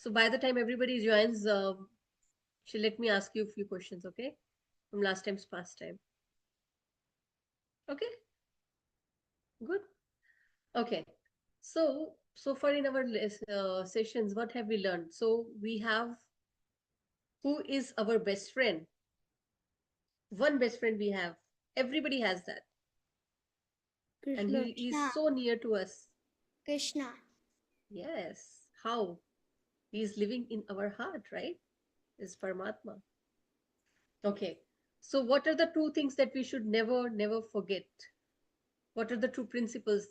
So by the time everybody joins, let me ask you a few questions, okay? From last time's past time. Okay, good. Okay. So far in our sessions, what have we learned? So we have who is our best friend. One best friend we have. Everybody has that. And Krishna. he is so near to us. Krishna. Yes. How? He is living in our heart, right? Is Paramatma. Okay. So what are the two things that we should never forget? What are the two principles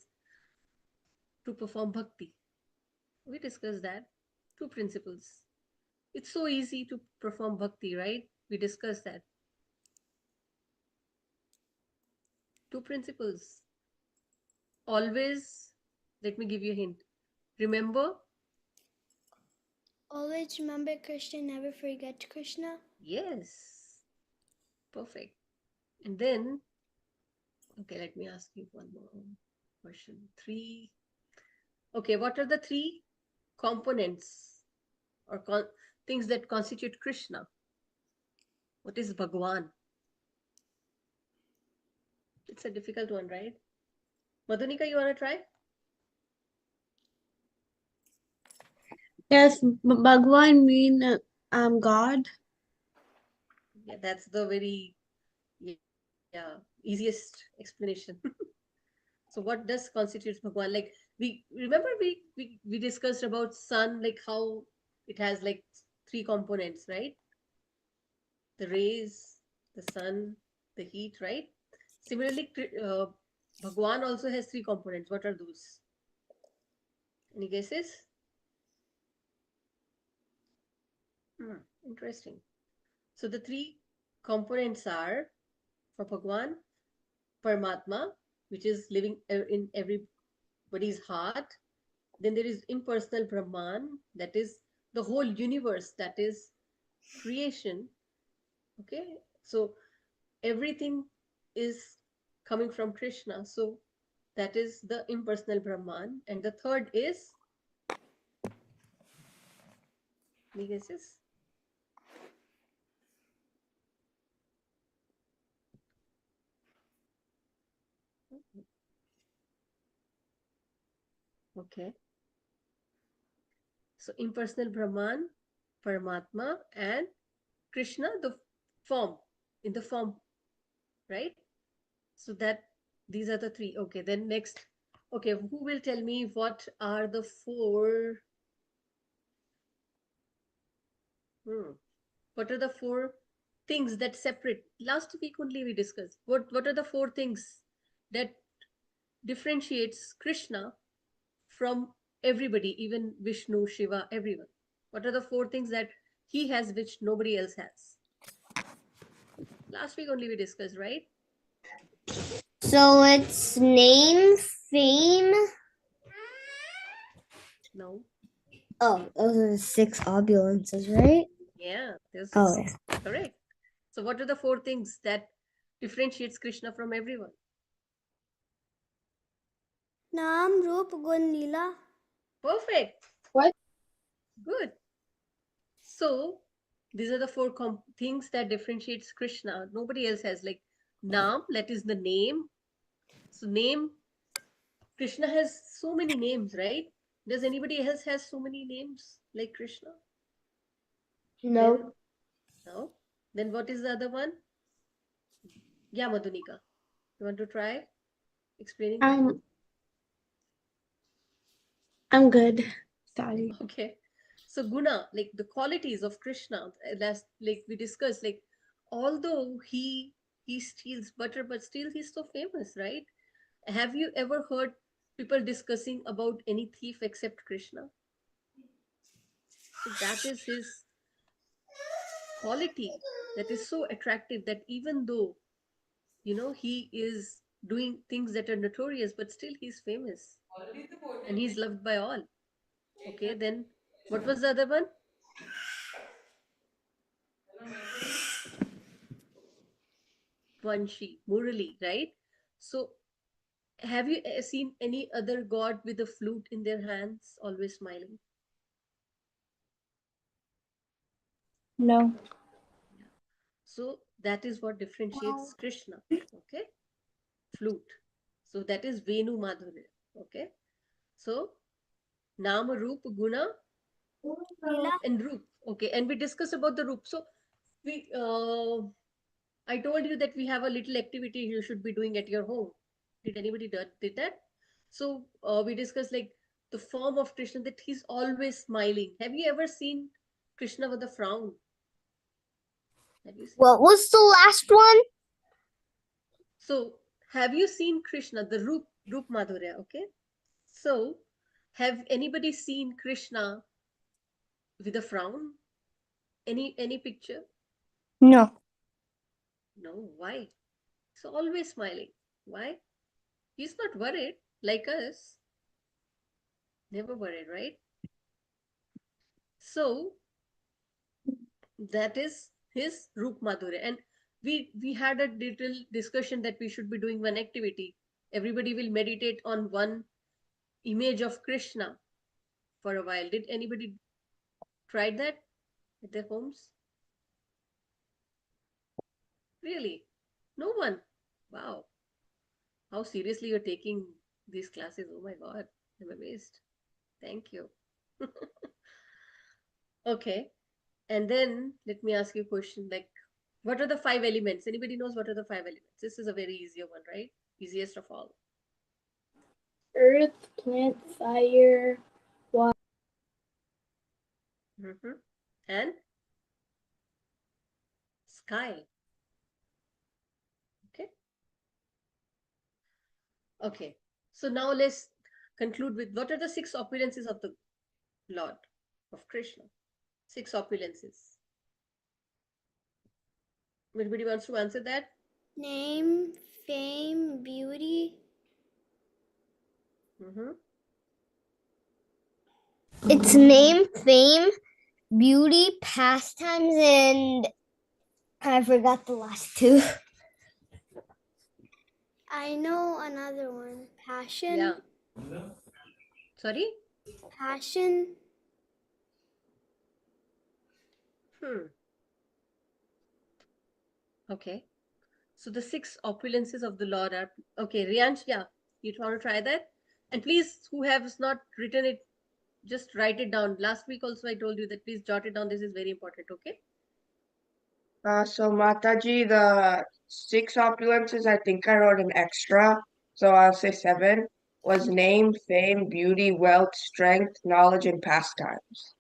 to perform bhakti? We discussed that. Two principles. It's so easy to perform bhakti, right? We discussed that. Two principles. Always, let me give you a hint. Remember? Always remember Krishna, never forget Krishna. Yes. Perfect. And then, okay, let me ask you one more question. Three. Okay, what are the three components or things that constitute Krishna? What is Bhagwan? It's a difficult one, right? Madhunika, you want to try? Yes, Bhagwan mean God. Yeah, that's the very easiest explanation. So what does constitute Bhagwan? Like we remember we discussed about sun, like how it has like three components, right? The rays, the sun, the heat, right? Similarly, Bhagwan also has three components. What are those? Any guesses? Interesting. So the three components are for Bhagwan, Paramatma, which is living in everybody's heart. Then there is impersonal Brahman, that is the whole universe, that is creation. Okay, so everything is coming from Krishna. So that is the impersonal Brahman. And the third is, any guesses? Okay. So impersonal Brahman, Paramatma, and Krishna, the form, in the form, right? So that these are the three. Okay, then next. Okay, who will tell me what are the four? What are the four things that separate? Last week only we discussed. What are the four things that differentiates Krishna from everybody, even Vishnu, Shiva, everyone? What are the four things that he has which nobody else has? Last week only we discussed, right? So it's name, fame. No. Oh, those are the six opulences, right? Yeah, this Oh, is correct. So what are the four things that differentiates Krishna from everyone? Naam, Roop, Gun, Lila. Perfect. What? Good. So these are the four things that differentiates Krishna. Nobody else has, like Naam, that is the name. So name, Krishna has so many names, right? Does anybody else has so many names like Krishna? No. Then no. Then what is the other one? Yeah, Madhunika. You want to try explaining that? I'm good. Sorry. Okay. So guna, like the qualities of Krishna, last like we discussed, like although he steals butter, but still he's so famous, right? Have you ever heard people discussing about any thief except Krishna? So that is his quality that is so attractive that even though he is doing things that are notorious, but still he's famous and he's loved by all. Okay, then what was the other one? Vanshi, Murali, right? So have you seen any other god with a flute in their hands, always smiling? No. So that is what differentiates Krishna. Okay, flute. So that is Venu Madhurya. Okay, so Nama, Roop, Guna, Lila. and Roop. Okay, and we discussed about the Roop. So we, I told you that we have a little activity you should be doing at your home. Did anybody did that? So we discussed like the form of Krishna, that he's always smiling. Have you ever seen Krishna with a frown? Have you seen? What was the last one? So have you seen Krishna, the Roop Madhurya? Okay. So have anybody seen Krishna with a frown? Any picture? No. No. Why? He's always smiling. Why? He's not worried like us. Never worried, right? So that is his Roop Madhurya. And we had a little discussion that we should be doing one activity. Everybody will meditate on one image of Krishna for a while. Did anybody try that at their homes? Really? No one? Wow. How seriously you're taking these classes. Oh my God. I'm amazed. Thank you. Okay. And then let me ask you a question like, what are the five elements? Anybody knows what are the five elements? This is a very easy one, right? Easiest of all. Earth, plant, fire. And sky. Okay. Okay. So now let's conclude with what are the six opulences of the Lord of Krishna? Six opulences. Anybody wants to answer that? Name, fame, beauty. It's name, fame, beauty, pastimes, and I forgot the last two. I know another one. Passion. Yeah. Sorry? Passion. Okay. So the six opulences of the Lord are okay. Riansh, yeah, you want to try that? And please, who has not written it, just write it down. Last week also I told you that please jot it down. This is very important. Okay. So Mataji, the six opulences, I think I wrote an extra, so I'll say seven, was name, fame, beauty, wealth, strength, knowledge, and pastimes.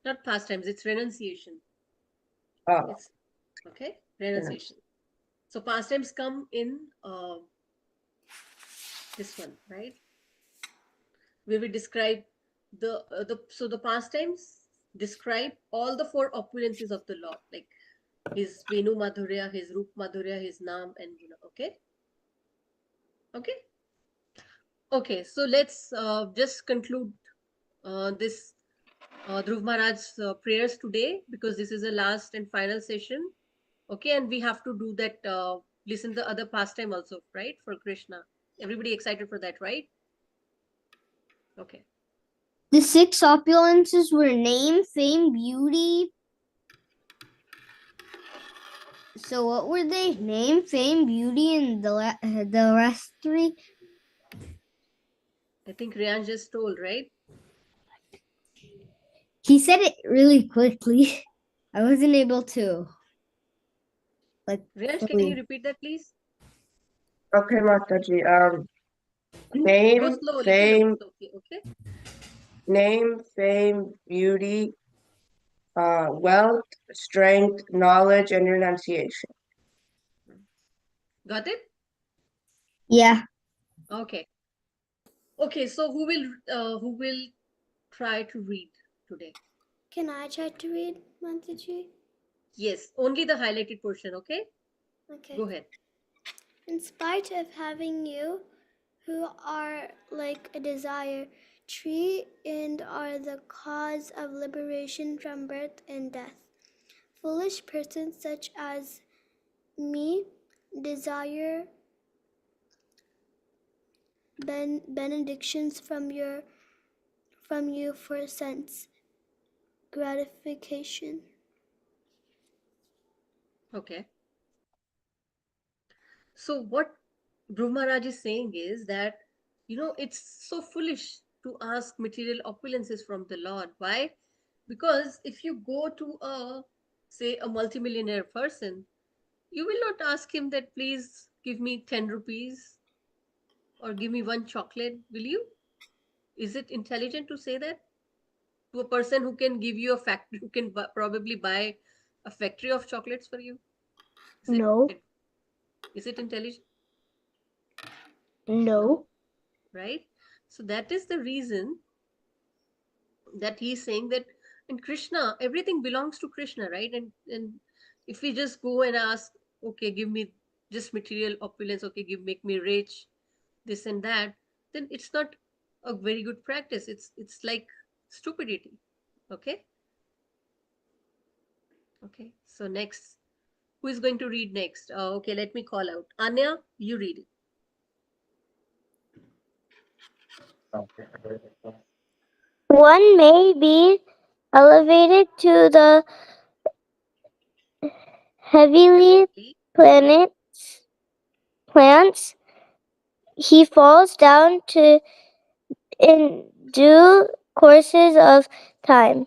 Not pastimes. It's renunciation. Oh, It's okay. Renunciation. So pastimes come in this one, right? Where we describe the pastimes describe all the four opulences of the Lord, like his Venu Madhurya, his Roop Madhurya, his Nam and Guna. Okay. Okay. Okay. So let's just conclude this Dhruv Maharaj's prayers today, because this is the last and final session. Okay. And we have to do that, listen to the other pastime also, right? For Krishna. Everybody excited for that, right? Okay. The six opulences were name, fame, beauty. So what were they? Name, fame, beauty, and the rest three? I think Rian just told, right? He said it really quickly. I wasn't able to. Like, Rian, can you fully. repeat that, please? okay, Mataji. Go Name, slow, little fame, slow. Okay. Okay. name, fame, beauty, wealth, strength, knowledge, and renunciation. Got it? Yeah. Okay. Okay. So who will try to read today? Can I try to read, Mantaji? Yes, only the highlighted portion. Okay. Okay. Go ahead. In spite of having you, who are like a desire tree and are the cause of liberation from birth and death. Foolish persons such as me desire benedictions from you for sense gratification. Okay. So what Dhruv Maharaj is saying is that, it's so foolish to ask material opulences from the Lord. Why? Because if you go to say, a multimillionaire person, you will not ask him that, please give me 10 rupees or give me one chocolate, will you? Is it intelligent to say that to a person who can give you a factory, who can probably buy a factory of chocolates for you? Is it, No. is it intelligent? No, No. right? So that is the reason that he's saying that in Krishna, everything belongs to Krishna, right? And if we just go and ask, okay, give me just material opulence, okay, make me rich, this and that, then it's not a very good practice. It's like stupidity. Okay? Okay. So next, who is going to read next? Okay, let me call out. Anya, you read it. One may be elevated to the heavenly plants. He falls down to in due courses of time.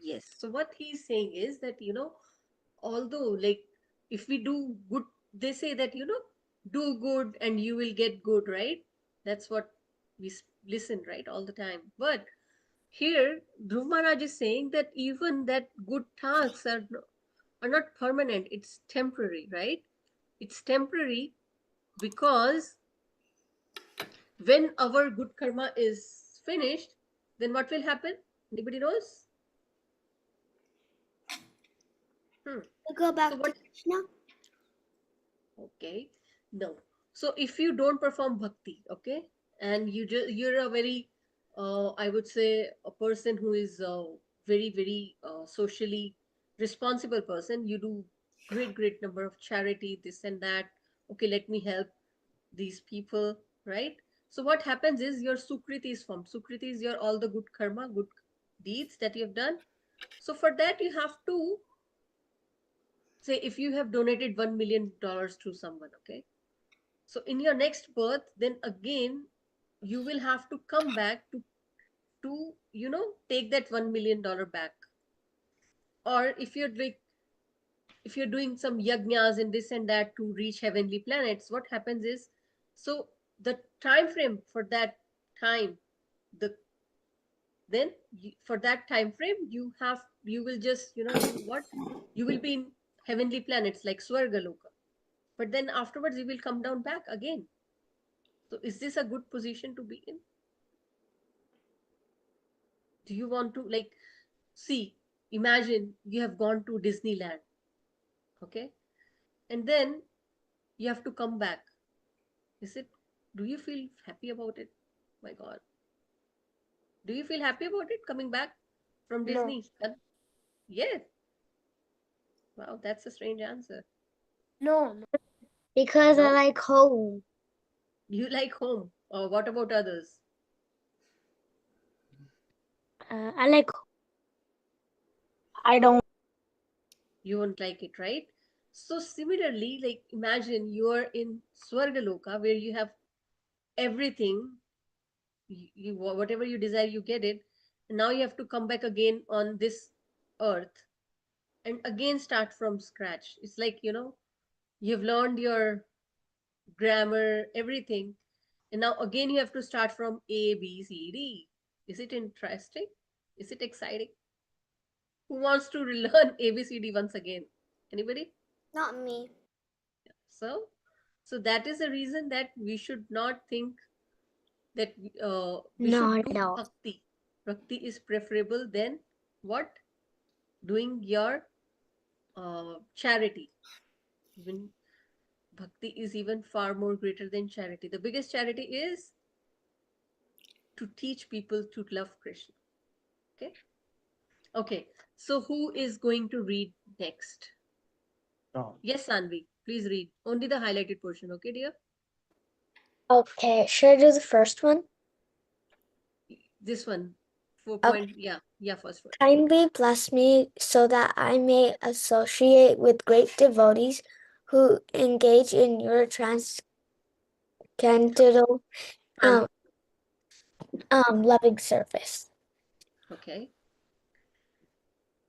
Yes. So what he's saying is that, although, like, if we do good, they say that, do good and you will get good, right? That's what we listen, right, all the time. But here, Dhruv Maharaj is saying that even that good tasks are not permanent, it's temporary, right? It's temporary because when our good karma is finished, then what will happen? Anybody knows? Hmm. We go So back to what? Krishna. Okay, no. So if you don't perform bhakti, okay, and you're a very, I would say, a person who is very socially responsible person. You do great number of charity, this and that. Okay, let me help these people, right? So what happens is your sukriti is formed. Sukriti is your all the good karma, good deeds that you have done. So for that you have to say, if you have donated $1 million to someone, okay, so in your next birth, then again you will have to come back to take that $1 million back. Or if you're doing some yajnas and this and that to reach heavenly planets, what happens is, so the time frame for that time, the then for that time frame you will just do what, you will be in heavenly planets like Swargaloka, but then afterwards you will come down back again. So is this a good position to be in? Do you want to, like, see, imagine you have gone to Disneyland, okay, and then you have to come back. Is it, do you feel happy about it? My God, do you feel happy about it coming back from No. Disney? Yes. Wow, that's a strange answer. No. Because I No, like home. you like home. Or what about others? I like. I don't. You won't like it, right? So similarly, like, imagine you are in Swargaloka where you have everything, you whatever you desire you get it, and now you have to come back again on this earth and again start from scratch. It's like, you've learned your grammar, everything, and now again you have to start from A, B, C, D. Is it interesting? Is it exciting? Who wants to relearn A, B, C, D once again? Anybody? Not me. So so that is the reason that we should not think that we should Not do at all. bhakti. Bhakti is preferable than what? Doing your charity. Even bhakti is even far more greater than charity. The biggest charity is to teach people to love Krishna. Okay. Okay. So who is going to read next? Yes, Sanvi, please read. Only the highlighted portion, okay, dear? Okay. Should I do the first one? This one, 4 Okay. point, yeah. Yeah, first word. Kindly bless me so that I may associate with great devotees who engage in your transcendental Trans- loving service. Okay.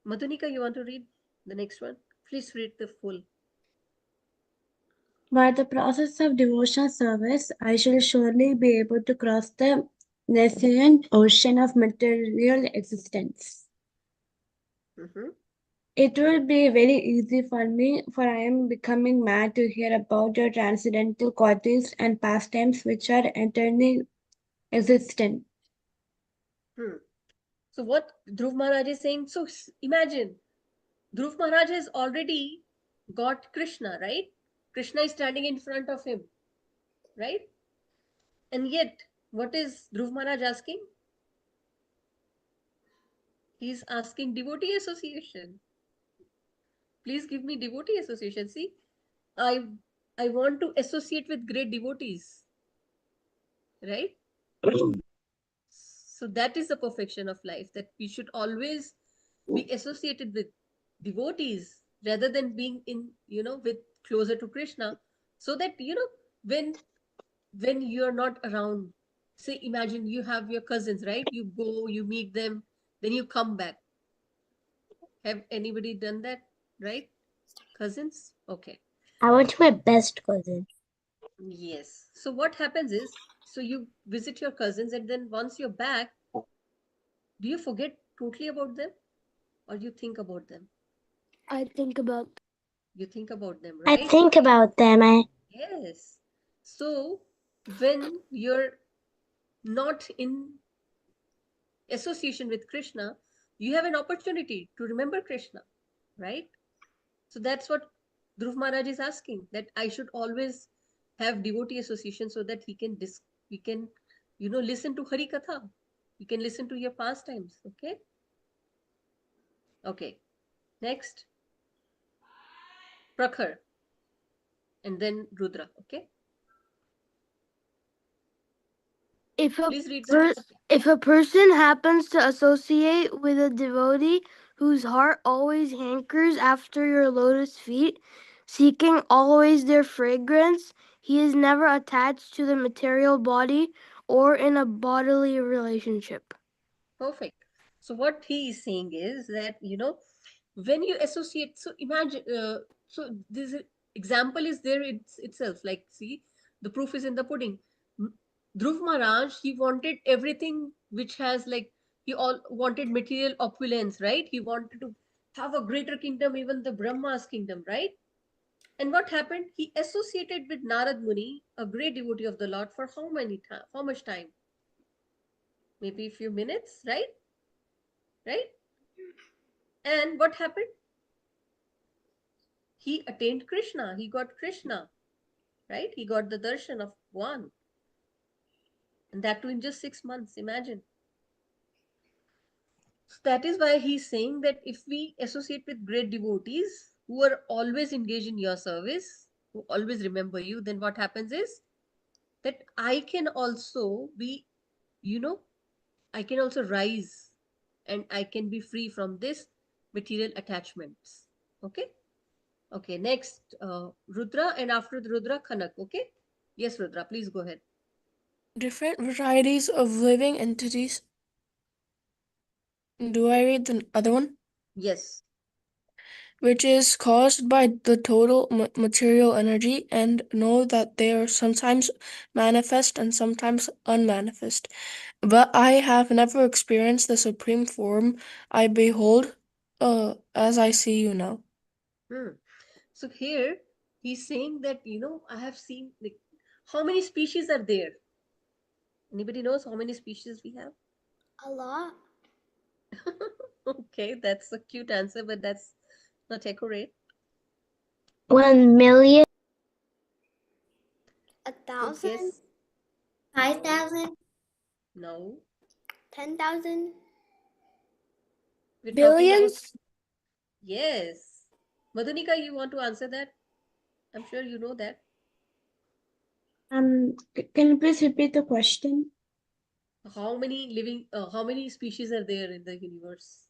Madhunika, you want to read the next one? Please read the full. By the process of devotional service, I shall surely be able to cross the nascent ocean of material existence. Mm-hmm. It will be very easy for me, for I am becoming mad to hear about your transcendental qualities and pastimes which are eternally existent. Hmm. So what Dhruv Maharaj is saying, so imagine, Dhruv Maharaj has already got Krishna, right? Krishna is standing in front of him, right? And yet, what is Dhruv Maharaj asking? He's asking devotee association. Please give me devotee association. See, I I want to associate with great devotees, right? So that is the perfection of life, that we should always be associated with devotees rather than being in, with closer to Krishna. So that, when you're not around, say, imagine you have your cousins, right? You go, you meet them, then you come back. Have anybody done that, right? Cousins? Okay. I want my best cousin. Yes. So what happens is, so you visit your cousins, and then once you're back, do you forget totally about them, or you think about them? I think about. You think about them, I right? think about them. Yes. So when you're not in association with Krishna, you have an opportunity to remember Krishna, right? So that's what Dhruv Maharaj is asking, that I should always have devotee association so that we can, listen to Hari Katha. We can listen to your pastimes. Okay. Okay. Next, Prakhar, and then Rudra. Okay. If a Please read the next. if a person happens to associate with a devotee whose heart always hankers after your lotus feet, seeking always their fragrance, he is never attached to the material body or in a bodily relationship. Perfect. So what he is saying is that, when you associate, so imagine, so this example is there itself. Like, see, the proof is in the pudding. Dhruv Maharaj, he wanted everything which has, like, he all wanted material opulence, right? He wanted to have a greater kingdom, even the Brahma's kingdom, right? And what happened? He associated with Narad Muni, a great devotee of the Lord, for how much time? Maybe a few minutes, right? Right? And what happened? He attained Krishna. He got Krishna, right? He got the darshan of one. And that too in just 6 months. Imagine. So that is why he's saying that if we associate with great devotees who are always engaged in your service, who always remember you, then what happens is that I can also be, you know, I can also rise, and I can be free from this material attachments. Okay. Okay, next, Rudra, and after the Rudra, Khanak. Okay. Yes, Rudra, please go ahead. Different varieties of living entities. Do I read the other one? Yes. Which is caused by the total material energy, and know that they are sometimes manifest and sometimes unmanifest. But I have never experienced the supreme form I behold, as I see you now. Hmm. So here he's saying that, I have seen, like, how many species are there? Anybody knows how many species we have? A lot. Okay, that's a cute answer, but that's not accurate. 1,000,000. 1,000, Guess. 5,000, No. 10,000. We're talking about, Billions? yes. Madhunika, you want to answer that? I'm sure you know that. Can you please repeat the question? How many living, how many species are there in the universe?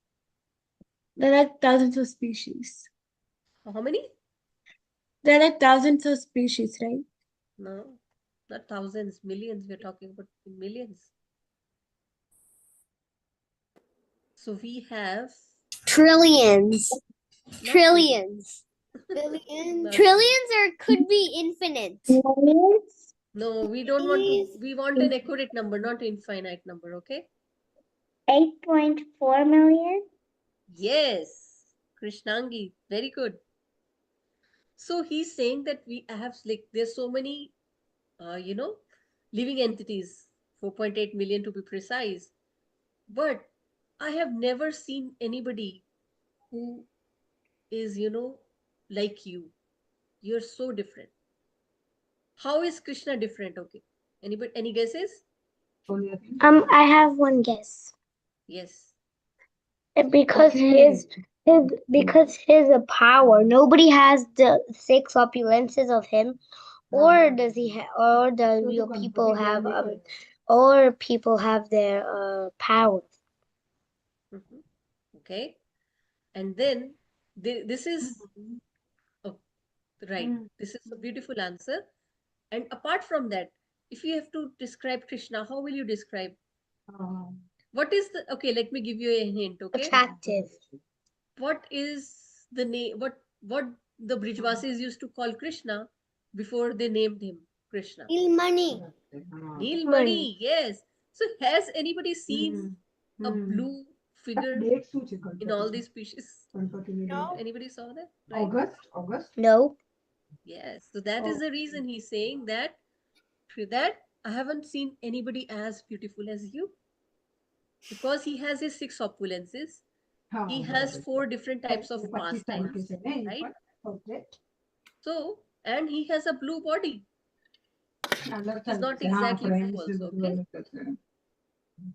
There are thousands of species. How many? There are thousands of species, right? No, not thousands, millions. We're talking about millions. So we have Trillions. not really, Trillions. Billions. not Trillions or could be infinite. Millions? no. We don't want to. Please. We want an accurate number, not infinite number. Okay. 8.4 million? Yes, Krishnangi, very good. So he's saying that we have like there's so many, you know, living entities, 4.8 million to be precise. But I have never seen anybody who is, like you. You're so different. How is Krishna different? Okay. Anybody, any guesses? I have one guess. Yes. Because his power. Nobody has the six opulences of him, or does or the real people have or people have their power. Mhm. Okay. And then this is oh, right. This is a beautiful answer. And apart from that, if you have to describe Krishna, how will you describe? What is the okay? Let me give you a hint. Okay. Attractive. What is the name? What the Brijvasis used to call Krishna before they named him Krishna? Money. Nilmani. Yes. So has anybody seen a blue figure in all these species? No. Anybody saw that? Right. No. Yes. So that is the reason he's saying that through that I haven't seen anybody as beautiful as you because he has his six opulences. He has four different types of pastimes, right? So, and he has a blue body, which is not exactly blue also, okay?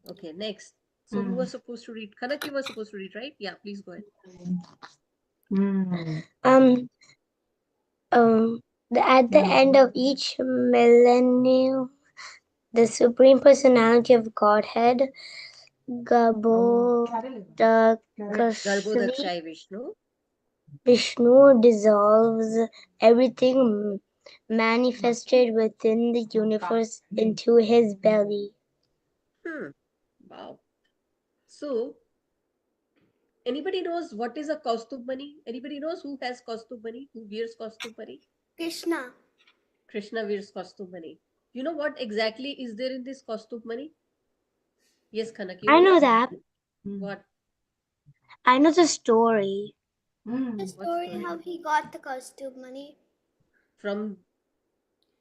Okay, next. So who was supposed to read? Kanak, you were supposed to read, right? Yeah, please go ahead. Um, at the end of each millennium, the Supreme Personality of Godhead, Garbhodakshri, Garbhodakshai Vishnu. Vishnu dissolves everything manifested within the universe into his belly. Wow. So, anybody knows what is a Kaustubh Mani? Anybody knows who has Kaustubh Mani? Who wears Kaustubh Mani? Krishna. Krishna wears Kaustubh Mani. You know what exactly is there in this Kaustubh Mani? Yes, Kanak, you I know know that. what? I know the story. The What story story? how he got the costume money. From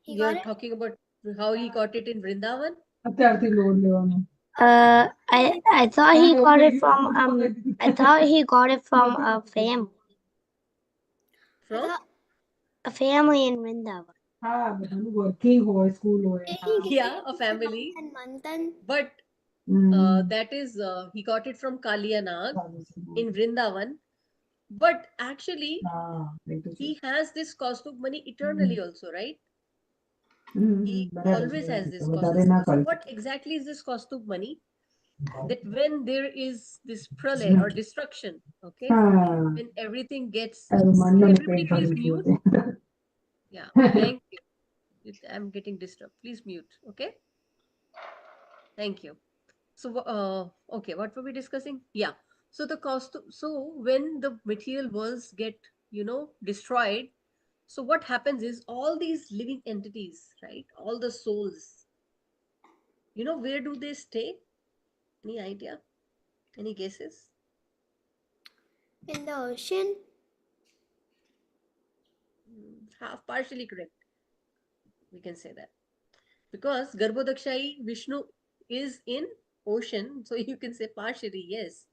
He you're got it. talking about how he got it in Vrindavan? I thought he got it from I thought he got it from a family. From? A family in Vrindavan. Yeah, a family. And Manthan. But that is, he got it from Kaliyanag in Vrindavan. But actually, he has this Kaustubh Mani eternally also, right? He always has this Kaustubh Mani. So what exactly is this Kaustubh Mani? That when there is this pralay or destruction, okay, when everything gets, can everybody please mute? Yeah, thank you. I'm getting disturbed. Please mute, okay? Thank you. So, okay, what were we discussing? Yeah. So the cost. So when the material worlds get, destroyed, so what happens is all these living entities, right? All the souls. Where do they stay? Any idea? Any guesses? In the ocean. Half partially correct. We can say that because Garbhodakshai Vishnu is in ocean, so you can say partially yes.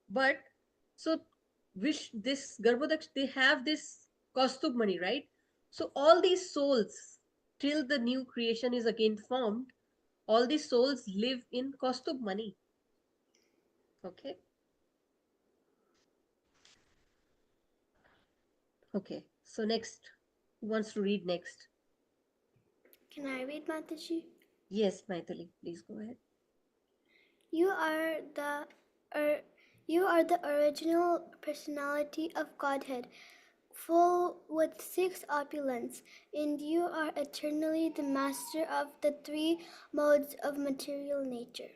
But so this Garbhodaksh, they have this Kaustubh Mani, right? So all these souls, till the new creation is again formed, all these souls live in Kaustubh Mani. Okay. Okay. So next, who wants to read next? Can I read Mataji? Yes, Maithili, please go ahead. You are the original personality of Godhead, full with 6 opulence, and you are eternally the master of the 3 modes of material nature.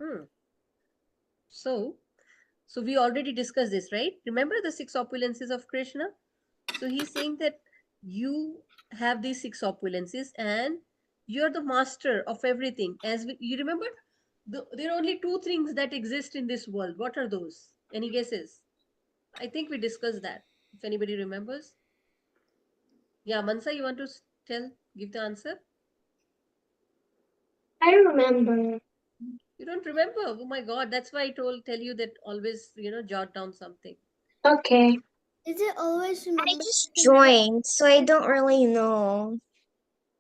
Hmm. So we already discussed this, right? Remember the 6 opulences of Krishna? So he's saying that you have these 6 opulences and you're the master of everything. You remember, there are only 2 things that exist in this world. What are those? Any guesses? I think we discussed that. If anybody remembers. Yeah, Mansa, you want to give the answer? I remember. You don't remember? Oh my God, that's why I tell you that always, jot down something. Okay. Is it always I remember? just joined, so I don't really know.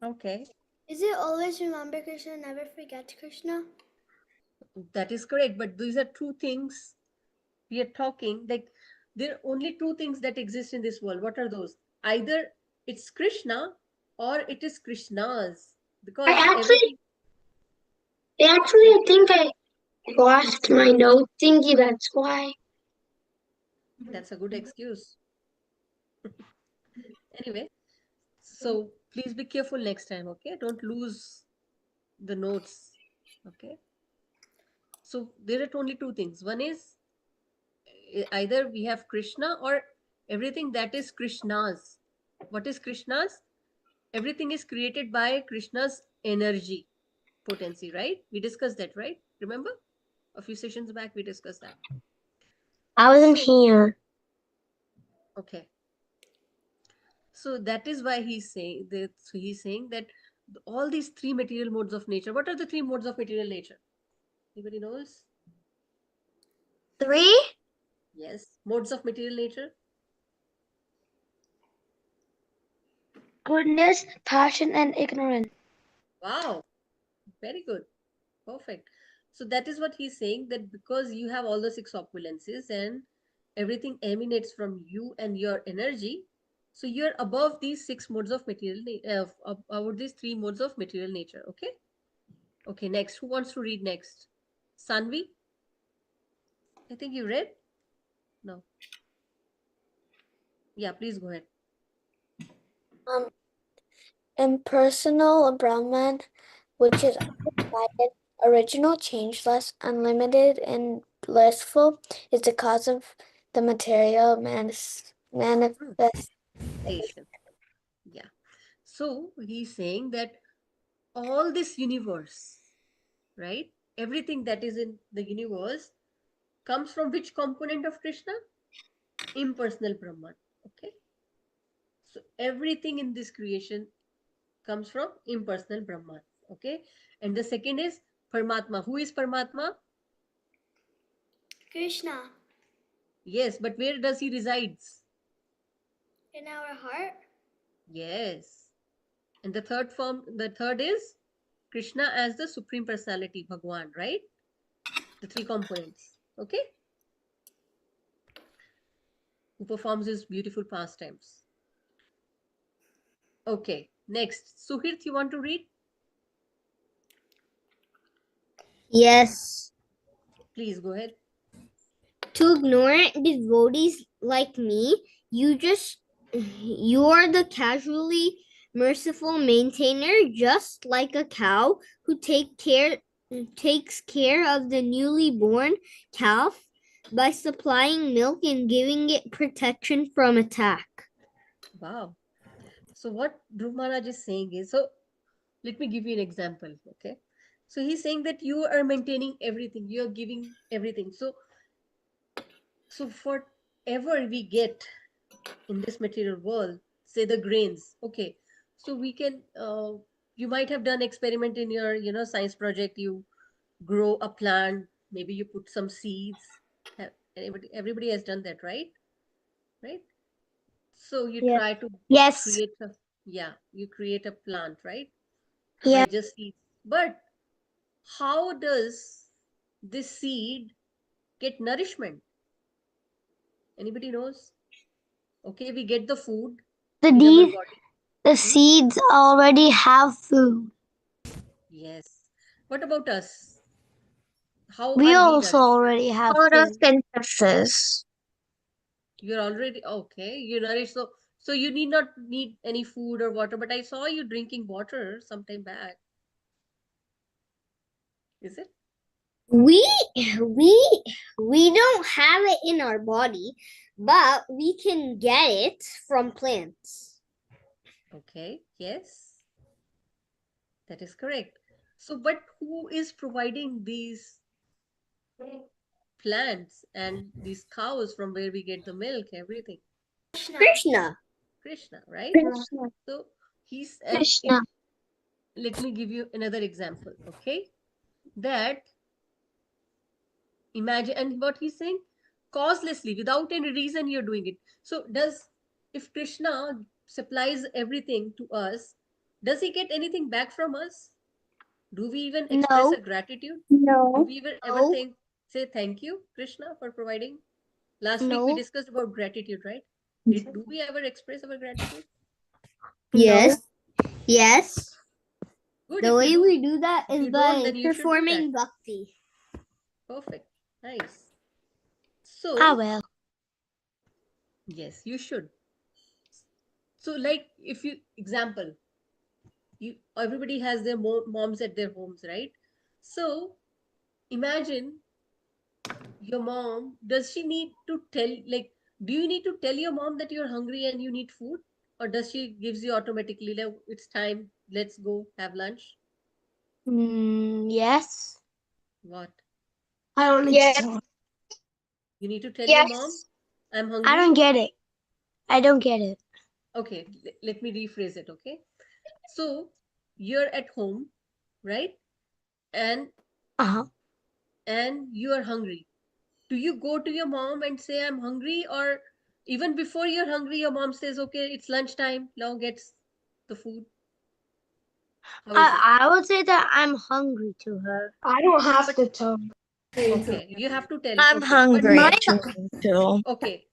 Okay, Is it always remember Krishna, never forget Krishna? that is correct. But these are 2 things we are talking. Like, there are only 2 things that exist in this world. What are those? Either it's Krishna or it is Krishna's. I Because actually, everything. I think I lost my note thingy. That's why. That's a good excuse. Anyway, so please be careful next time, okay? Don't lose the notes, okay? So there are only 2 things. One is either we have Krishna or everything that is Krishna's. What is Krishna's? Everything is created by Krishna's energy, potency, right? We discussed that, right? Remember? A few sessions back, we discussed that. I wasn't So, here. okay. So that is why he's saying that all these 3 material modes of nature. What are the 3 modes of material nature? Anybody knows? 3? Yes, modes of material nature. Goodness, passion, and ignorance. Wow, very good. Perfect. So that is what he's saying, that because you have all the 6 opulences and everything emanates from you and your energy, so you're above these 6 modes of material, about these 3 modes of material nature. Okay. Okay. Next, who wants to read next? Sanvi. I think you read. No. Yeah. Please go ahead. Impersonal Brahman, which is undivided, original, changeless, unlimited, and blissful, is the cause of the material manifest. Station. Yeah. So he's saying that all this universe, right? Everything that is in the universe comes from which component of Krishna? Impersonal Brahman. Okay. So everything in this creation comes from impersonal Brahman. Okay. And the second is Paramatma. Who is Paramatma? Krishna, Yes, but where does he resides? in our heart. Yes. And the third is Krishna as the Supreme Personality, Bhagwan, right? The 3 components. Okay. Who performs his beautiful pastimes. Okay. Next. Suhirt, you want to read? Yes. Please go ahead. To ignorant devotees like me, you're the casually merciful maintainer, just like a cow who takes care of the newly born calf by supplying milk and giving it protection from attack. Wow. So what Dhruv Maharaj is saying is, so let me give you an example. Okay. So he's saying that you are maintaining everything, you are giving everything. So whatever we get in this material world, say the grains, okay. So we can, you might have done experiment in your, science project. You grow a plant, maybe you put some seeds. Everybody has done that, right? Right. So you Yeah. try to Yes. create a, yeah, you create a plant, right? Yeah. By just seeds. But how does this seed get nourishment? Anybody knows? Okay, we get the food in our body. The Hmm? seeds already have food. Yes. What about us? How We are we also nourished? already have photosynthesis. You're already okay. You're nourished, so you need not need any food or water. But I saw you drinking water sometime back. Is it? We we we don't have it in our body, but we can get it from plants. Okay. Yes, that is correct. So, but who is providing these plants and these cows from where we get the milk, everything? Krishna. Krishna, right? Krishna. So he's Krishna. let me give you another example. Okay, that imagine, and what he's saying, causelessly, without any reason, you're doing it. So does, if Krishna supplies everything to us, does he get anything back from us? Do we even express No. a gratitude? Do No. we ever No. say thank you, Krishna, for providing? Last week we No. discussed about gratitude, right? Do we ever express our gratitude? No. Yes. Yes. Good. The If you way do, we do that if is you don't, by then you should do that. performing bhakti. Perfect. Nice. I So will. yes, you should. So like, if you example, you everybody has their moms at their homes, right? So imagine your mom, does she need to tell, like, do you need to tell your mom that you're hungry and you need food, or does she gives you automatically, like, it's time, let's go have lunch? Yes. What? I don't Yes. so. You need to tell your mom, Yes. I'm I hungry? don't get it. I don't get it. Okay, let me rephrase it. Okay, so you're at home, right? and Uh-huh. and you are hungry. Do you go to your mom and say I'm hungry, or even before you're hungry your mom says okay, it's lunchtime, now gets the food? How is it? I would say that I'm hungry to her. I don't have to tell. Okay, you have to tell. I'm Okay, hungry My, too. okay,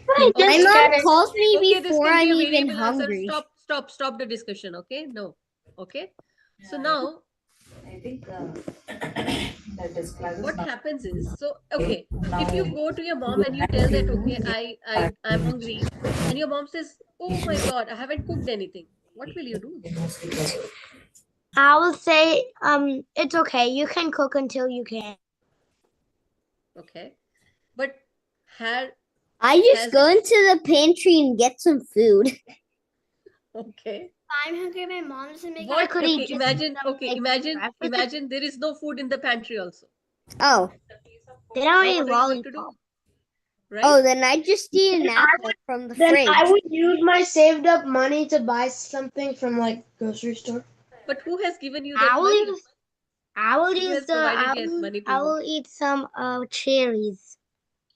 I my just okay, mom get it. calls me okay, this before can be I'm a even variable answer. hungry. Stop the discussion. Okay, no. Okay, so now what happens is, so okay, if you go to your mom and you tell that okay, I'm hungry, and your mom says, oh my god, I haven't cooked anything, what will you do? I will say, it's okay. You can cook until you can. Okay, but had I just has go it into the pantry and get some food. okay, I'm hungry. My mom doesn't make what, could okay, eat just imagine, some, okay, like, imagine breakfast. imagine there is no food in the pantry also. Oh. They don't Now eat what are you going to do, lollipop. right? Oh, then I just eat an I apple from the Then fridge. I would use my saved up money to buy something from like grocery store. But who has given you I that will money? use. I will Who use has the. provided yes money to I you? will eat some cherries.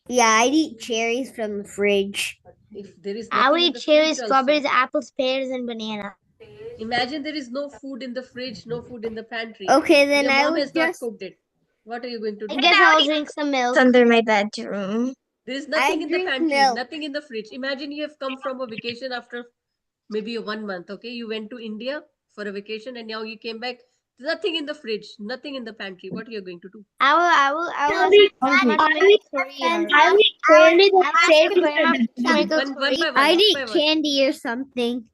Yeah, I'd eat cherries from the fridge. If there is I will nothing in eat the fridge cherries, also, strawberries, apples, pears, and banana. imagine there is no food in the fridge, no food in the pantry, Okay, and then your I mom would has not just cooked it, what are you going to I do? guess I'll drink some milk. It's under my bedroom. There is I nothing in the drink pantry, milk. nothing in the fridge. Imagine you have come from a vacation after maybe a 1 month. Okay, you went to India for a vacation and now you came back. Nothing in the fridge, nothing in the pantry. What are you going to do? I will ask I Grandma to make need career. I need candy I will that's ask safe in Grandma the to make a One by career. one, I'd one by eat one. candy or something.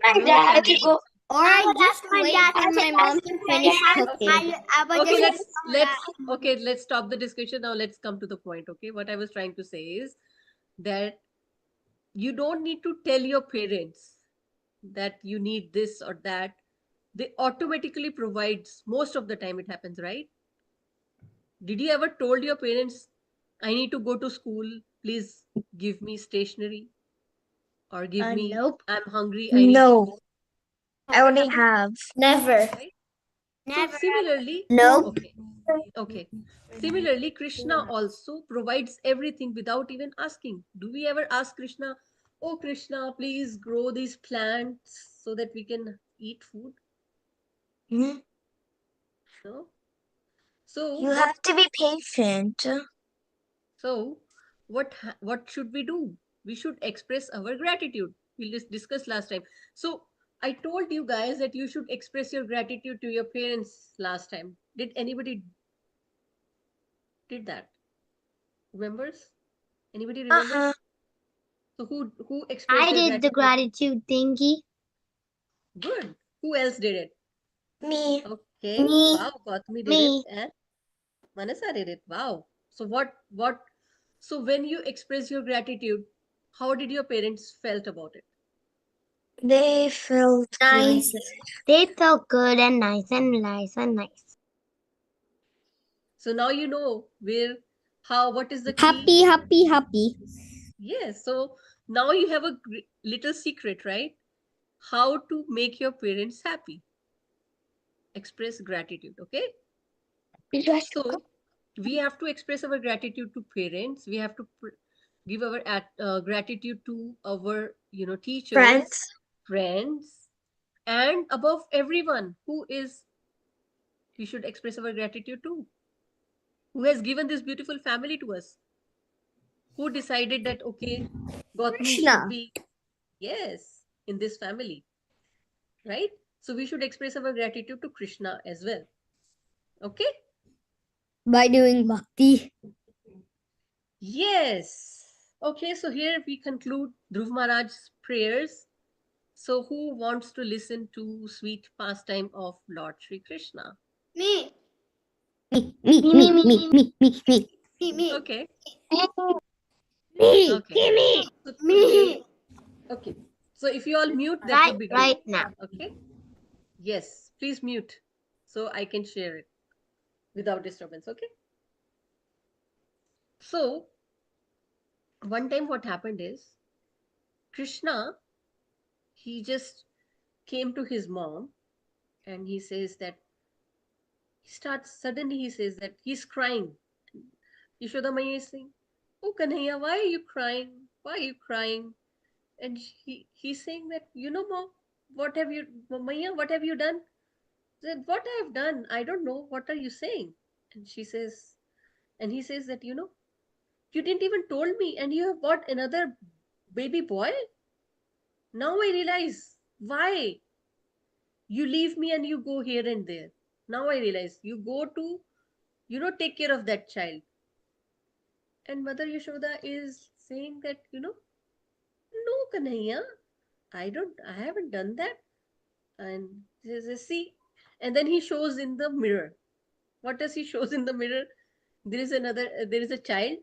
My You would dad candy will first. Or I I'd would just ask my wait dad for to my make mom us to a finish career. cooking. I would Okay, just let's stop the discussion now. Let's come to the point. Okay, what I was trying to say is that you don't need to tell your parents that you need this or that. They automatically provides, most of the time it happens, right? Did you ever told your parents, I need to go to school, please give me stationery, or give me, nope. I'm hungry, I need No, I never only happened, have. Never. right? So Never. similarly, Nope. okay, okay. Similarly, Krishna also provides everything without even asking. Do we ever ask Krishna, oh Krishna, please grow these plants so that we can eat food? Mhm. No. So You what? have to be patient. So what should we do? We should express our gratitude. We'll just discuss last time. So I told you guys that you should express your gratitude to your parents last time. Did anybody did that? Remembers? Anybody remembers? So who expressed I their did the gratitude? gratitude thingy. Good. Who else did it? Me. Okay. Me. Wow, Gautami did it Me. and Manasa did it. Wow. So so when you express your gratitude, how did your parents felt about it? They felt Nice. nice. They felt good and nice and nice and nice. So now you know what is the key? Happy, happy, happy. Yes. So now you have a little secret, right? How to make your parents happy. Express gratitude. Okay. So we have to express our gratitude to parents. We have to give our gratitude to our teachers, friends, and above everyone we should express our gratitude to, who has given this beautiful family to us, who decided that okay, Gautami should Krishna. be, yes, in this family, right? So we should express our gratitude to Krishna as well. Okay. By doing bhakti. Yes. Okay, so here we conclude Dhruv Maharaj's prayers. So who wants to listen to sweet pastime of Lord Sri Krishna? Me. Me. Me. Okay. Me. Okay. So today, okay. So if you all mute, that would be great. Right now. Okay. Yes, please mute so I can share it without disturbance. Okay. So one time what happened is Krishna, he just came to his mom and he says that suddenly he says that he's crying. Yashoda Maya is saying, "Oh Kanhaiya, why are you crying? Why are you crying?" And he's saying that, Mom, Maya, what have you done? He said, "What I have done? I don't know. What are you saying?" And he says that, you didn't even told me, and you have bought another baby boy. Now I realize why you leave me and you go here and there. Now I realize you go to, take care of that child. And Mother Yashoda is saying that, no, Kanhaiya, I haven't done that. And he says, see, and then he shows in the mirror. What does he shows in the mirror? There is a child.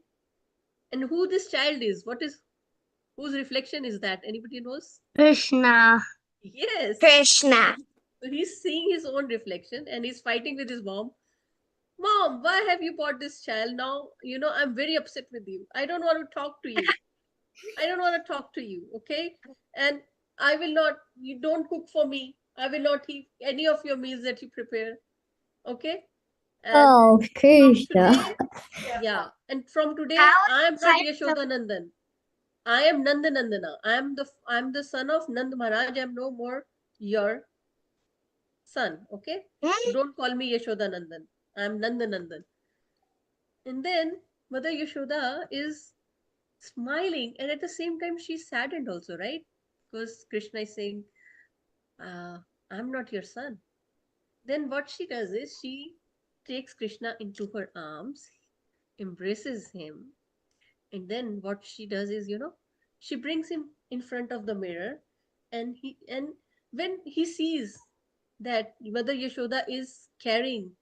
And who this child is? Whose reflection is that? Anybody knows? Krishna. Yes. Krishna. So he's seeing his own reflection and he's fighting with his mom. Mom, why have you bought this child? Now, I'm very upset with you. I don't want to talk to you. I don't want to talk to you, okay? And I will not, you don't cook for me. I will not eat any of your meals that you prepare, okay? And Oh, from Krishna. today, yeah, and from today, I am not Yashoda Nandan. I am Nanda Nandana. I'm the son of Nand Maharaj. I'm no more your son, okay? So don't call me Yashoda Nandan. I'm Nanda Nandan. And then Mother Yashoda is smiling and at the same time she's saddened also, right? Because Krishna is saying, uh, I'm not your son. Then what she does is she takes Krishna into her arms, embraces him, and then what she does is, she brings him in front of the mirror, and when he sees that Mother Yashoda is carrying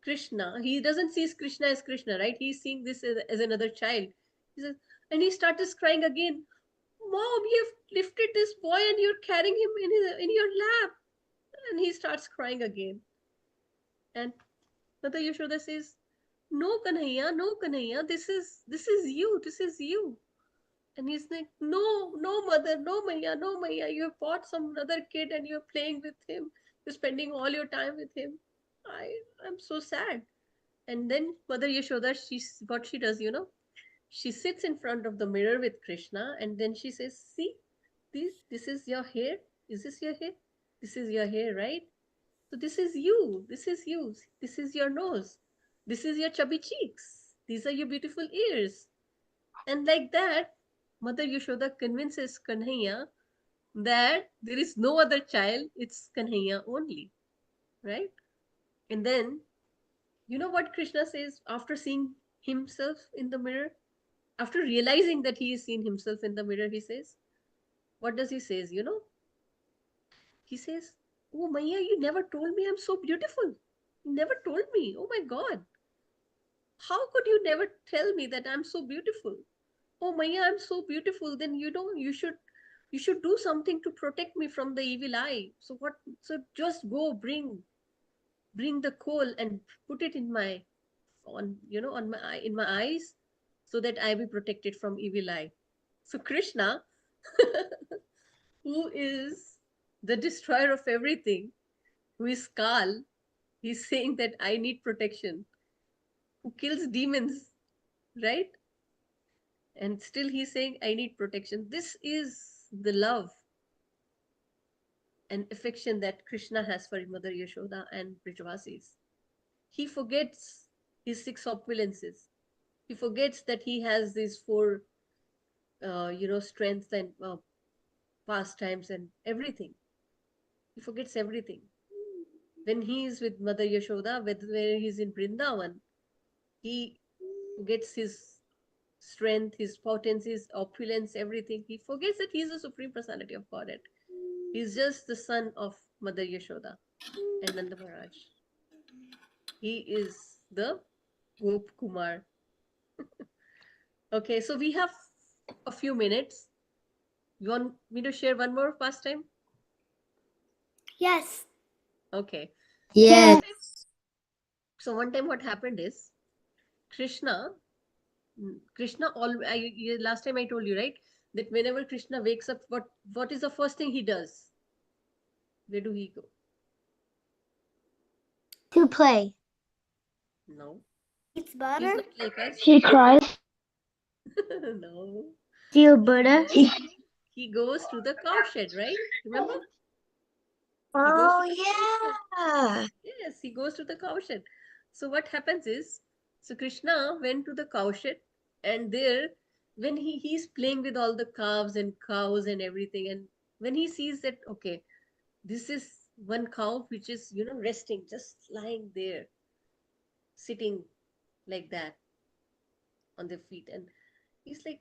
Krishna, he doesn't see Krishna as Krishna, right? He's seeing this as another child. He says, and he starts crying again. Mom, you've lifted this boy and you're carrying him in your lap. And he starts crying again. And Mother Yashoda says, no, Kanhaiya, this is you, this is you. And he's like, no, mother, no, Maya, you have bought some other kid and you're playing with him. You're spending all your time with him. I'm so sad. And then Mother Yashoda, what she does, she sits in front of the mirror with Krishna and then she says, see, this is your hair. Is this your hair? This is your hair, right? So this is you. This is you. This is your nose. This is your chubby cheeks. These are your beautiful ears. And like that, Mother Yashoda convinces Kanhaiya that there is no other child, it's Kanhaiya only, right? And then You know what Krishna says after seeing himself in the mirror? After realizing that he is seen himself in the mirror, he says, what does he says, you know? He says, oh Maya, you never told me I'm so beautiful. You never told me. Oh my God. How could you never tell me that I'm so beautiful? Oh Maya, I'm so beautiful. Then you should do something to protect me from the evil eye. So what, so just go bring the coal and put it in my on on my in my eyes so that I be protected from evil eye. So Krishna, who is the destroyer of everything, who is Kal, he's saying that I need protection, who kills demons, right? And still he's saying I need protection. This is the love and affection that Krishna has for Mother Yashoda and Brijavasis. He forgets his six opulences. He forgets that he has these four, strengths and pastimes and everything. He forgets everything. When he is with Mother Yashoda, whether he's in Vrindavan, he forgets his strength, his potency, his opulence, everything. He forgets that he is the Supreme Personality of Godhead. He's just the son of Mother Yashoda and Nanda Maharaj. He is the Gop Kumar. Okay, so we have a few minutes. You want me to share one more pastime? Yes. Okay. Yes. So one time what happened is Krishna, last time I told you, right? That whenever Krishna wakes up, what is the first thing he does? Where do he go? To play. No. Eats He's butter. not like us. He cries. No. Steal He Buddha. he goes to the cowshed, right? Remember? He goes to Oh the cowshed. yeah. Yes, he goes to the cowshed. So what happens is, so Krishna went to the cowshed, and there, when he's playing with all the calves and cows and everything, and when he sees that, okay, this is one cow which is, resting, just lying there, sitting like that on their feet, and he's like,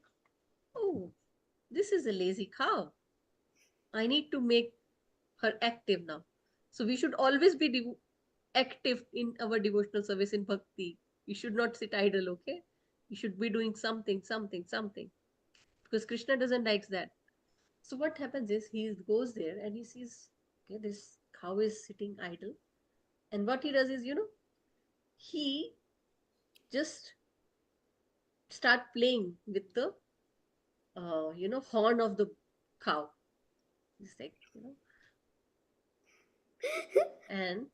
oh, this is a lazy cow. I need to make her active now. So we should always be active in our devotional service in bhakti. We should not sit idle, okay? We should be doing something, something, something. Because Krishna doesn't like that. So what happens is he goes there and he sees, okay, this cow is sitting idle. And what he does is, he just start playing with the, horn of the cow. He's like, and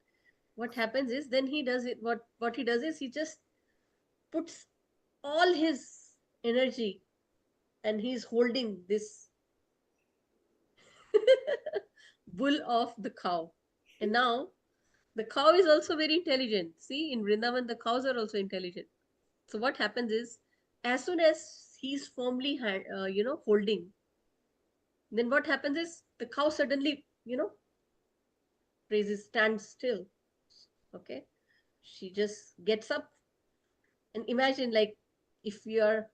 what happens is then he does it, what he does is he just puts all his energy and he's holding this bull of the cow. And now the cow is also very intelligent. See, in Vrindavan, the cows are also intelligent. So what happens is, as soon as he's firmly, holding, then what happens is the cow suddenly, raises, stands still. Okay, she just gets up, and imagine like if you're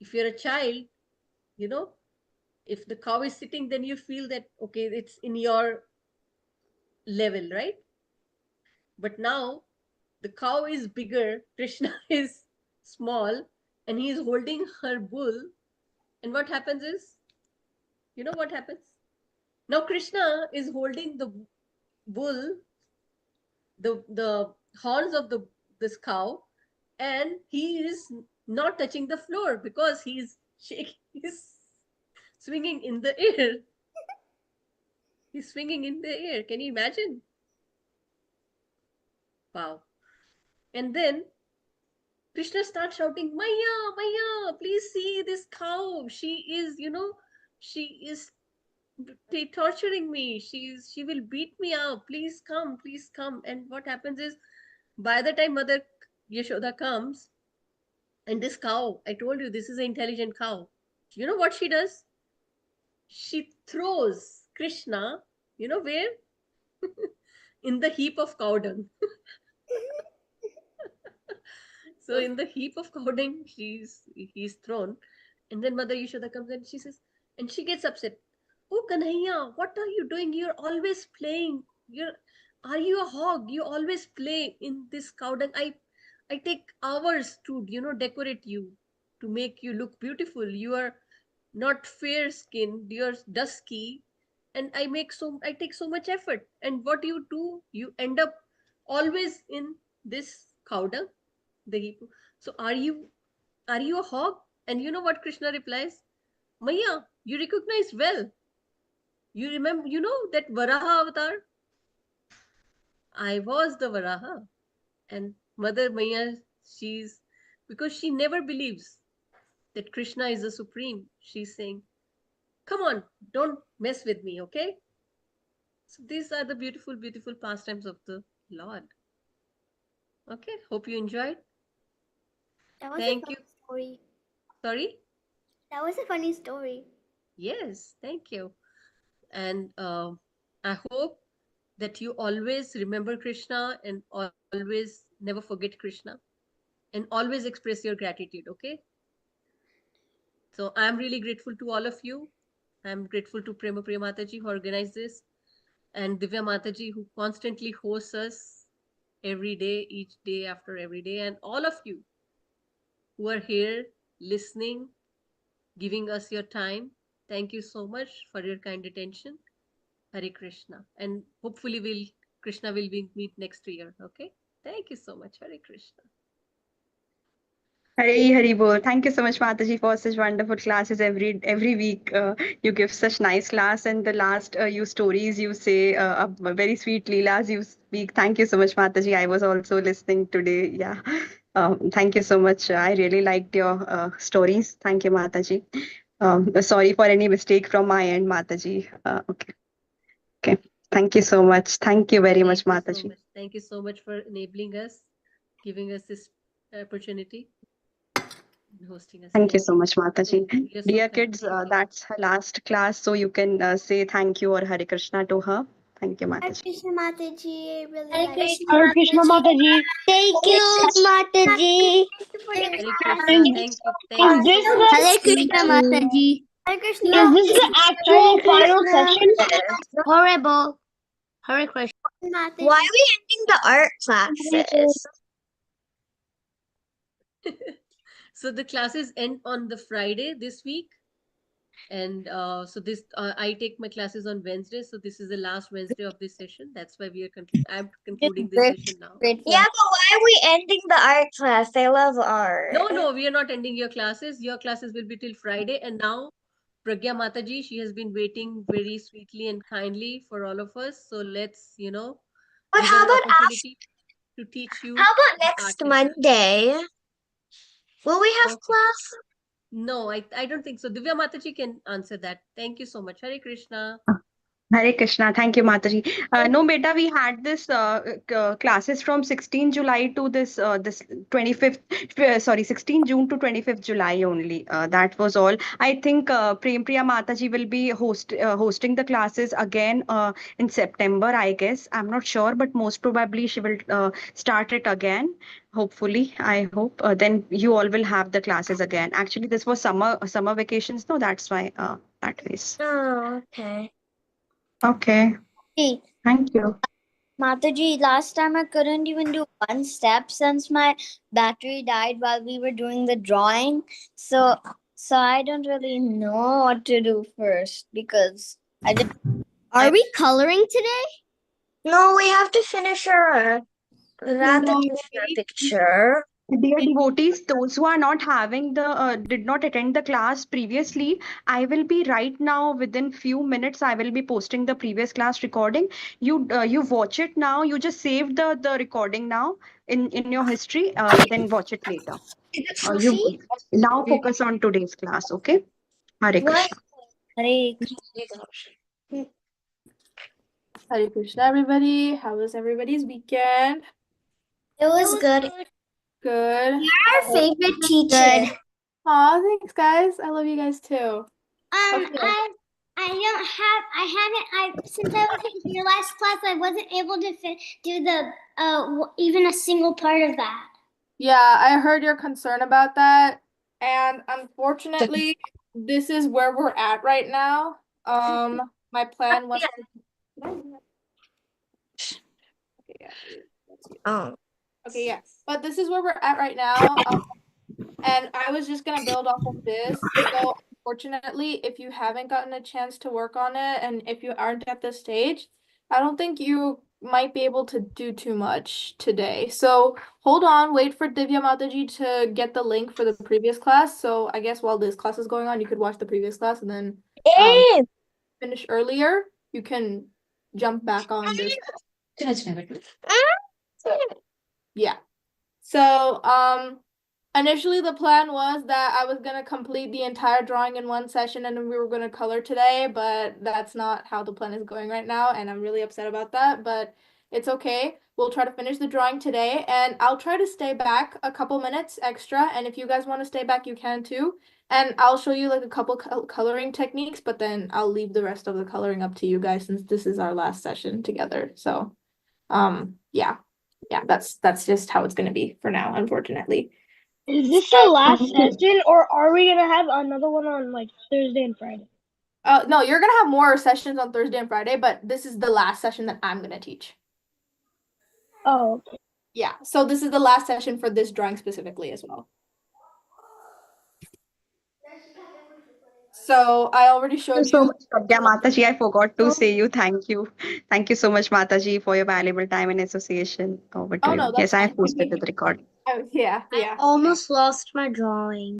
a child, you know, if the cow is sitting, then you feel that okay, it's in your level, right? But now the cow is bigger, Krishna is small, and he is holding her bull. And what happens is, you know what happens? Now Krishna is holding the bull, the horns of the this cow, and he is not touching the floor because he's shaking, he's swinging in the air. He's swinging in the air. Can you imagine? Wow. And then Krishna starts shouting, Maya, Maya, please see this cow. She is, she is torturing me. She will beat me up. Please come, please come. And what happens is, by the time Mother Yashoda comes, and this cow, I told you, this is an intelligent cow. You know what she does? She throws Krishna, where? In the heap of cow dung. So in the heap of cow dung, he's thrown, and then Mother Yashoda comes and she says, and she gets upset. Oh Kanhaiya, what are you doing? You're always playing. Are you a hog? You always play in this cow dung. I take hours to decorate you, to make you look beautiful. You are not fair skinned. You're dusky, and I take so much effort. And what you do, you end up always in this cow dung, the heap. So are you a hog? And you know what Krishna replies? Maya, you recognize well. You remember, that Varaha avatar? I was the Varaha. And Mother Maya, she's, because she never believes that Krishna is the supreme. She's saying, come on, don't mess with me, okay? So these are the beautiful, beautiful pastimes of the Lord. Okay, hope you enjoyed. That was Thank a you. funny story. Sorry? That was a funny story. Yes, thank you. And I hope that you always remember Krishna and always never forget Krishna and always express your gratitude, okay? So I'm really grateful to all of you. I'm grateful to Prema Priya Mataji who organized this, and Divya Mataji who constantly hosts us every day, each day after every day, and all of you who are here listening, giving us your time. Thank you so much for your kind attention. Hare Krishna. And hopefully Krishna will be meet next year. Okay. Thank you so much. Hare Krishna. Hari Hari Bol. Thank you so much, Mataji, for such wonderful classes every week. You give such nice class, and the last you stories you say very sweet Leelas you speak. Thank you so much, Mataji. I was also listening today. Yeah, thank you so much. I really liked your stories. Thank you, Mataji. Sorry for any mistake from my end, Mataji. Okay, okay. Thank you so much. Thank you very much, Thank you so Mataji. much. Thank you so much for enabling us, giving us this opportunity, and hosting us. Thank you so much, Mataji. You're so Dear kind. kids, that's her last class, so you can say thank you or Hare Krishna to her. Thank you, Hare Mataji. Krishna Mataji. I really Hare like Krishna. Hare Krishna Mataji. Thank you, Mataji. Thank you for Hare your Krishna. Is Thank you. Thank you this so much. Hare Krishna, Mataji. Hare Krishna. the actual final session? Horrible. Hare Krishna. Mataji. Why are we ending the art classes? So the classes end on the Friday this week. And so this I take my classes on Wednesday. So this is the last Wednesday of this session. That's why I'm concluding this session now. Grateful. Yeah, but why are we ending the art class? I love art. No, we are not ending your classes. Your classes will be till Friday. And now Pragya Mataji, she has been waiting very sweetly and kindly for all of us. So let's, But give how her an about opportunity to teach you. how about the next art Monday? Will we have Okay. class? No, I don't think so. Divya Mataji can answer that. Thank you so much. Hare Krishna. Hare Krishna. Thank you, Mataji. No, beta, we had this classes from 16 July to this 25th, sorry, 16 June to 25th July only. That was all. I think Prem Priya Mataji will be hosting the classes again in September, I guess. I'm not sure, but most probably she will start it again. Hopefully, I hope. Then you all will have the classes again. Actually, this was summer vacations, no, that's why that is. Oh, okay. Okay. Hey, Thank you. Mataji, last time I couldn't even do one step since my battery died while we were doing the drawing. So I don't really know what to do first because I didn't. Are we coloring today? No, we have to finish our RadhaKrishna picture. Dear devotees, those who are not having did not attend the class previously, I will be right now within few minutes. I will be posting the previous class recording. You watch it now. You just save the recording now in your history. Then watch it later. You now focus on today's class. Okay. Hare What? Krishna. Hare Hare Krishna, everybody. How was everybody's weekend? It was good. Good. Our favorite teacher. Aw, thanks, guys. I love you guys too. Okay. Since I was in your last class, I wasn't able to do the even a single part of that. Yeah, I heard your concern about that. And unfortunately, this is where we're at right now. My plan was okay, yeah, that's you. Oh. Okay, yeah. But this is where we're at right now. And I was just gonna build off of this. So unfortunately, if you haven't gotten a chance to work on it, and if you aren't at this stage, I don't think you might be able to do too much today. So hold on, wait for Divya Mataji to get the link for the previous class. So I guess while this class is going on, you could watch the previous class and then finish earlier. You can jump back on this. Yeah. So, initially the plan was that I was gonna complete the entire drawing in one session and then we were gonna color today, but that's not how the plan is going right now, and I'm really upset about that, but it's okay. We'll try to finish the drawing today, and I'll try to stay back a couple minutes extra, and if you guys want to stay back, you can too. And I'll show you like a couple coloring techniques, but then I'll leave the rest of the coloring up to you guys since this is our last session together. So, yeah. Yeah, that's just how it's gonna be for now, unfortunately. Is this the last session, or are we gonna have another one on like Thursday and Friday? No, you're gonna have more sessions on Thursday and Friday, but this is the last session that I'm gonna teach. Oh, okay. Yeah, so this is the last session for this drawing specifically as well. So I already Thank you showed so you. much, Pragya Mataji. I forgot to say you thank you. Thank you so much, Mataji, for your valuable time and association. Over to Oh you. no, that's Yes, I have fine. posted the record. Yeah. Almost lost my drawing.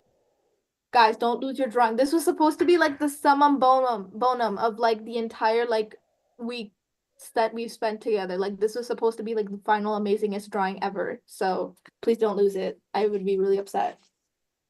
Guys, don't lose your drawing. This was supposed to be like the summum bonum of like the entire like weeks that we've spent together. Like this was supposed to be like the final amazingest drawing ever. So please don't lose it. I would be really upset.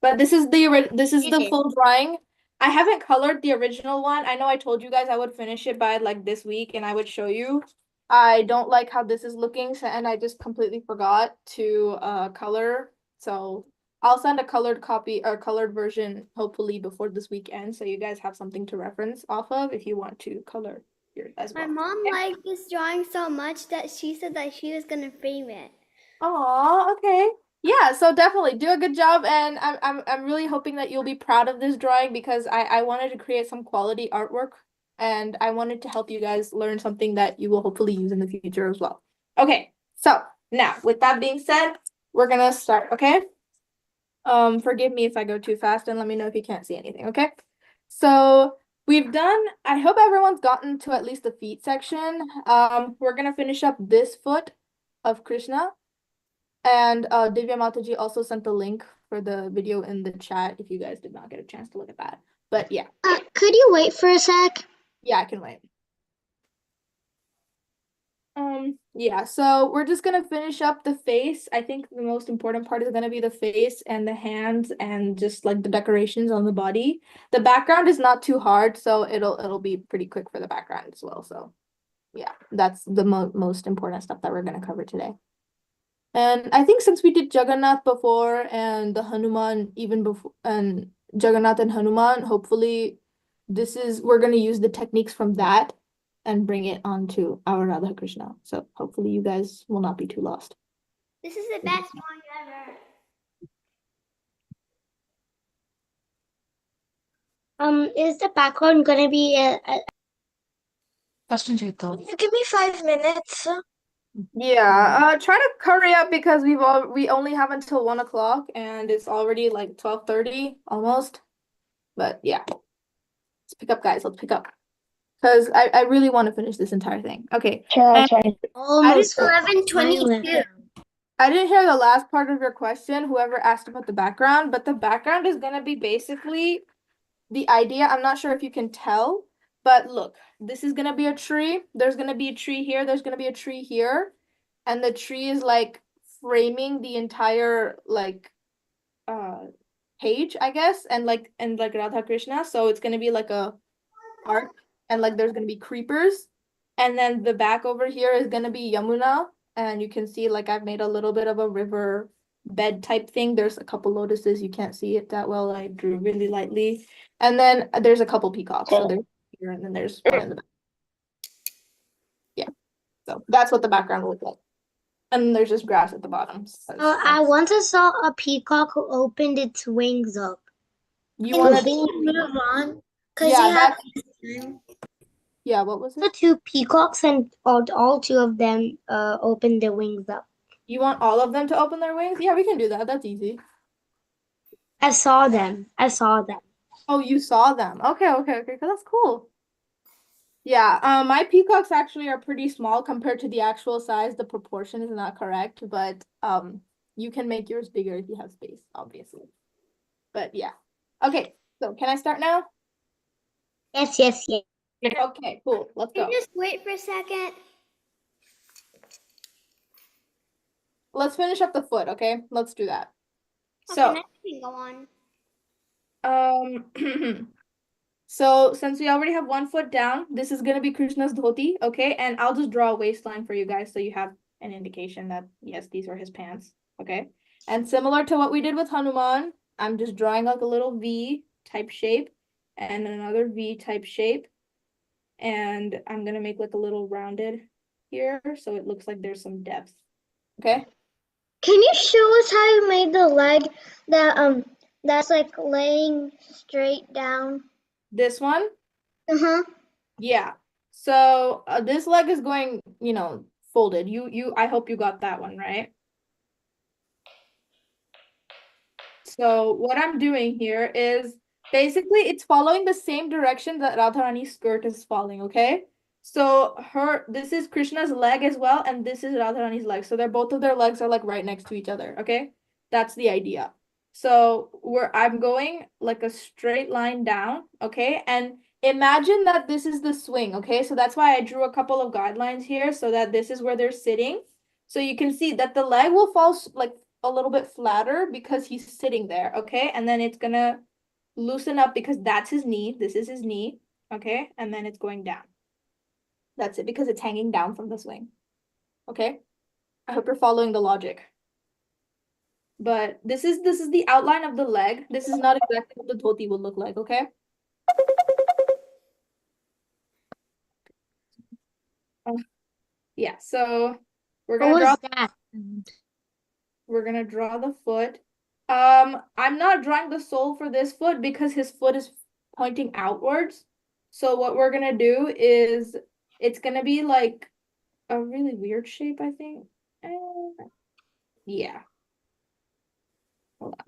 But this is the full drawing. I haven't colored the original one. I know I told you guys I would finish it by like this week and I would show you. I don't like how this is looking, and I just completely forgot to color. So I'll send a colored copy or colored version hopefully before this weekend, so you guys have something to reference off of if you want to color here as well. My mom liked this drawing so much that she said that she was gonna frame it. Oh, okay. Yeah, so definitely do a good job, and I'm really hoping that you'll be proud of this drawing because I wanted to create some quality artwork and I wanted to help you guys learn something that you will hopefully use in the future as well. Okay, so now with that being said, we're gonna start, okay? Forgive me if I go too fast and let me know if you can't see anything, okay? So we've done, I hope everyone's gotten to at least the feet section. We're gonna finish up this foot of Krishna. And Divya Mataji also sent the link for the video in the chat if you guys did not get a chance to look at that. But yeah. Could you wait for a sec? Yeah, I can wait. Yeah, so we're just gonna finish up the face. I think the most important part is gonna be the face and the hands and just like the decorations on the body. The background is not too hard, so it'll be pretty quick for the background as well. So yeah, that's the most important stuff that we're gonna cover today. And I think since we did Jagannath before and the Hanuman even before and Jagannath and Hanuman, hopefully we're gonna use the techniques from that and bring it onto our RadhaKrishna. So hopefully you guys will not be too lost. This is the best drawing ever. Is the background gonna be Give me 5 minutes. Yeah, try to hurry up because we only have until 1 o'clock and it's already like 12:30 almost. But yeah. Let's pick up, guys. Let's pick up. Because I really want to finish this entire thing. Okay. almost 11:22? I didn't hear the last part of your question, whoever asked about the background, but the background is going to be basically the idea. I'm not sure if you can tell, but look, this is going to be a tree. There's going to be a tree here. There's going to be a tree here. And the tree is like framing the entire like page, I guess, and like RadhaKrishna. So it's going to be like a arc and like there's going to be creepers. And then the back over here is going to be Yamuna. And you can see like I've made a little bit of a river bed type thing. There's a couple lotuses. You can't see it that well. I drew really lightly. And then there's a couple peacocks. So there's here and then there's one in the back. Yeah. So that's what the background will look like. And then there's just grass at the bottom. So I once saw a peacock who opened its wings up. you Can want we to move on? Because Yeah, you have that's yeah, what was The it? two peacocks and all two of them opened their wings up. You want all of them to open their wings? Yeah, we can do that. That's easy. I saw them. Oh, you saw them. Okay, okay, okay. 'Cause that's cool. Yeah, my peacocks actually are pretty small compared to the actual size. The proportion is not correct, but you can make yours bigger if you have space, obviously. But yeah. Okay, so can I start now? Yes, yes, yes. Okay, cool. Let's go. Just wait for a second. Let's finish up the foot, okay? Let's do that. Okay, So, now you can go on. so since we already have one foot down, this is gonna be Krishna's dhoti, okay? And I'll just draw a waistline for you guys so you have an indication that yes, these are his pants, okay? And similar to what we did with Hanuman, I'm just drawing like a little V type shape and another V type shape. And I'm gonna make like a little rounded here so it looks like there's some depth, okay? Can you show us how you made the leg that's like laying straight down? This one, Uh-huh. yeah. So this leg is going, folded. I hope you got that one, right? So what I'm doing here is basically it's following the same direction that Radharani's skirt is following, okay? So this is Krishna's leg as well, and this is Radharani's leg. So both of their legs are like right next to each other, okay? That's the idea. So I'm going like a straight line down, okay? And imagine that this is the swing, okay? So that's why I drew a couple of guidelines here so that this is where they're sitting. So you can see that the leg will fall like a little bit flatter because he's sitting there, okay? And then it's gonna loosen up because that's his knee. This is his knee, okay? And then it's going down. That's it, because it's hanging down from the swing, okay? I hope you're following the logic. But this is the outline of the leg. This is not exactly what the dhoti would look like, okay? Yeah, so we're gonna draw that? We're gonna draw the foot. I'm not drawing the sole for this foot because his foot is pointing outwards. So what we're gonna do is it's gonna be like a really weird shape, I think. Yeah. Hold on.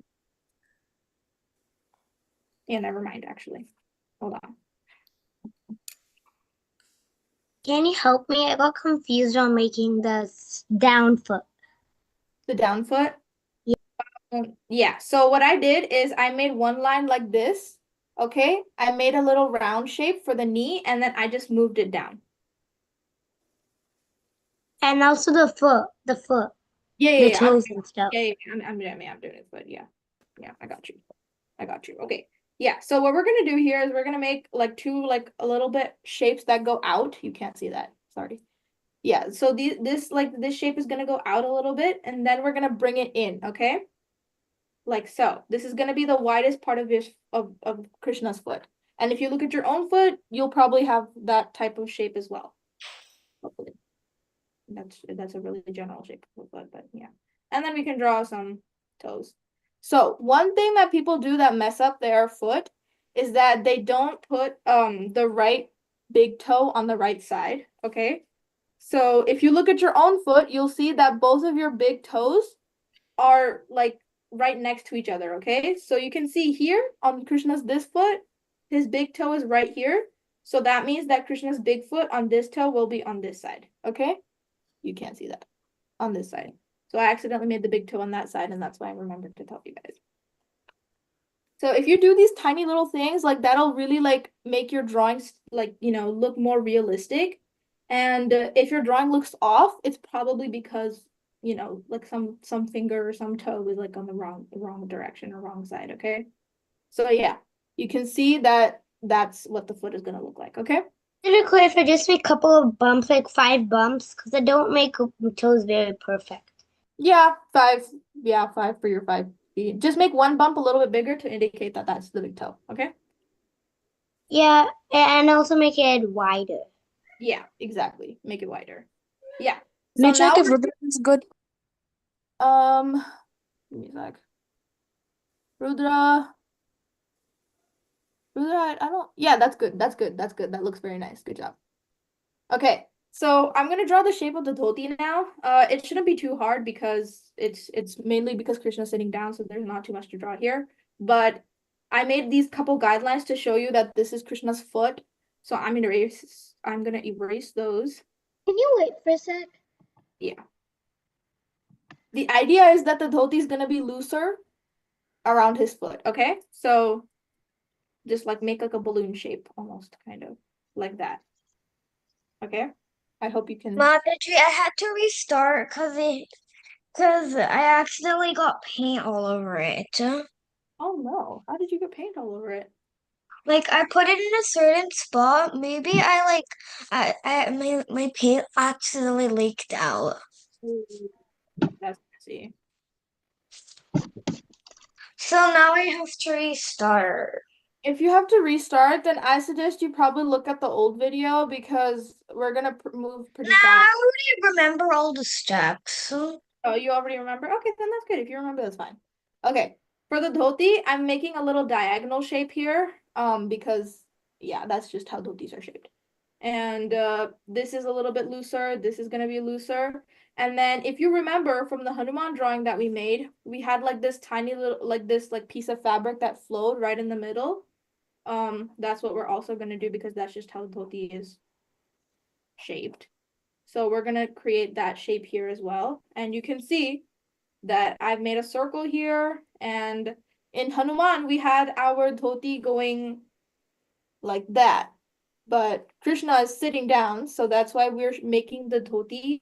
Yeah, never mind, actually. Hold on. Can you help me? I got confused on making the down foot. The down foot? Yeah, so what I did is I made one line like this, okay? I made a little round shape for the knee, and then I just moved it down. And also the foot. Yeah, the toes and stuff. Yeah, I'm doing it, but yeah, I got you. Okay, yeah. So what we're gonna do here is we're gonna make like two like a little bit shapes that go out. You can't see that. Sorry. Yeah. So this shape is gonna go out a little bit, and then we're gonna bring it in. Okay. Like so. This is gonna be the widest part of of Krishna's foot. And if you look at your own foot, you'll probably have that type of shape as well. Hopefully. That's a really general shape of the foot, but yeah. And then we can draw some toes. So one thing that people do that mess up their foot is that they don't put the right big toe on the right side, okay? So if you look at your own foot, you'll see that both of your big toes are like right next to each other, okay? So you can see here on Krishna's this foot, his big toe is right here. So that means that Krishna's big foot on this toe will be on this side, okay? You can't see that on this side. So I accidentally made the big toe on that side, and that's why I remembered to tell you guys. So if you do these tiny little things, like that'll really like make your drawings like, look more realistic. And if your drawing looks off, it's probably because, like some finger or some toe is like on the wrong direction or wrong side, okay? So yeah, you can see that that's what the foot is going to look like, okay? To be clear, if I just make a couple of bumps, like 5 bumps, because I don't make toes very perfect. Yeah, 5. Yeah, 5 for your 5 feet. Just make one bump a little bit bigger to indicate that that's the big toe, okay? Yeah, and also make it wider. Yeah, exactly. Make it wider. Yeah. So Let me check now if Rudra is good. give me a sec. Rudra, I don't, yeah, that's good. That's good. That's good. That looks very nice. Good job. Okay, so I'm gonna draw the shape of the dhoti now. It shouldn't be too hard because it's mainly because Krishna's sitting down, so there's not too much to draw here. But I made these couple guidelines to show you that this is Krishna's foot. So I'm gonna erase those. Can you wait for a sec? Yeah. The idea is that the dhoti is gonna be looser around his foot, okay? So just like make like a balloon shape almost, kind of like that. Okay? I hope you can. Mataji, I had to restart because I accidentally got paint all over it. Oh no, how did you get paint all over it? Like I put it in a certain spot. Maybe my paint accidentally leaked out. Ooh, that's messy. So now I have to restart. If you have to restart, then I suggest you probably look at the old video because we're gonna move pretty Nah, I fast. already remember all the steps. Oh, you already remember? Okay, then that's good. If you remember, that's fine. Okay, for the dhoti, I'm making a little diagonal shape here, because yeah, that's just how dhotis are shaped. And this is a little bit looser. This is gonna be looser. And then if you remember from the Hanuman drawing that we made, we had like this tiny little, like this like piece of fabric that flowed right in the middle. That's what we're also gonna do because that's just how dhoti is shaped. So we're gonna create that shape here as well. And you can see that I've made a circle here. And in Hanuman, we had our dhoti going like that. But Krishna is sitting down, so that's why we're making the dhoti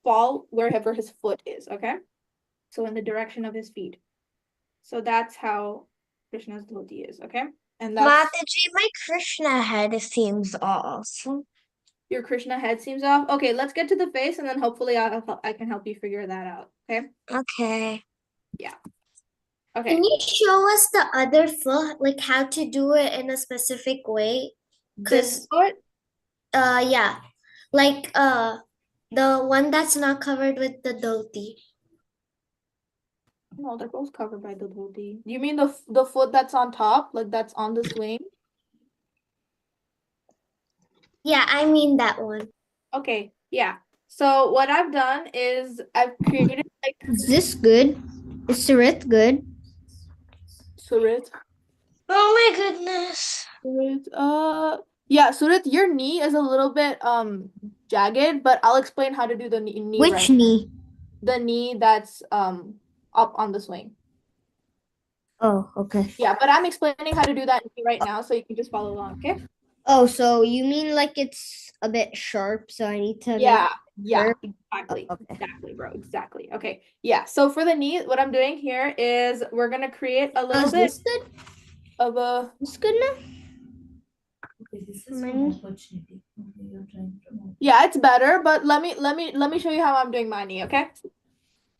fall wherever his foot is, okay? So in the direction of his feet. So that's how Krishna's dhoti is, okay? And that's Mataji, my Krishna head seems off. your Krishna head seems off. Okay, let's get to the face and then hopefully I can help you figure that out, okay? Okay. Yeah. Okay. Can you show us the other foot, like how to do it in a specific way? This foot? Yeah, like the one that's not covered with the dhoti. No, they're both covered by the dhoti. You mean the foot that's on top, like that's on the swing? Yeah, I mean that one. Okay, yeah. So what I've done is I've created like Is this good? Is Surit good? Surit. Oh my goodness. Surit. Yeah, Surit, your knee is a little bit jagged, but I'll explain how to do the knee Which right. knee? The knee that's up on the swing. Oh, okay. Yeah, but I'm explaining how to do that knee right now, so you can just follow along, okay? Oh, so you mean like it's a bit sharp, so I need to Yeah, make yeah, sure? exactly. Oh, okay. Exactly, bro. Exactly. Okay. Yeah. So for the knee, what I'm doing here is we're gonna create a little Is bit this good? of a This good now? yeah, it's better, but let me show you how I'm doing my knee, okay?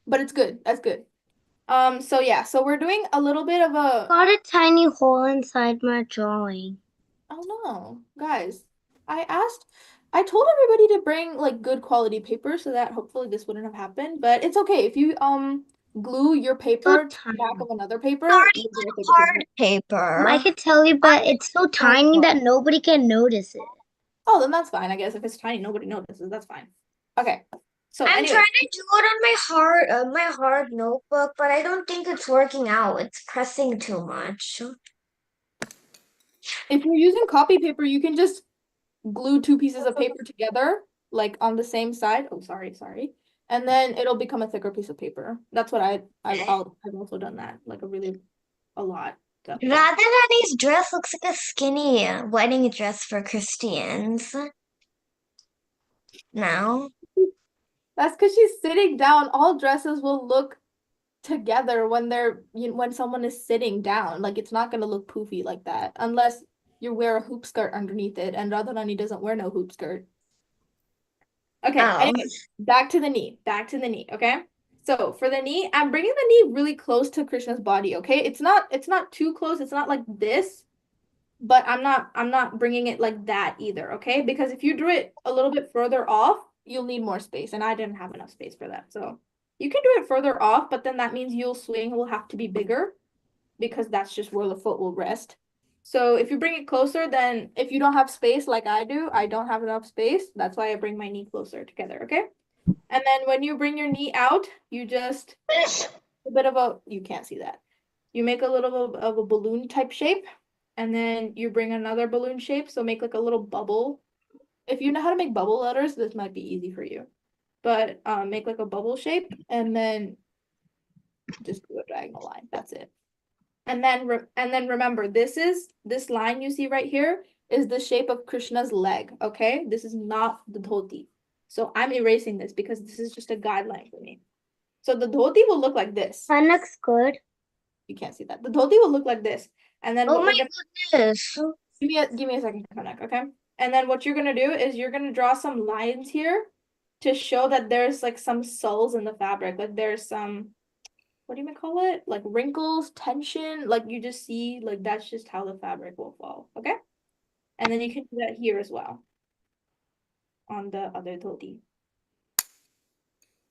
But it's good. That's good. So yeah, so we're doing a little bit of a Got a tiny hole inside my drawing. oh no, guys. I told everybody to bring like good quality paper so that hopefully this wouldn't have happened, but it's okay if you glue your paper to the back of another paper. Already you'll get a hard paper. paper. I could tell you, but it's so tiny that nobody can notice it. Oh, then that's fine. I guess if it's tiny, nobody notices. That's fine. Okay. So I'm anyway, trying to do it on my hard notebook, but I don't think it's working out. It's pressing too much. if you're using copy paper, you can just glue two pieces of paper together, like on the same side. Oh, sorry. And then it'll become a thicker piece of paper. That's what I've also done that, like a lot. So, yeah. Radha Rani's dress looks like a skinny wedding dress for Christians. No. That's because she's sitting down. All dresses will look together when when someone is sitting down. Like it's not gonna look poofy like that unless you wear a hoop skirt underneath it, and Radharani doesn't wear no hoop skirt. Okay, anyway, back to the knee. Okay? So for the knee, I'm bringing the knee really close to Krishna's body, okay? It's not too close. It's not like this, but I'm not bringing it like that either, okay? Because if you drew it a little bit further off, you'll need more space, and I didn't have enough space for that. So you can do it further off, but then that means your swing will have to be bigger because that's just where the foot will rest. So if you bring it closer, then if you don't have space like I do, I don't have enough space. That's why I bring my knee closer together, okay? And then when you bring your knee out, you just a bit of a, you can't see that. You make a little of a balloon type shape, and then you bring another balloon shape. So make like a little bubble. If you know how to make bubble letters, this might be easy for you. But make like a bubble shape, and then just do a diagonal line. That's it. And then remember, this line you see right here is the shape of Krishna's leg. Okay, this is not the dhoti. So I'm erasing this because this is just a guideline for me. So the dhoti will look like this. That looks good. You can't see that. The dhoti will look like this. And then Oh what my we're gonna goodness. give me a second, Kanak, okay? And then what you're gonna do is you're gonna draw some lines here to show that there's like some soles in the fabric. Like there's some, what do you call it? Like wrinkles, tension, like you just see, like that's just how the fabric will fall, okay? And then you can do that here as well on the other dhoti.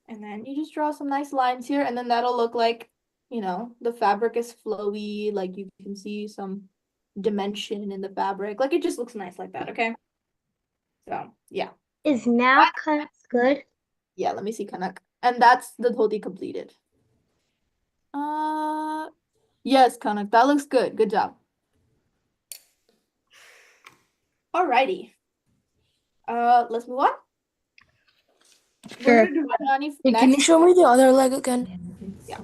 And then you just draw some nice lines here, and then that'll look like, you know, the fabric is flowy, like you can see some dimension in the fabric. Like it just looks nice like that, okay? So, yeah. Is now kind of good? Yeah, let me see Kanak. And that's the dhoti completed. Yes, Kanak, that looks good. Good job. Alrighty. Let's move on. Sure. We're gonna do Radharani next. Can you show me the other leg again? Yeah.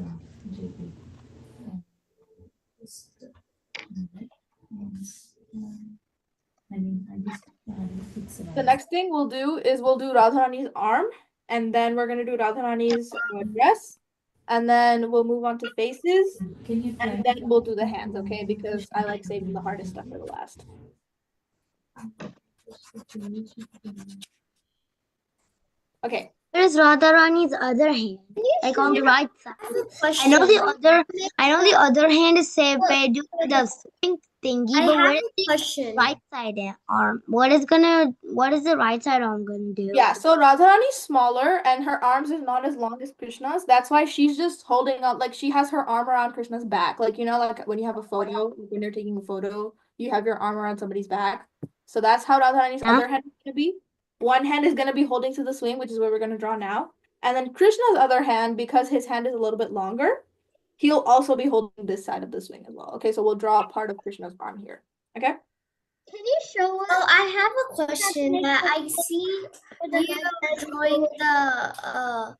The next thing we'll do is we'll do Radharani's arm, and then we're gonna do Radharani's dress, and then we'll move on to faces, and then we'll do the hands, okay? Because I like saving the hardest stuff for the last. Okay. Where's Radharani's other hand? Like on the right side. I know the other hand is saved by doing the swing thingy, but where's the right side arm? What is the right side arm gonna do? Yeah, so Radharani's smaller and her arms is not as long as Krishna's. That's why she's just holding up, like she has her arm around Krishna's back. Like, you know, like when you have a photo, when you're taking a photo, you have your arm around somebody's back. So that's how Radharani's other hand is gonna be. One hand is gonna be holding to the swing, which is what we're gonna draw now. And then Krishna's other hand, because his hand is a little bit longer, he'll also be holding this side of the swing as well. Okay, so we'll draw a part of Krishna's arm here. Okay? Can you show us? Oh, I have a question that I see you drawing the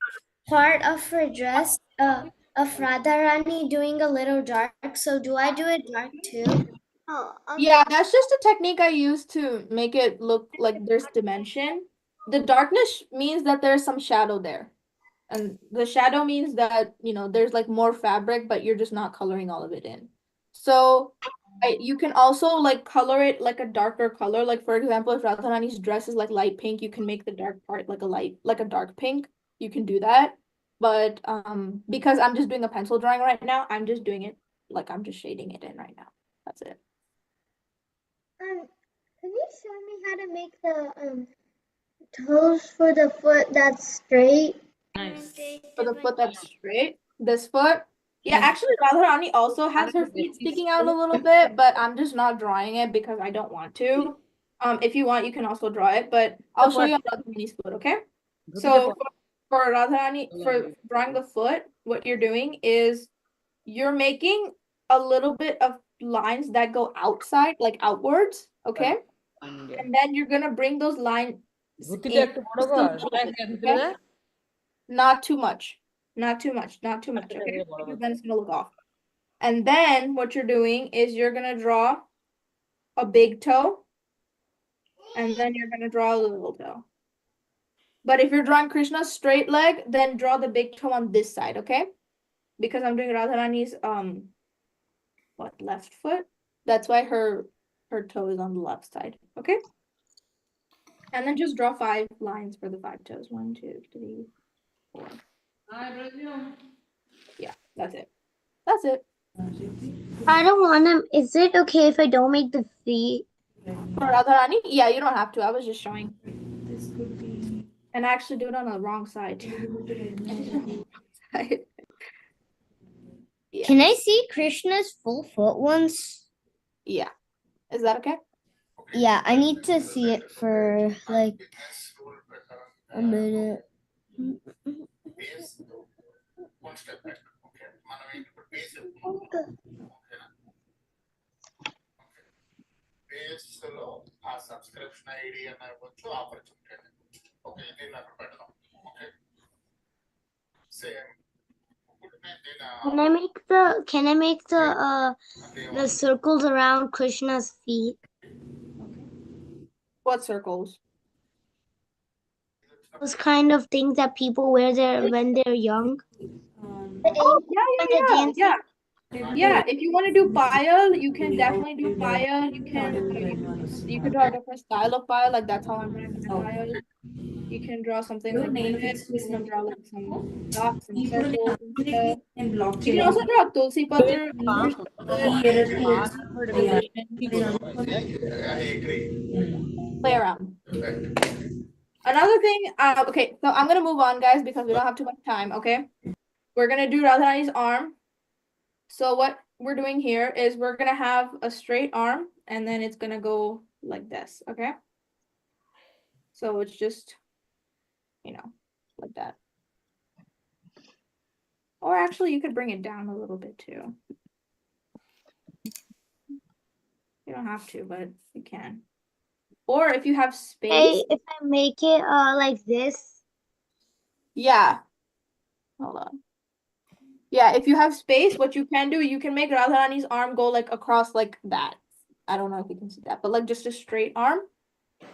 part of her dress of Radharani doing a little dark. So do I do it dark too? Oh, Yeah, that's just a technique I use to make it look like there's dimension. The darkness means that there's some shadow there. And the shadow means that, you know, there's like more fabric, but you're just not coloring all of it in. So you can also like color it like a darker color. Like for example, if Radharani's dress is like light pink, you can make the dark part like a dark pink. You can do that. But because I'm just doing a pencil drawing right now, I'm just doing it like I'm just shading it in right now. That's it. Can you show me how to make the toes for the foot that's straight? For the foot that's straight, this foot. Yeah, actually Radharani also has her feet sticking out a little bit, but I'm just not drawing it because I don't want to. If you want, you can also draw it, but I'll show you on Radharani's foot, okay? So for Radharani, for drawing the foot, what you're doing is you're making a little bit of lines that go outside, like outwards, okay? And then you're gonna bring those lines in. Okay? Not too much. Not too much. Not too much. Okay. Because then it's gonna look off. And then what you're doing is you're gonna draw a big toe. And then you're gonna draw a little toe. But if you're drawing Krishna's straight leg, then draw the big toe on this side, okay? Because I'm doing Radharani's left foot. That's why her toe is on the left side. Okay. And then just draw 5 lines for the 5 toes. 1, 2, 3, 4. Yeah, that's it. That's it. I don't want to. Is it okay if I don't make the feet? For Radharani? Yeah, you don't have to. I was just showing. And I actually do it on the wrong side. Yeah. Can I see Krishna's full foot once? Yeah. Is that okay? Yeah, I need to see it for like a minute. Can I make the circles around Krishna's feet? What circles? Those kind of things that people wear when they're young. Oh, yeah. Yeah, if you want to do pile, you can definitely do pile. You can draw a different style of pile, like that's how I'm drawing my pile. You can draw something like this. You can draw like some dots and circles and stuff. You can also draw Tulsi Patr. Play around. Another thing, okay, so I'm gonna move on, guys, because we don't have too much time, okay? We're gonna do Radharani's arm. So what we're doing here is we're gonna have a straight arm, and then it's gonna go like this, okay? So it's just, like that. Or actually, you could bring it down a little bit too. You don't have to, but you can. Or if you have space. Hey, if I make it like this. Yeah. Hold on. Yeah, if you have space, what you can do, you can make Radharani's arm go like across like that. I don't know if you can see that, but like just a straight arm.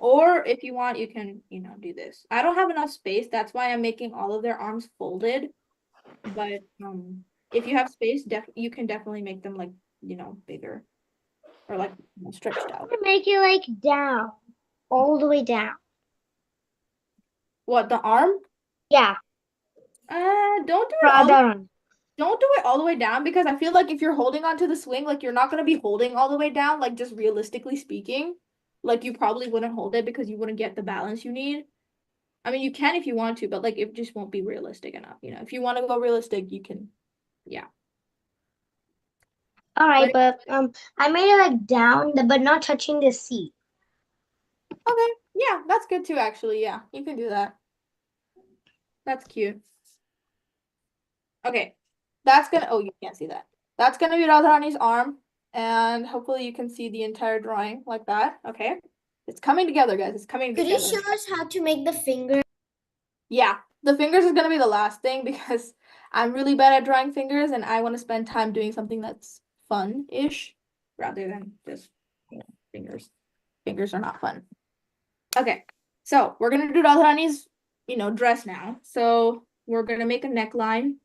Or if you want, you can, do this. I don't have enough space. That's why I'm making all of their arms folded. But if you have space, you can definitely make them like, bigger or like stretched out. Make it like down, all the way down. What, the arm? Yeah. Don't do it don't do it all the way down, because I feel like if you're holding onto the swing, like you're not gonna be holding all the way down, like just realistically speaking. Like you probably wouldn't hold it because you wouldn't get the balance you need. I mean, you can if you want to, but like it just won't be realistic enough. If you want to go realistic, you can, yeah. All right, but I made it like down, but not touching the seat. Okay, yeah, that's good too, actually. Yeah, you can do that. That's cute. Okay, that's gonna, oh, you can't see that. That's gonna be Radharani's arm, and hopefully you can see the entire drawing like that. Okay, it's coming together, guys. It's coming together. Could you show us how to make the finger? Yeah, the fingers is gonna be the last thing because I'm really bad at drawing fingers, and I want to spend time doing something that's fun-ish rather than just fingers. Fingers are not fun. Okay, so we're gonna do Radharani's, dress now. So we're gonna make a neckline.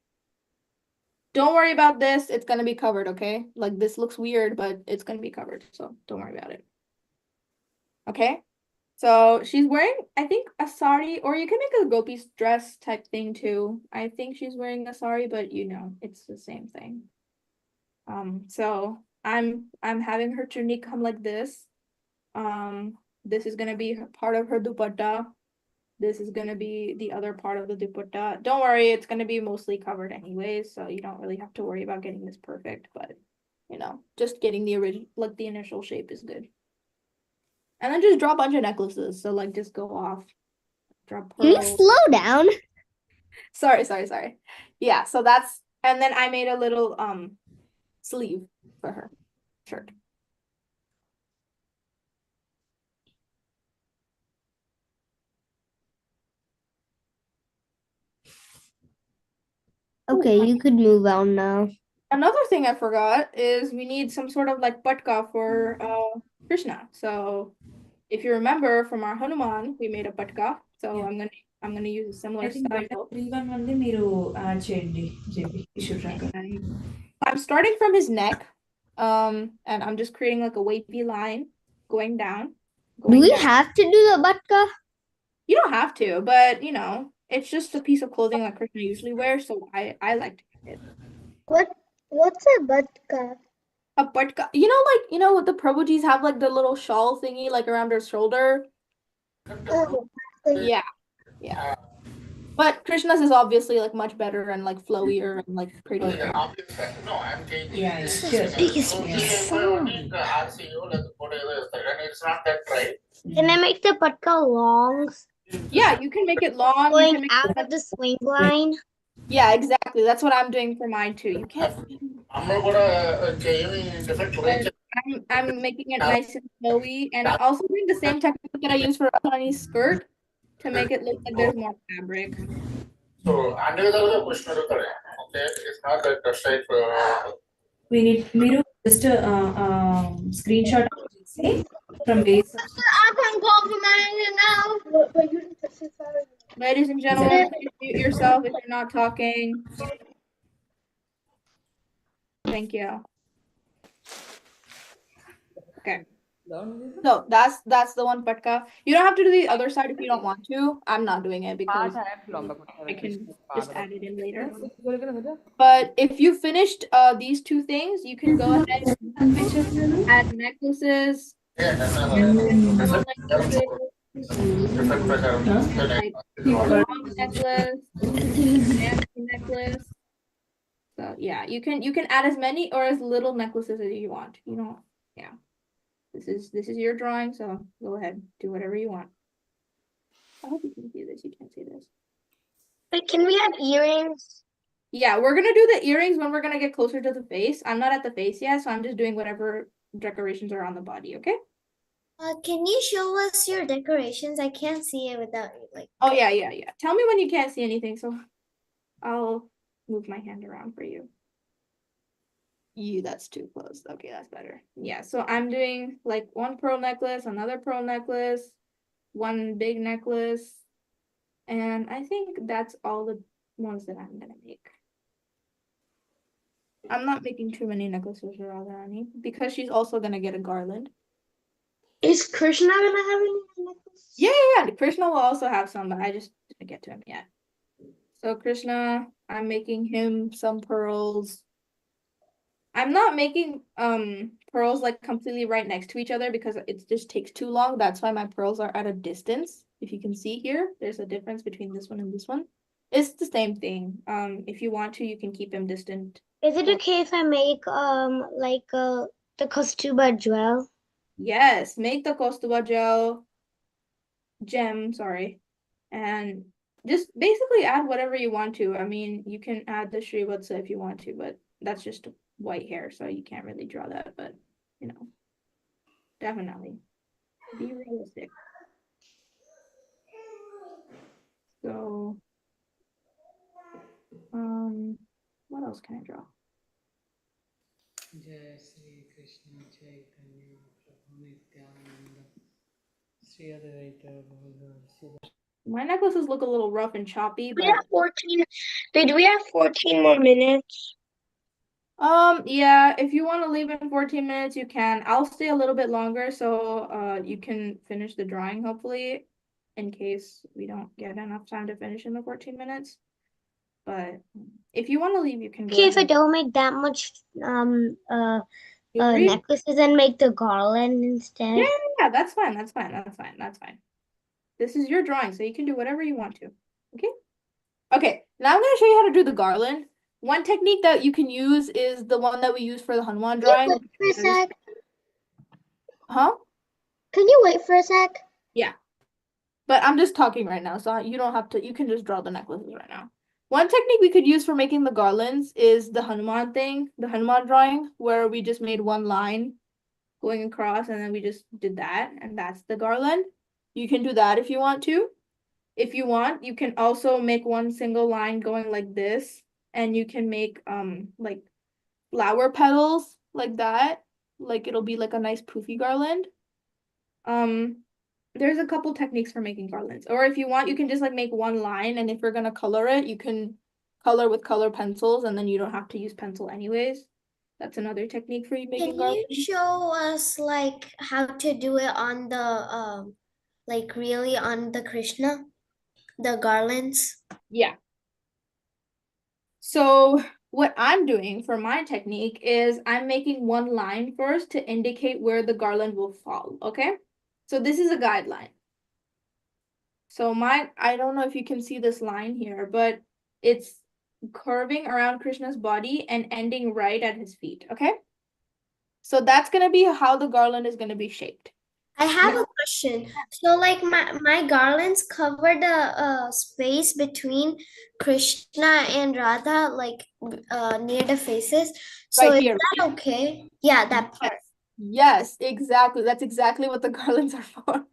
Don't worry about this. It's gonna be covered, okay? Like this looks weird, but it's gonna be covered, so don't worry about it. Okay? So she's wearing, I think, a sari, or you can make a gopi's dress type thing too. I think she's wearing a sari, but it's the same thing. So I'm having her chunni come like this. This is gonna be part of her dupatta. This is gonna be the other part of the dupatta. Don't worry, it's gonna be mostly covered anyways, so you don't really have to worry about getting this perfect, but just getting the original, like the initial shape is good. And then just draw a bunch of necklaces. So like just go off. Draw pearls. Can you slow down? Sorry. Yeah, so that's, and then I made a little sleeve for her shirt. Okay, you could move on now. Another thing I forgot is we need some sort of like patka for Krishna. So if you remember from our Hanuman, we made a patka. So yeah. I'm gonna use a similar style. I'm starting from his neck, and I'm just creating like a wavy line going down. Do we have to do the batka? You don't have to, but it's just a piece of clothing that Krishna usually wears, so I like to get it. What's a batka? A batka, what the Prabhujis have, like the little shawl thingy like around their shoulder. Oh, yeah. Yeah. But Krishna's is obviously like much better and like flowier and like prettier. No, I'm changing. Yeah, biggest song. And it's not that right. Can I make the patka long? Yeah, you can make it long. You Going can make out of the swing line? Yeah, exactly. That's what I'm doing for mine too. You can't. I'm making it nice and flowy, and also doing the same technique that I use for Honey's skirt to make it look like there's more fabric. So, అన్ని విధాలుగా question అడుగుతాడు. Okay, it's not that straight. మీరు just screenshot say from base. I can go for mine now. But you didn't touch it. Ladies and gentlemen, please mute yourself if you're not talking. Thank you. Okay. So that's the one patka. You don't have to do the other side if you don't want to. I'm not doing it because I can just add it in later. But if you finished these two things, you can go ahead and add necklaces. Like necklace, necklace. So yeah, you can add as many or as little necklaces as you want. You know, yeah. This is your drawing, so go ahead, do whatever you want. I hope you can see this. You can't see this. Wait, can we have earrings? Yeah, we're gonna do the earrings when we're gonna get closer to the face. I'm not at the face yet, so I'm just doing whatever decorations are on the body, okay? Can you show us your decorations? I can't see it without like. Oh yeah. Tell me when you can't see anything, so I'll move my hand around for you. That's too close. Okay, that's better. Yeah, so I'm doing like one pearl necklace, another pearl necklace, one big necklace, and I think that's all the ones that I'm gonna make. I'm not making too many necklaces for Radharani because she's also gonna get a garland. Is Krishna gonna have any necklaces? Yeah. Krishna will also have some, but I just didn't get to him yet. So Krishna, I'm making him some pearls. I'm not making pearls like completely right next to each other because it just takes too long. That's why my pearls are at a distance. If you can see here, there's a difference between this one and this one. It's the same thing. If you want to, you can keep them distant. Is it okay if I make like the Kastuba jewel? Yes, make the Kostuba gem, sorry. And just basically add whatever you want to. I mean, you can add the Srivatsa if you want to, but that's just white hair, so you can't really draw that, but you know, definitely be realistic. So what else can I draw? Jai Sri Krishna Chaitanya Prabhu Nityananda Sri Advaita Gadadhar. My necklaces look a little rough and choppy, We but have 14. Wait, do we have 14 more minutes? yeah, if you want to leave in 14 minutes, you can. I'll stay a little bit longer so you can finish the drawing, hopefully, in case we don't get enough time to finish in the 14 minutes. But if you want to leave, you can go Okay, if I ahead. don't make that much Jewelry? necklaces and make the garland instead. Yeah, that's fine. This is your drawing, so you can do whatever you want to. Okay, now I'm going to show you how to do the garland. One technique that you can use is the one that we use for the Hanuman drawing. Wait for a sec. Huh? Can you wait for a sec? Yeah. But I'm just talking right now, so you don't have to, you can just draw the necklaces right now. One technique we could use for making the garlands is the Hanuman thing, the Hanuman drawing, where we just made one line going across and then we just did that, and that's the garland. You can do that if you want to. If you want, you can also make one single line going like this, and you can make like flower petals like that. Like it'll be like a nice poofy garland. There's a couple techniques for making garlands. Or if you want, you can just like make one line, and if you're gonna color it, you can color with color pencils, and then you don't have to use pencil anyways. That's another technique for you making Can garlands. you show us like how to do it on the like really on the Krishna, the garlands? Yeah. So what I'm doing for my technique is I'm making one line first to indicate where the garland will fall, okay? So this is a guideline. So I don't know if you can see this line here, but it's curving around Krishna's body and ending right at his feet, okay? So that's gonna be how the garland is gonna be shaped. I have a question. So, like my garlands cover the space between Krishna and Radha, like near the faces. So Right is here. that okay? Yeah, that part. Yes, exactly. That's exactly what the garlands are for.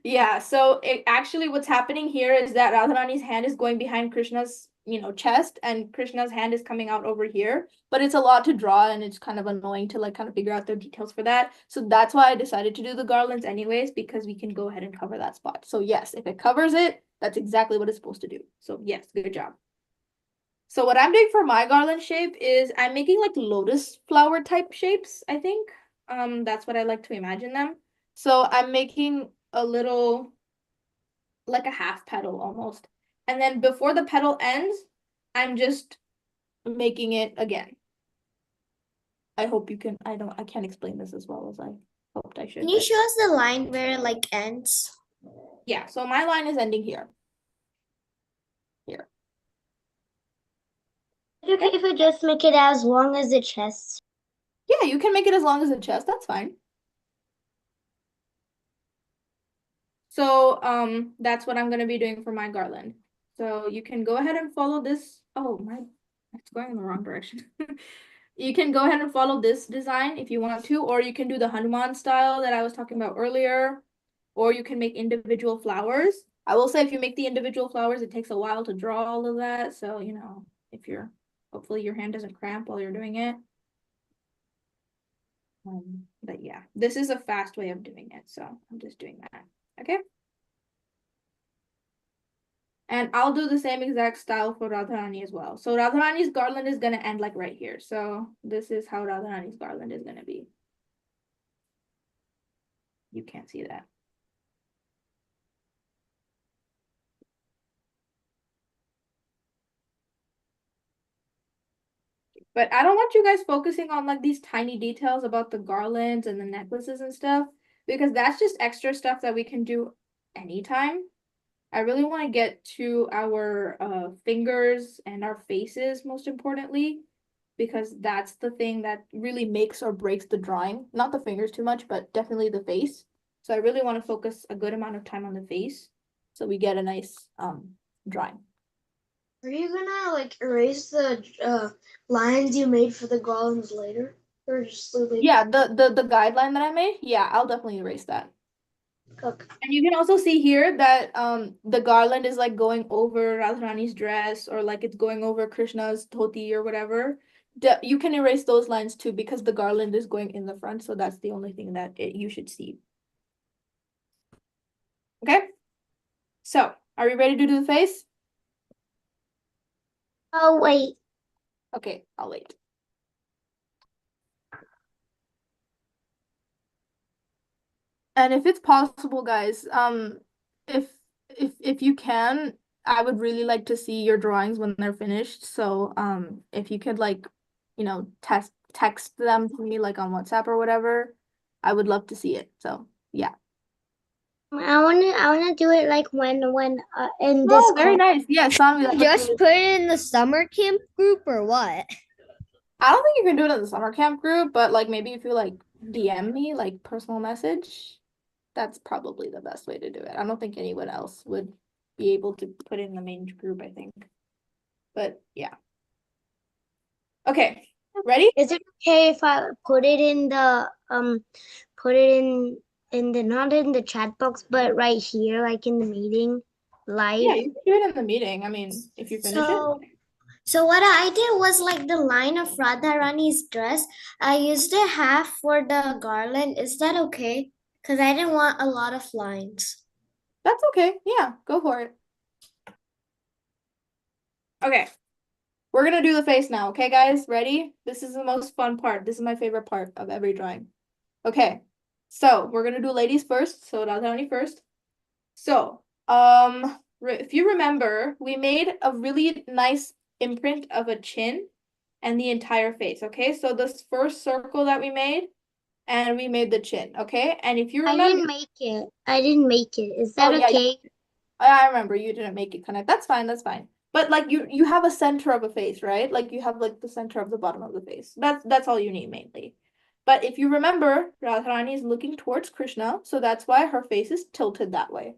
Yeah, so it actually what's happening here is that Radharani's hand is going behind Krishna's, chest, and Krishna's hand is coming out over here. But it's a lot to draw, and it's kind of annoying to like kind of figure out the details for that. So that's why I decided to do the garlands anyways, because we can go ahead and cover that spot. So yes, if it covers it, that's exactly what it's supposed to do. So yes, good job. So what I'm doing for my garland shape is I'm making like lotus flower type shapes, I think. That's what I like to imagine them. So I'm making a little, like a half petal almost. And then before the petal ends, I'm just making it again. I hope you can, I can't explain this as well as I hoped I should. Can you show us the line where it like ends? Yeah, so my line is ending here. Here. Okay, if we just make it as long as the chest. Yeah, you can make it as long as the chest, that's fine. So that's what I'm gonna be doing for my garland. So you can go ahead and follow this. Oh my, it's going in the wrong direction. You can go ahead and follow this design if you want to, or you can do the Hanuman style that I was talking about earlier, or you can make individual flowers. I will say if you make the individual flowers, it takes a while to draw all of that. So, if hopefully your hand doesn't cramp while you're doing it. But yeah, this is a fast way of doing it. So I'm just doing that. Okay. And I'll do the same exact style for Radharani as well. So Radharani's garland is gonna end like right here. So this is how Radharani's garland is gonna be. You can't see that. But I don't want you guys focusing on like these tiny details about the garlands and the necklaces and stuff, because that's just extra stuff that we can do anytime. I really want to get to our fingers and our faces, most importantly, because that's the thing that really makes or breaks the drawing. Not the fingers too much, but definitely the face. So I really want to focus a good amount of time on the face so we get a nice drawing. Are you gonna like erase the lines you made for the garlands later, or just leave? Yeah, the guideline that I made, yeah, I'll definitely erase that. Okay. And you can also see here that the garland is like going over Radharani's dress, or like it's going over Krishna's dhoti or whatever. You can erase those lines too, because the garland is going in the front, so that's the only thing that you should see. Okay, so are we ready to do the face? Oh, wait. Okay, I'll wait. And if it's possible, guys, if you can, I would really like to see your drawings when they're finished. So if you could like, text them to me like on WhatsApp or whatever, I would love to see it. So yeah. I wanna do it like when in this Oh, very nice. Yeah, Sami. Just put it in the summer camp group or what? I don't think you can do it in the summer camp group, but like maybe if you like DM me, like personal message, that's probably the best way to do it. I don't think anyone else would be able to put it in the main group, I think. But yeah. Okay, ready? Is it okay if I put it in the put it in the not in the chat box but right here, like in the meeting live? Yeah, you can do it in the meeting. I mean, if you finish it. So what I did was like the line of Radharani's dress. I used a half for the garland. Is that okay? Because I didn't want a lot of lines. That's okay. Yeah, go for it. Okay. We're gonna do the face now, okay, guys? Ready? This is the most fun part. This is my favorite part of every drawing. Okay, so we're gonna do ladies first. So Radharani first. So, if you remember, we made a really nice imprint of a chin and the entire face. Okay, so this first circle that we made, and we made the chin. Okay, and if you remember, I didn't make it. Is that yeah, okay? I remember you didn't make it connect. That's fine, that's fine. But like you have a center of a face, right? Like you have like the center of the bottom of the face. That's all you need mainly. But if you remember, Radharani is looking towards Krishna, so that's why her face is tilted that way.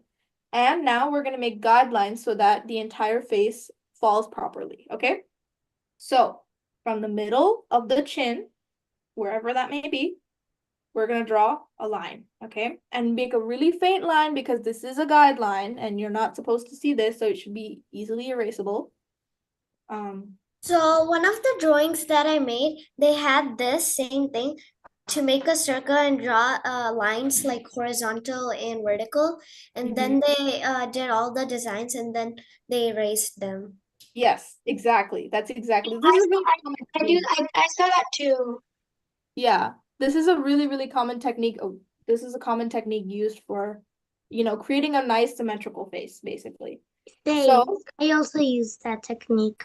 And now we're gonna make guidelines so that the entire face falls properly, okay? So from the middle of the chin, wherever that may be, we're going to draw a line, okay? And make a really faint line because this is a guideline and you're not supposed to see this, so it should be easily erasable. So one of the drawings that I made, they had this same thing to make a circle and draw lines like horizontal and vertical. And then they did all the designs and then they erased them. Yes, exactly. That's exactly. This is a really common technique. I saw that too. Yeah, this is a really, really common technique. Oh, this is a common technique used for, creating a nice symmetrical face, basically. So I also used that technique.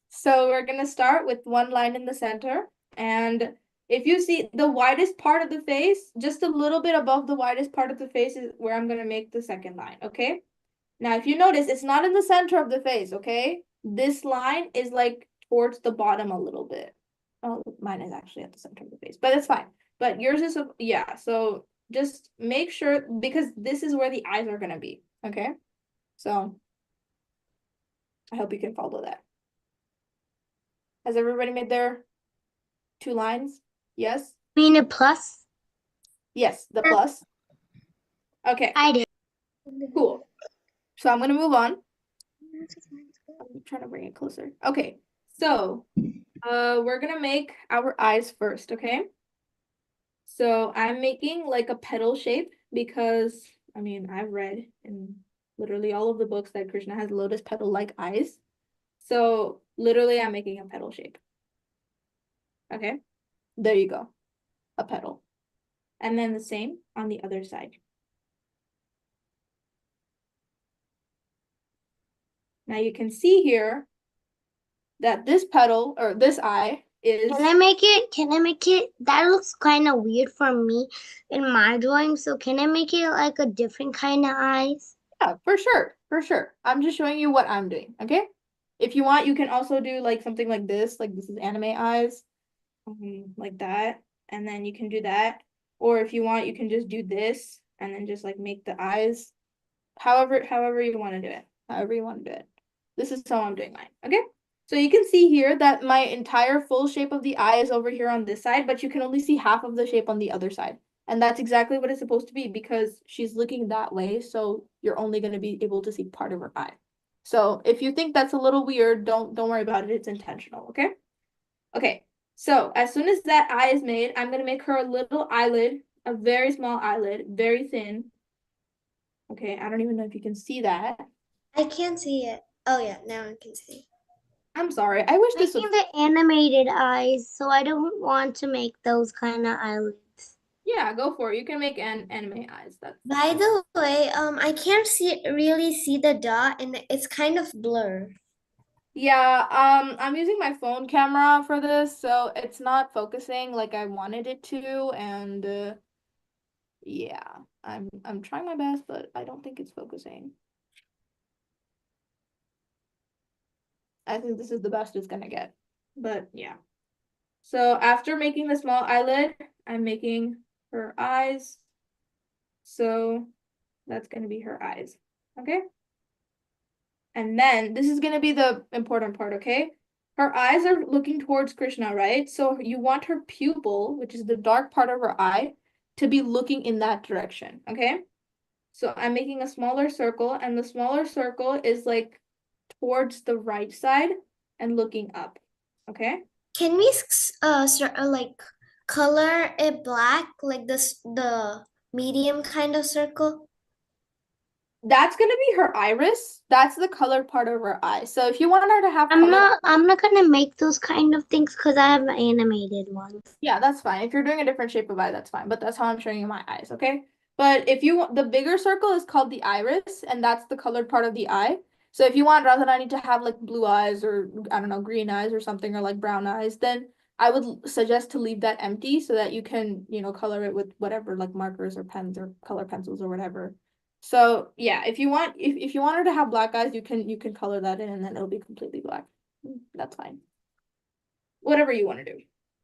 So we're gonna start with one line in the center, and if you see the widest part of the face, just a little bit above the widest part of the face is where I'm gonna make the second line, okay? Now, if you notice, it's not in the center of the face, okay? This line is like towards the bottom a little bit. Oh, mine is actually at the center of the face, but it's fine. But yours is, yeah, so just make sure, because this is where the eyes are gonna be, okay? So I hope you can follow that. Has everybody made their 2 lines? Yes? Mean a plus? Yes, the plus. Okay, I did. cool. So I'm gonna move on. I'm trying to bring it closer. Okay, so we're gonna make our eyes first, okay? So I'm making like a petal shape because I've read in literally all of the books that Krishna has lotus petal-like eyes. So literally I'm making a petal shape. Okay, there you go, a petal. And then the same on the other side. Now you can see here that this petal or this eye is. Can I make it? That looks kind of weird for me in my drawing. So can I make it like a different kind of eyes? Yeah, for sure, for sure. I'm just showing you what I'm doing, okay? If you want, you can also do like something like this is anime eyes, like that, and then you can do that. Or if you want, you can just do this and then just like make the eyes, however you want to do it, however you want to do it. This is how I'm doing mine, okay? So you can see here that my entire full shape of the eye is over here on this side, but you can only see half of the shape on the other side. And that's exactly what it's supposed to be because she's looking that way, so you're only going to be able to see part of her eye. So if you think that's a little weird, don't worry about it. It's intentional, okay? Okay, so as soon as that eye is made, I'm going to make her a little eyelid, a very small eyelid, very thin. Okay, I don't even know if you can see that. I can't see it. Oh yeah, now I can see. I'm sorry. I wish this was Making the animated eyes, so I don't want to make those kind of eyelids. Yeah, go for it. You can make an anime eyes. That's By the way, I can't really see the dot and it's kind of blur. Yeah, I'm using my phone camera for this, so it's not focusing like I wanted it to, and yeah, I'm trying my best, but I don't think it's focusing. I think this is the best it's gonna get, but yeah. So after making the small eyelid, I'm making her eyes. So that's gonna be her eyes, okay? And then this is gonna be the important part, okay? Her eyes are looking towards Krishna, right? So you want her pupil, which is the dark part of her eye, to be looking in that direction, okay? So I'm making a smaller circle, and the smaller circle is like towards the right side and looking up, okay? Can we like color it black like the medium kind of circle? That's gonna be her iris. That's the colored part of her eye. So if you want her to have I'm color, not gonna make those kind of things because I have animated ones. yeah, that's fine. If you're doing a different shape of eye, that's fine. But that's how I'm showing you my eyes, okay? But if you want, the bigger circle is called the iris, and that's the colored part of the eye. So if you want Radharani to have like blue eyes or I don't know, green eyes or something, or like brown eyes, then I would suggest to leave that empty so that you can, color it with whatever like markers or pens or color pencils or whatever So yeah, if you want her to have black eyes, you can color that in and then it'll be completely black. That's fine. Whatever you want to do.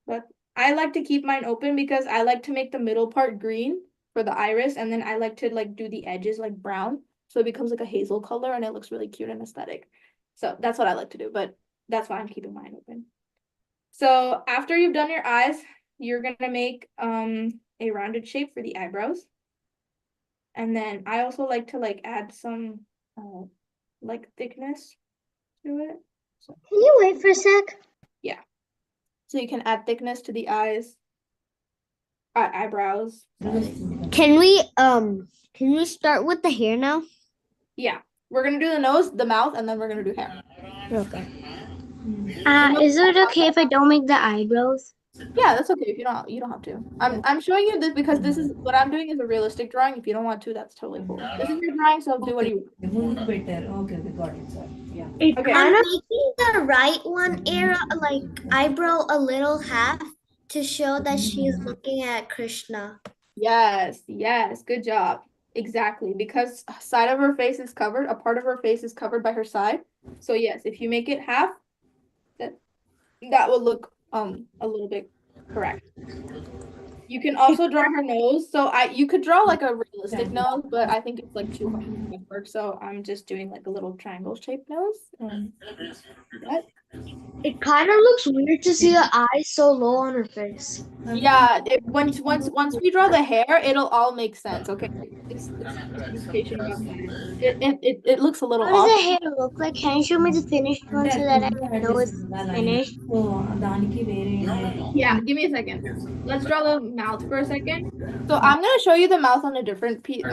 But I like to keep mine open because I like to make the middle part green for the iris, and then I like to like do the edges like brown, so it becomes like a hazel color and it looks really cute and aesthetic. So that's what I like to do, but that's why I'm keeping mine open. So after you've done your eyes, you're gonna make a rounded shape for the eyebrows. And then I also like to like add some like thickness to it. So Can you wait for a sec? yeah. So you can add thickness to the eyes, eyebrows. Can we start with the hair now? Yeah, we're gonna do the nose, the mouth, and then we're gonna do hair. Okay. Is it okay if I don't make the eyebrows? Yeah, that's okay if you don't have to. I'm showing you this because this is what I'm doing is a realistic drawing. If you don't want to, that's totally cool. This is your drawing, so do what you want. Better. Okay, we got it, sir. Yeah. It Okay. kind of Making the right one era like eyebrow a little half to show that she's looking at Krishna. Yes, good job. Exactly, because a side of her face is covered, a part of her face is covered by her side. So yes, if you make it half, that will look a little bit correct. You can also draw her nose. So you could draw like a realistic nose, but I think it's like too much work. So I'm just doing like a little triangle shaped nose. That. It kind of looks weird to see her eyes so low on her face. Yeah, once we draw the hair, it'll all make sense. Okay, just be patient about that. It looks a little How does off. the hair look like? Can you show me the finished one so that I know it's finished? Yeah, give me a second. Let's draw the mouth for a second. So I'm gonna show you the mouth on a different piece,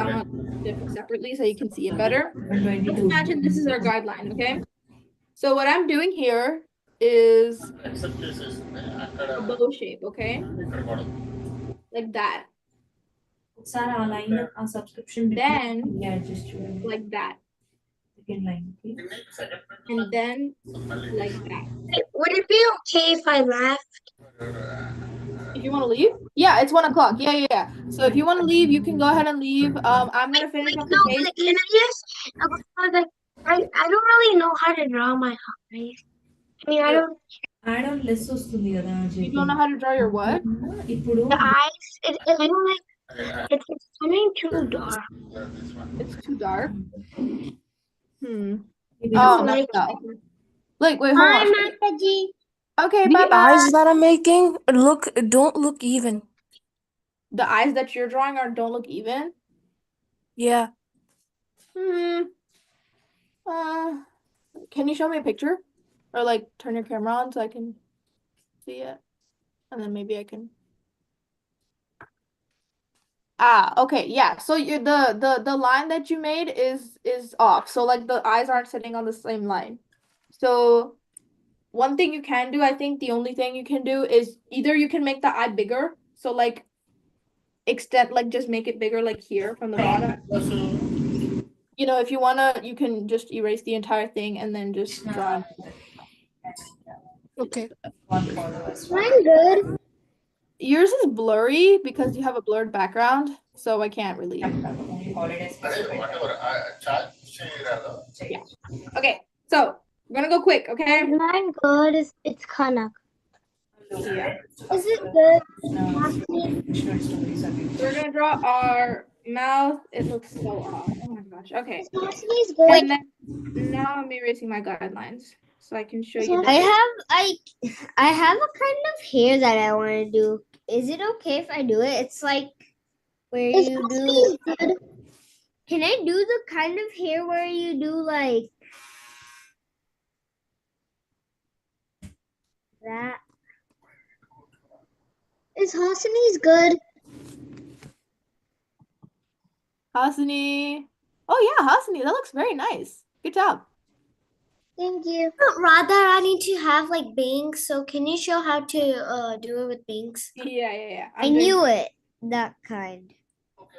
separately, so you can see it better. Let's imagine this is our guideline, okay? So what I'm doing here is a bow shape, okay? Like that. Then like that. And then like that. Would it be okay if I left? If you want to leave? Yeah, it's 1 o'clock. Yeah. So if you want to leave, you can go ahead and leave. I'm gonna finish up the page. Can I just? I don't really know how to draw my eyes. I mean, I don't. You don't know how to draw your what? The eyes. I don't like. It's coming too dark. It's too dark. I Oh, don't no, like no. Like, wait, hold Hi, on. Mataji. Okay, The bye-bye. eyes that I'm making don't look even. The eyes that you're drawing don't look even? Yeah. Can you show me a picture? Or like turn your camera on so I can see it? And then maybe I can. Okay, yeah. So the line that you made is off. So like the eyes aren't sitting on the same line. So one thing you can do, I think the only thing you can do is either you can make the eye bigger. So like extend, like just make it bigger like here from the bottom. You know, if you wanna, you can just erase the entire thing and then just draw. Okay. Mine good. Yours is blurry because you have a blurred background, so I can't really. Yeah. Okay, so we're gonna go quick, okay? Mine good. It's Kanak. Yeah. Is it good? We're gonna draw our mouth. It looks so off. Oh my gosh. Okay. Is good. And then now I'm erasing my guidelines so I can show you. I have a kind of hair that I want to do. Is it okay if I do it? It's like where you do. Can I do the kind of hair where you do like that? Is Hasani's good? Hasani. Oh yeah, Hasani. That looks very nice. Good job. Thank you. Radha, I need to have like bangs, so can you show how to do it with bangs? Yeah. I knew it. That kind.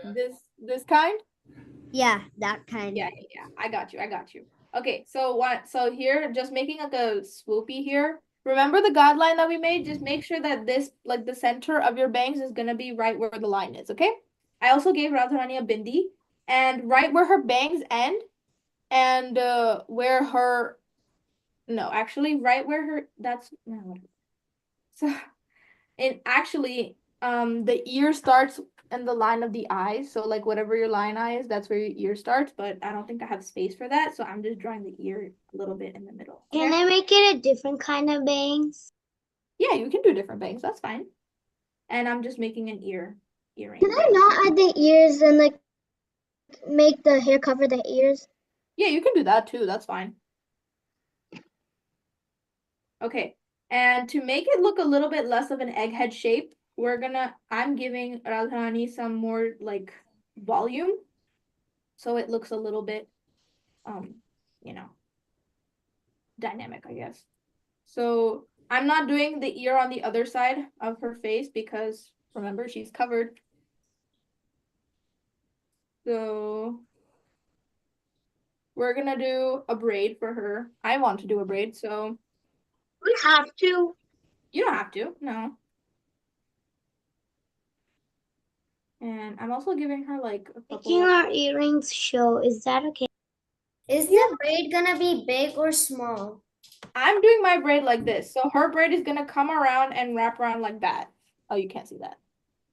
This kind? Yeah, that kind. Yeah. I got you. Okay, so here, just making like a swoopy here. Remember the guideline that we made? Just make sure that this, like the center of your bangs is gonna be right where the line is, okay? I also gave Radharani a bindi, and right where her bangs end, and where her, no, actually right where her, that's, no. So, and actually, the ear starts in the line of the eye. So like whatever your line eye is, that's where your ear starts. But I don't think I have space for that, so I'm just drawing the ear a little bit in the middle. Okay? Can I make it a different kind of bangs? Yeah, you can do different bangs. That's fine. And I'm just making an earring. Can I not add the ears and like make the hair cover the ears? Yeah, you can do that too. That's fine. Okay. And to make it look a little bit less of an egghead shape, I'm giving Radharani some more like volume. So it looks a little bit, you know, dynamic, I guess. So I'm not doing the ear on the other side of her face because remember, she's covered. So we're gonna do a braid for her. I want to do a braid, so. We have to. You don't have to, no. And I'm also giving her like a couple Making our earrings show, is that okay? Is the braid gonna be big or small? I'm doing my braid like this. So her braid is gonna come around and wrap around like that. Oh, you can't see that.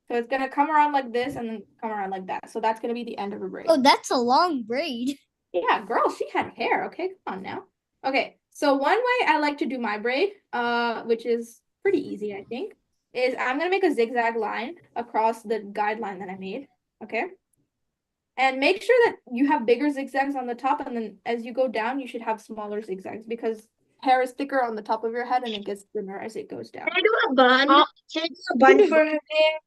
So it's gonna come around like this and then come around like that. So that's gonna be the end of her braid. Oh, that's a long braid. Yeah, girl, she had hair. Okay, come on now. Okay, so one way I like to do my braid, which is pretty easy, I think, is I'm gonna make a zigzag line across the guideline that I made. Okay. And make sure that you have bigger zigzags on the top, and then as you go down, you should have smaller zigzags because hair is thicker on the top of your head and it gets thinner as it goes down. Can I do a bun? Can I do a bun for her hair?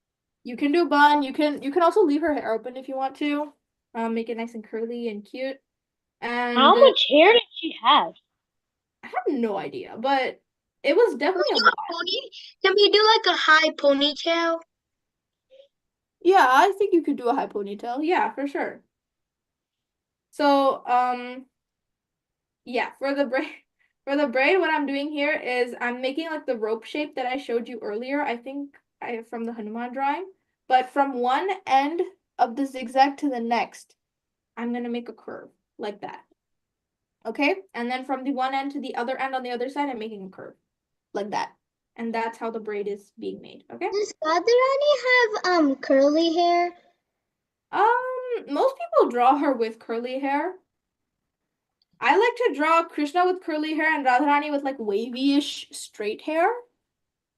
You can do a bun. You can also leave her hair open if you want to. Make it nice and curly and cute. And How much hair did she have? I have no idea, but it was definitely a lot. Can we do like a high ponytail? Yeah, I think you could do a high ponytail. Yeah, for sure. So, yeah, for the braid, what I'm doing here is I'm making like the rope shape that I showed you earlier. I think from the Hanuman drawing, but from one end of the zigzag to the next, I'm gonna make a curve like that. Okay, and then from the one end to the other end on the other side, I'm making a curve like that, and that's how the braid is being made. Okay. Does Radharani have curly hair? Most people draw her with curly hair. I like to draw Krishna with curly hair and Radharani with like wavy-ish straight hair.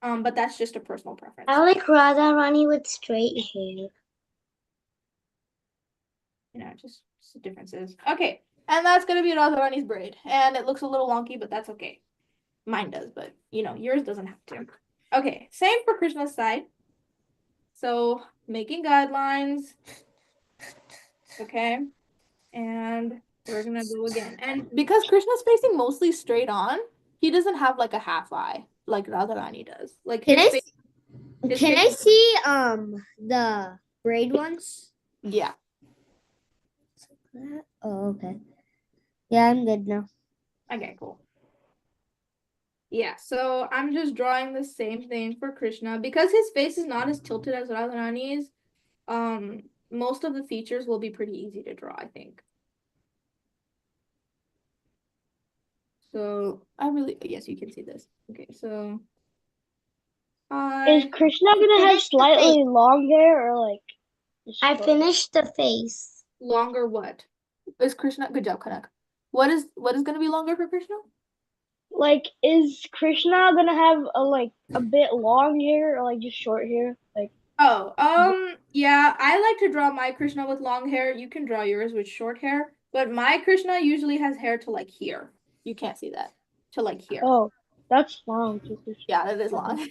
But that's just a personal preference. I like Radharani with straight hair. You know, just differences. Okay, and that's gonna be Radharani's braid. And it looks a little wonky, but that's okay. Mine does, but you know, yours doesn't have to. Okay, same for Krishna's side. So making guidelines. Okay. And we're gonna go again. And because Krishna's facing mostly straight on, he doesn't have like a half eye like Radharani does. Like Can I see the braid ones? Yeah. Oh, okay. Yeah, I'm good now. Okay, cool. Yeah, so I'm just drawing the same thing for Krishna. Because his face is not as tilted as Radharani's, most of the features will be pretty easy to draw, I think. So yes, you can see this. Okay, so Is Krishna gonna have slightly long hair or like? I finished the face. Longer what? Is Krishna? Good job, Kanak. What is gonna be longer for Krishna? Like, is Krishna gonna have a bit long hair or like just short hair? Like. Oh, yeah, I like to draw my Krishna with long hair. You can draw yours with short hair, but my Krishna usually has hair to like here. You can't see that. To like here. Oh, that's long. Yeah, that is long.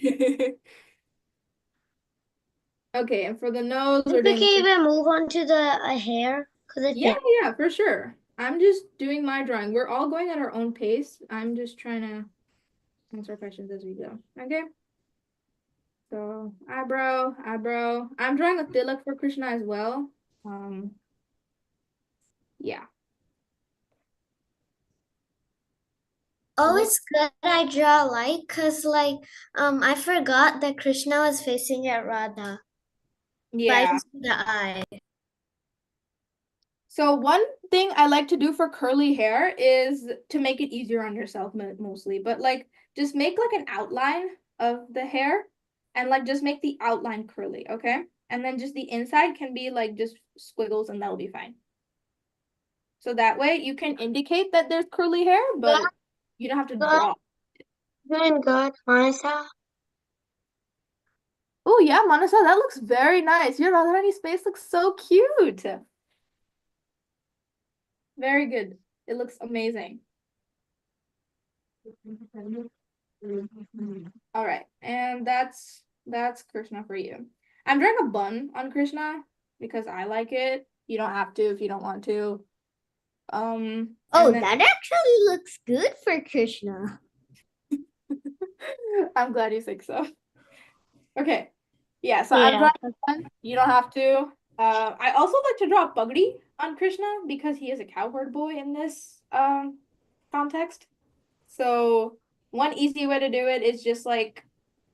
Okay, and for the nose, we can even move on to the hair. Yeah, for sure. I'm just doing my drawing. We're all going at our own pace. I'm just trying to answer questions as we go. Okay. So eyebrow. I'm drawing a tilak for Krishna as well. Yeah. Oh, it's good I draw light because I forgot that Krishna was facing at Radha. Yeah. The eye. So one thing I like to do for curly hair is to make it easier on yourself mostly, but like just make like an outline of the hair and like just make the outline curly, okay? And then just the inside can be like just squiggles and that'll be fine. So that way you can indicate that there's curly hair, but you don't have to draw. Doing good, Marissa. Oh yeah, Manasa, that looks very nice. Your Radharani's face looks so cute. Very good. It looks amazing. All right, and that's Krishna for you. I'm drawing a bun on Krishna because I like it. You don't have to if you don't want to. Oh, that actually looks good for Krishna. I'm glad you think so. Okay. Yeah, so I'm drawing a bun. You don't have to. I also like to draw a pagdi on Krishna because he is a cowherd boy in this context. So one easy way to do it is just like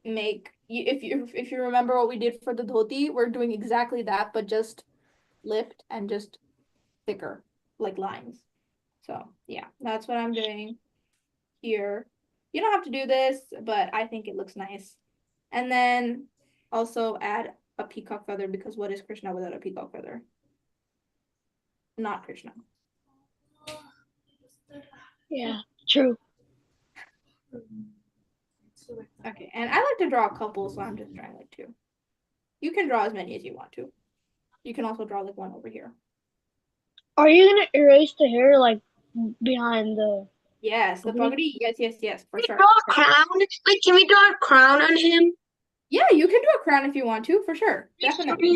make you if you remember what we did for the dhoti, we're doing exactly that, but just lift and just thicker, like lines. So yeah, that's what I'm doing here. You don't have to do this, but I think it looks nice. And then also add a peacock feather because what is Krishna without a peacock feather? Not Krishna. Yeah, true. Okay, and I like to draw a couple, so I'm just drawing like two. You can draw as many as you want to. You can also draw like one over here. Are you gonna erase the hair like behind the? Yes, the pagdi. Yes, for sure. Draw a crown. Like, can we draw a crown on him? Yeah, you can do a crown if you want to, for sure. Definitely.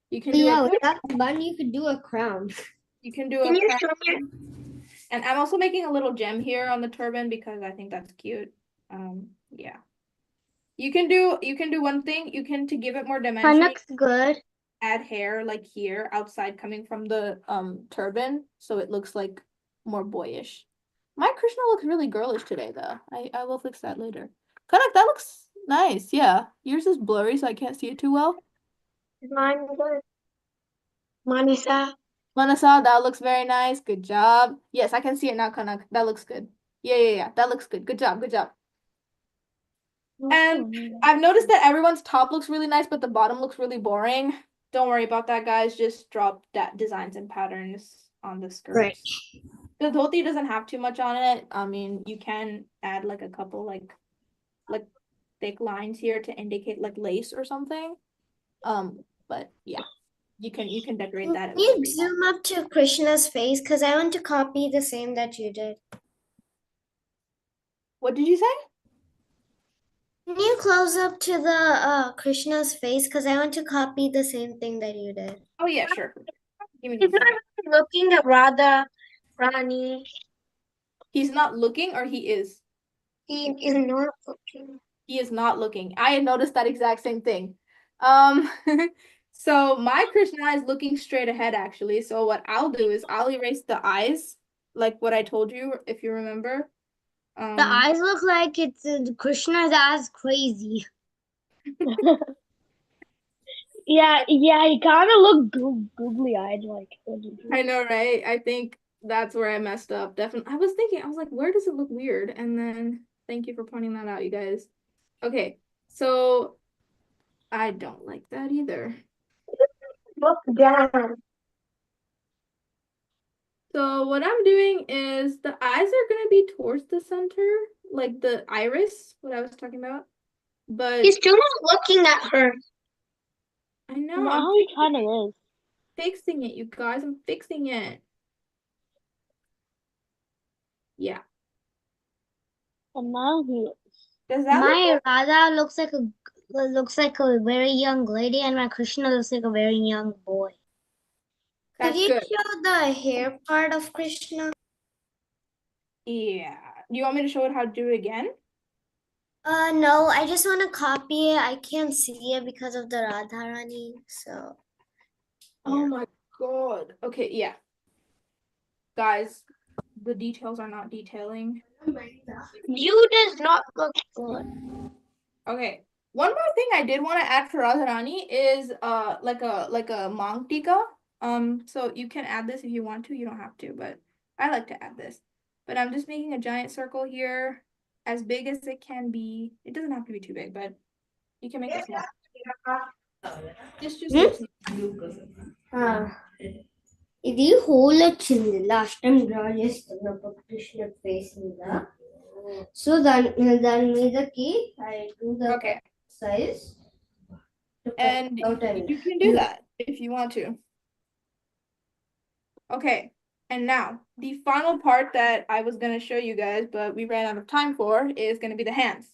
You can do Yeah, a with that bun, you could do a crown. you can do a crown. And I'm also making a little gem here on the turban because I think that's cute. Yeah. You can do one thing. You can, to give it more dimension, That looks good. add hair like here outside coming from the turban so it looks like more boyish. My Krishna looks really girlish today though. I will fix that later. Kanak, that looks nice. Yeah. Yours is blurry so I can't see it too well. Mine good. Manisa. Manasa, that looks very nice. Good job. Yes, I can see it now, Kanak. That looks good. Yeah. That looks good. Good job. And I've noticed that everyone's top looks really nice, but the bottom looks really boring. Don't worry about that, guys. Just drop that designs and patterns on the skirts. Right. The dhoti doesn't have too much on it. I mean, you can add like a couple like thick lines here to indicate like lace or something. But yeah, you can decorate that. Can you zoom up to Krishna's face? Because I want to copy the same that you did. What did you say? Can you close up to the Krishna's face? Because I want to copy the same thing that you did. Oh yeah, sure. Give me He's not really looking at Radha Rani. He's not looking, or he is? He is not looking. He is not looking. I had noticed that exact same thing. So my Krishna is looking straight ahead actually. So what I'll do is I'll erase the eyes, like what I told you, if you remember. The eyes look like it's Krishna's eyes crazy. Yeah, he kind of looked googly eyed, like. I know, right? I think that's where I messed up. Definitely. I was like, where does it look weird? And then thank you for pointing that out, you guys. Okay, so I don't like that either. Look down. So what I'm doing is the eyes are gonna be towards the center, like the iris, what I was talking about. But He's still not looking at her. I know. Now he kind of is. Fixing it, you guys. I'm fixing it. Yeah. And now he is. Does that My Radha looks like a very young lady, and my Krishna looks like a very young boy. That's Could you good. show the hair part of Krishna? Yeah. Do you want me to show it how to do it again? No, I just want to copy it. I can't see it because of the Radharani, so. Oh my god. Okay, yeah. Guys, the details are not detailing. You does not look good. Okay. One more thing I did want to add for Radharani is like a mang tika. So you can add this if you want to. You don't have to, but I like to add this. But I'm just making a giant circle here, as big as it can be. It doesn't have to be too big, but you can make it small. This just looks nice. If you hold a chin, last time draw just Krishna face మీద. So దాని మీదకి I do the Okay. size. And you can do that if you want to. Okay, and now the final part that I was going to show you guys, but we ran out of time for, is going to be the hands,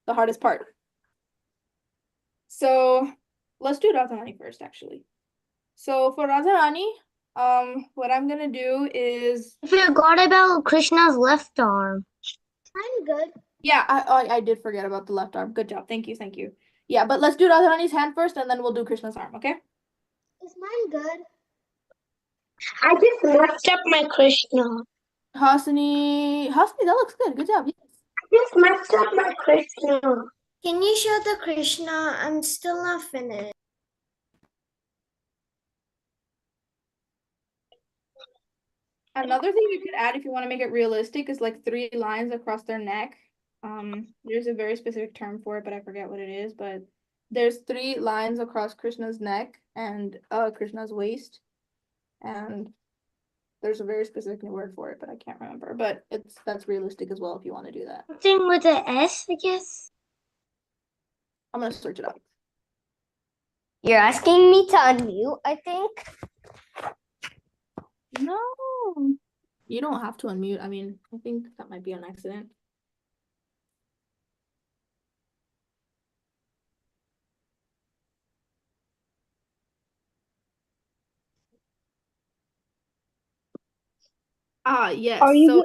the hardest part. So let's do Radharani first, actually. So for Radharani, what I'm going to do is... I forgot about Krishna's left arm. I'm good. Yeah, I did forget about the left arm. Good job. Thank you, thank you. Yeah, but let's do Radharani's hand first, and then we'll do Krishna's arm, okay? Is mine good? I just messed up my Krishna. Hasani, that looks good. Good job. Yes. I just messed up my Krishna. Can you show the Krishna? I'm still not finished. Another thing you could add if you want to make it realistic is like 3 lines across their neck. There's a very specific term for it, but I forget what it is. But there's 3 lines across Krishna's neck and Krishna's waist, and there's a very specific word for it, but I can't remember. But that's realistic as well if you want to do that. Something with an S, I guess. I'm gonna search it up. You're asking me to unmute, I think. No, you don't have to unmute. I mean, I think that might be an accident. Yes. Are you So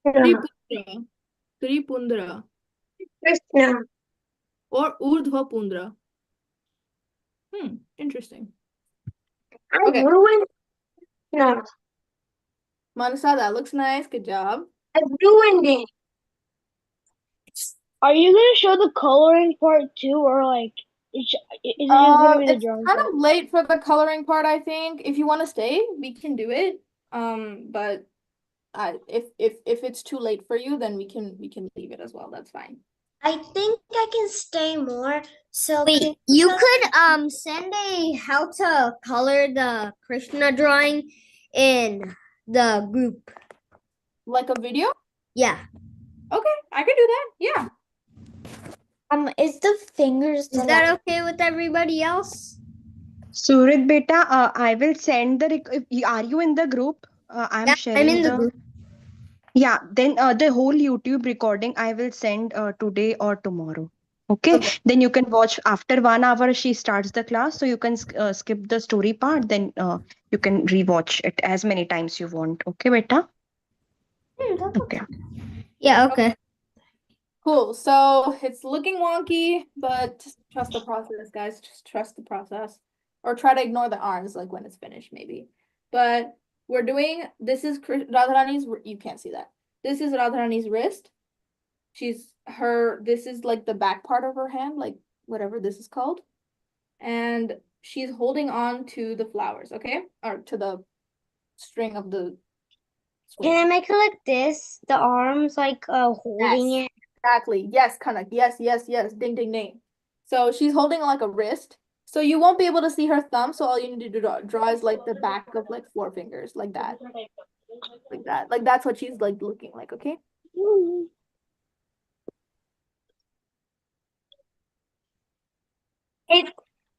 Krishna? Tripundra Krishna. or Urdhva Pundra. Interesting. I Okay. ruined no. Manasa, that looks nice. Good job. I ruined it. Are you gonna show the coloring part too, or like is it just gonna be the It's drawing kind part? of late for the coloring part, I think. If you want to stay, we can do it. But if it's too late for you, then we can leave it as well. That's fine. I think I can stay more. So Wait, you could send a how to color the Krishna drawing in the group. Like a video? Yeah. Okay, I can do that. Yeah. Is the fingers Is that okay with everybody else? Surit beta, I will send the are you in the group? I'm Yeah, sharing I'm in the group. Yeah, then the whole YouTube recording I will send today or tomorrow. Okay? Then you can watch after 1 hour she starts the class, so you can skip the story part, then you can rewatch it as many times you want. Okay, beta? Okay. Yeah, okay. Cool. So it's looking wonky, but just trust the process, guys. Just trust the process. Or try to ignore the arms, like when it's finished, maybe. But we're doing, this is Radharani's, you can't see that. This is Radharani's wrist. This is like the back part of her hand, like whatever this is called. And she's holding on to the flowers, okay? Or to the string of the swing. Can I make it like this? The arms like holding it. Exactly. Yes, Kanak. Yes, yes, yes. Ding, ding, ding. So she's holding like a wrist. So you won't be able to see her thumb. So all you need to draw is like the back of like 4 fingers, like that. Like that. Like that's what she's like looking like, okay?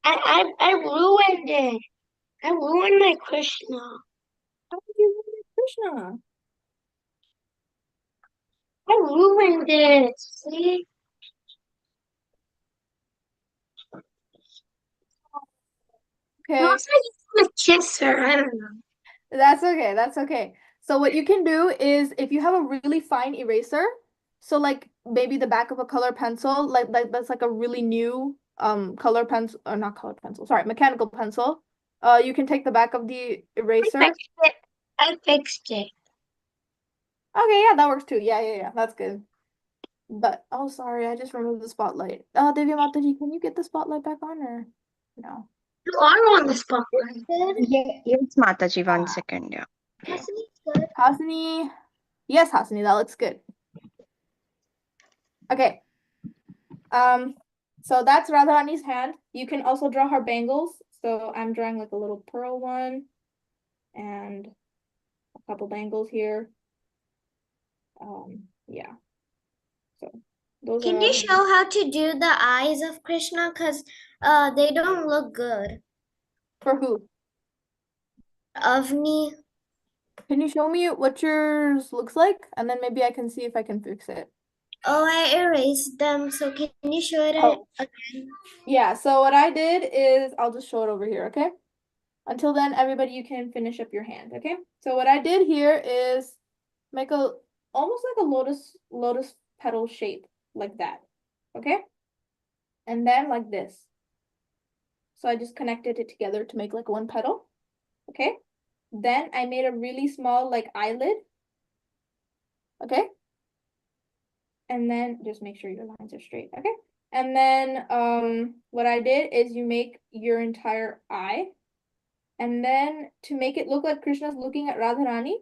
I ruined it. I ruined my Krishna. How did you ruin Krishna? I ruined it. See? Okay. I was like, kiss her. I don't know. That's okay. That's okay. So what you can do is if you have a really fine eraser, so like maybe the back of a color pencil, like that's like a really new color pencil, or not color pencil, sorry, mechanical pencil. You can take the back of the eraser. I fixed it. Okay, yeah, that works too. Yeah, that's good. But, oh, sorry, I just removed the spotlight. Devi Mataji, can you get the spotlight back on or no? You are on the spotlight. Yes, Mataji, 1 second. Yeah. Hasini. Yes, Hasini, that looks good. Okay. So that's Radharani's hand. You can also draw her bangles. So I'm drawing like a little pearl one and a couple bangles here. Yeah. So those Can are you all show how to do the eyes of Krishna? Because they don't look good. for who? Avni. Can you show me what yours looks like? And then maybe I can see if I can fix it. Oh, I erased them. So can you show it again? Yeah, so what I did is I'll just show it over here, okay? Until then, everybody, you can finish up your hand, okay? So what I did here is make a almost like a lotus petal shape like that, okay? And then like this. So I just connected it together to make like one petal, okay? Then I made a really small like eyelid, okay? And then just make sure your lines are straight, okay? And then what I did is you make your entire eye. And then to make it look like Krishna's looking at Radharani,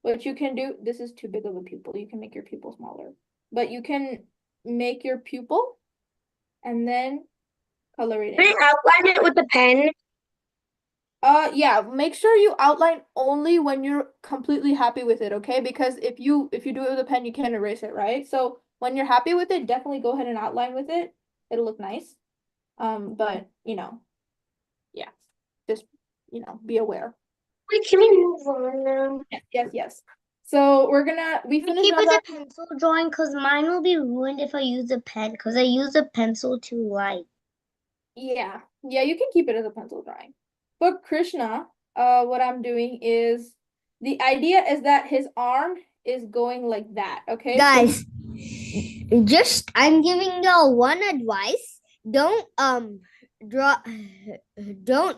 what you can do, this is too big of a pupil. You can make your pupil smaller. But you can make your pupil and then color it in. Can you outline it with a pen? Yeah, make sure you outline only when you're completely happy with it, okay? Because if you do it with a pen, you can't erase it, right? So when you're happy with it, definitely go ahead and outline with it. It'll look nice. But yeah, just be aware. Wait, can we move on now? Yes. So we Keep finished it a pencil drawing because mine will be ruined if I use a pen because I use a pencil too light. Yeah, you can keep it as a pencil drawing. But Krishna, what I'm doing is the idea is that his arm is going like that, okay? Guys, just I'm giving y'all one advice. Don't don't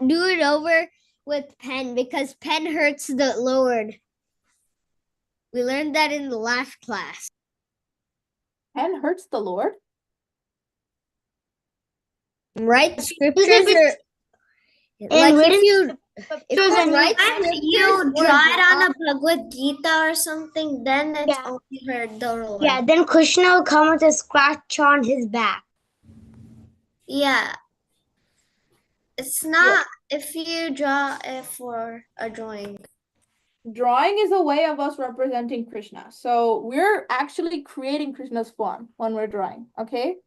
do it over with pen because pen hurts the Lord. We learned that in the last class. Pen hurts the Lord? Right? Scriptures are like if you write you draw it on a Bhagavad Gita or something, then it's only hurt the Lord. Yeah, then Krishna will come with a scratch on his back. Yeah. It's not if you draw it for a drawing. Drawing is a way of us representing Krishna. So we're actually creating Krishna's form when we're drawing, okay?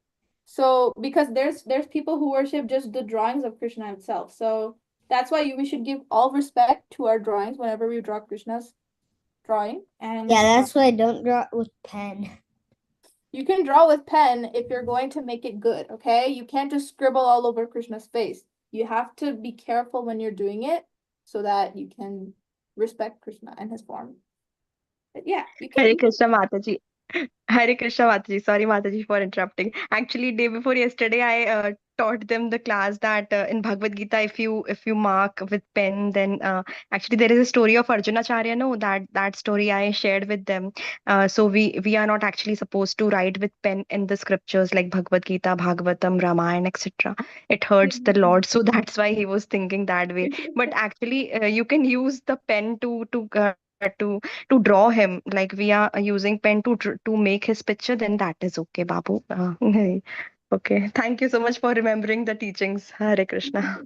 So because there's people who worship just the drawings of Krishna himself. So that's why we should give all respect to our drawings whenever we draw Krishna's drawing. And yeah, that's why I don't draw it with pen. You can draw with pen if you're going to make it good, okay? You can't just scribble all over Krishna's face. You have to be careful when you're doing it so that you can respect Krishna and his form. But yeah, you can. Hare Krishna Mataji. Hare Krishna Mataji. Sorry, Mataji, for interrupting. Actually, day before yesterday, I taught them the class that in Bhagavad Gita, if you mark with pen, then actually there is a story of Arjunacharya. No, that story I shared with them. So we are not actually supposed to write with pen in the scriptures like Bhagavad Gita, Bhagavatam, Ramayana, etc. It hurts the Lord, so that's why he was thinking that way. But actually, you can use the pen to draw him, like we are using pen to make his picture, then that is okay, Babu. Okay, thank you so much for remembering the teachings. Hare Krishna.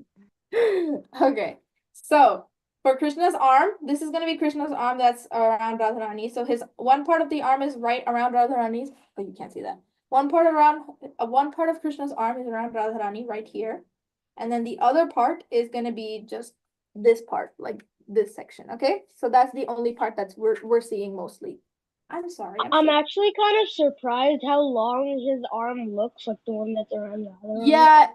Okay, so for Krishna's arm, this is going to be Krishna's arm that's around Radharani. So his one part of the arm is right around Radharani's, but you can't see that. One part of Krishna's arm is around Radharani right here. And then the other part is going to be just this part, like this section, okay? So that's the only part that's we're seeing mostly. I'm sorry. I'm actually kind of surprised how long his arm looks, like the one that's around the other one. Yeah,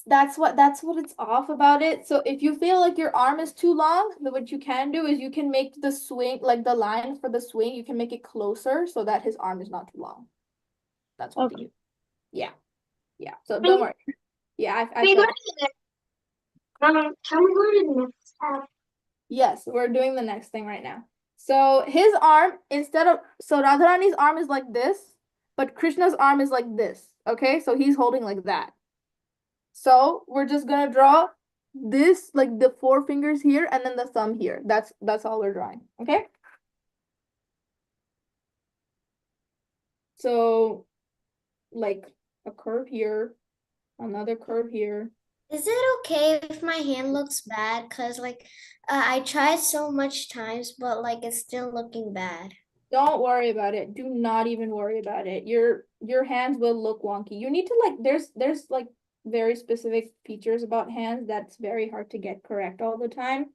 that's what it's off about it. So if you feel like your arm is too long, then what you can do is you can make the swing, like the line for the swing, you can make it closer so that his arm is not too long. That's what you do. Yeah. So don't worry. Yeah, I Can we go felt- to the next? Can we go to the next tab? Yes, we're doing the next thing right now. So his arm, so Radharani's arm is like this, but Krishna's arm is like this. Okay, so he's holding like that. So we're just gonna draw this, like the 4 fingers here and then the thumb here. That's all we're drawing. Okay. So like a curve here, another curve here. Is it okay if my hand looks bad? Cause like I tried so much times, but like it's still looking bad. Don't worry about it. Do not even worry about it. Your hands will look wonky. You need to like there's like very specific features about hands that's very hard to get correct all the time.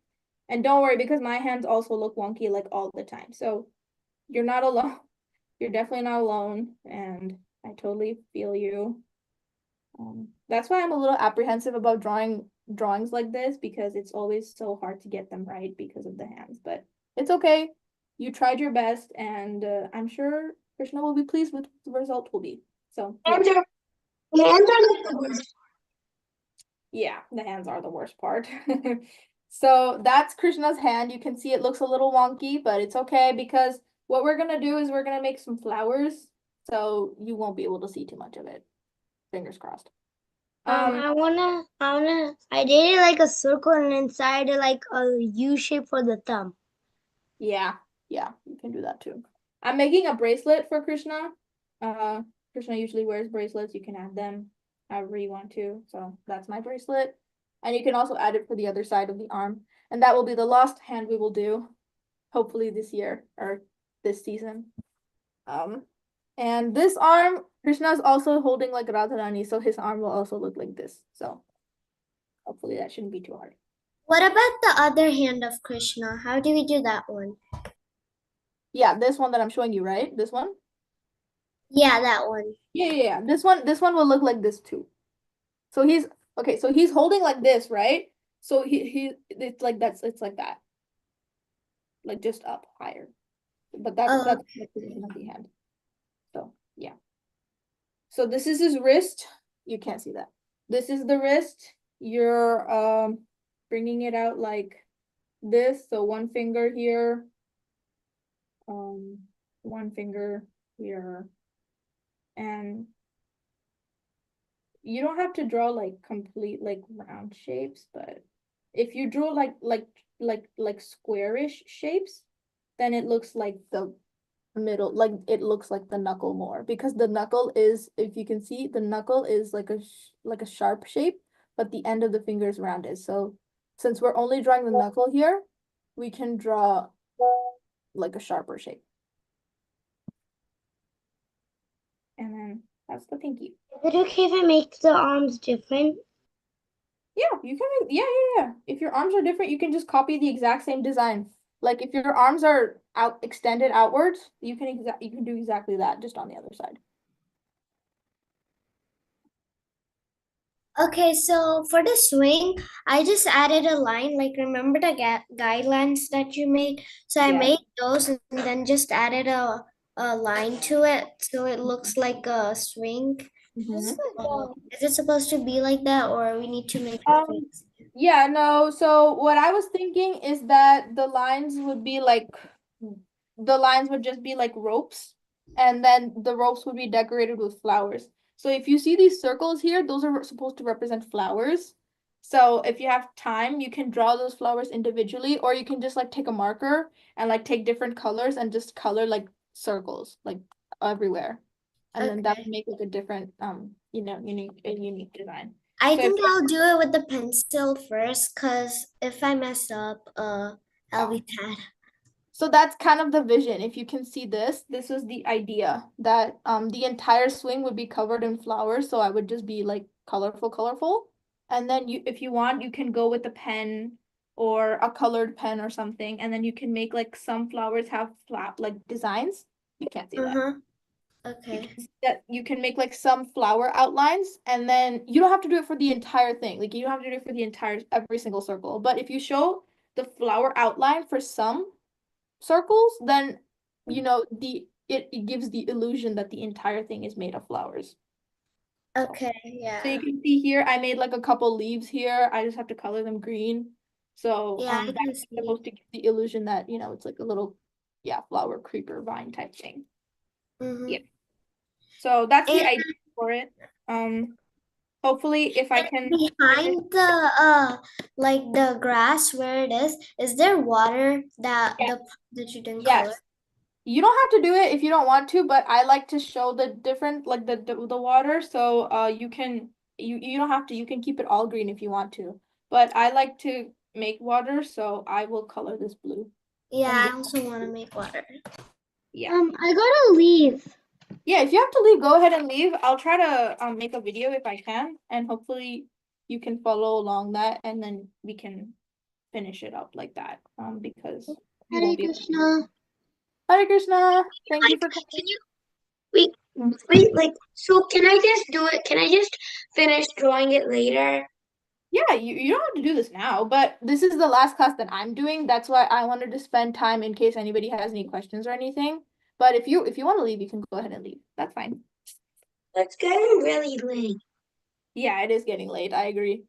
And don't worry because my hands also look wonky like all the time. So you're not alone. You're definitely not alone, and I totally feel you. That's why I'm a little apprehensive about drawings like this because it's always so hard to get them right because of the hands. But it's okay. You tried your best, and I'm sure Krishna will be pleased with the result will be. So yeah. Hands are like the worst. Yeah, the hands are the worst part. So that's Krishna's hand. You can see it looks a little wonky, but it's okay because what we're gonna do is we're gonna make some flowers, so you won't be able to see too much of it. Fingers crossed. I did it like a circle and inside it like a U shape for the thumb. Yeah, you can do that too. I'm making a bracelet for Krishna. Krishna usually wears bracelets. You can add them however you want to. So that's my bracelet. And you can also add it for the other side of the arm. And that will be the last hand we will do, hopefully this year or this season. And this arm, Krishna is also holding like Radharani, so his arm will also look like this. So hopefully that shouldn't be too hard. What about the other hand of Krishna? How do we do that one? Yeah, this one that I'm showing you, right? This one? Yeah, that one. Yeah. This one will look like this too. So he's okay, so he's holding like this, right? So it's like it's like that. Like just up higher. But that's the position of the hand. So yeah. So this is his wrist. You can't see that. This is the wrist. You're bringing it out like this. So one finger here. One finger here. And you don't have to draw like complete like round shapes, but if you draw like squarish shapes, then it looks like the middle, like it looks like the knuckle more because the knuckle is, if you can see, the knuckle is like a sharp shape, but the end of the finger is rounded. So since we're only drawing the knuckle here, we can draw like a sharper shape. And then that's the pinky. Is it okay if I make the arms different? Yeah, you can make, yeah. If your arms are different, you can just copy the exact same design. Like if your arms are extended outwards, you can do exactly that, just on the other side. Okay, so for the swing, I just added a line. Like remember the guidelines that you made? So I made those and then just added a line to it, so it looks like a swing. Is it supposed to be like that, or we need to make it? Yeah, no. So what I was thinking is that the lines would just be like ropes, and then the ropes would be decorated with flowers. So if you see these circles here, those are supposed to represent flowers. So if you have time, you can draw those flowers individually, or you can just like take a marker and like take different colors and just color like circles like everywhere. And then that would make like a different unique design. I think I'll do it with the pencil first, because if I mess up, I'll be bad. So that's kind of the vision. If you can see this was the idea that the entire swing would be covered in flowers. So I would just be like colorful. And then if you want, you can go with a pen or a colored pen or something. And then you can make like some flowers have flat like designs. You can't see that. Okay. You can make like some flower outlines, and then you don't have to do it for the entire thing. Like you don't have to do it for the every single circle. But if you show the flower outline for some circles, then it gives the illusion that the entire thing is made of flowers. Okay, yeah. So you can see here, I made like a couple leaves here. I just have to color them green. So Yeah, that's supposed to give the illusion that it's like a little flower creeper vine type thing. Mhm. Yeah. So that's the And- idea for it. Hopefully if I can finish- Behind the like the grass where it is there water that Yes. that you didn't Yes. color? You don't have to do it if you don't want to, but I like to show the different, like the water. So you can you don't have to. You can keep it all green if you want to. But I like to make water, so I will color this blue. Yeah, I also want to make water. Yeah. I gotta leave. Yeah, if you have to leave, go ahead and leave. I'll try to make a video if I can, and hopefully you can follow along that, and then we can finish it up like that. Because you Hare won't be. Krishna. Hare Krishna. Thank you for coming. Can you wait, like, so can I just do it? Can I just finish drawing it later? Yeah, you don't have to do this now, but this is the last class that I'm doing. That's why I wanted to spend time in case anybody has any questions or anything. But if you want to leave, you can go ahead and leave. That's fine. It's getting really late. Yeah, it is getting late. I agree.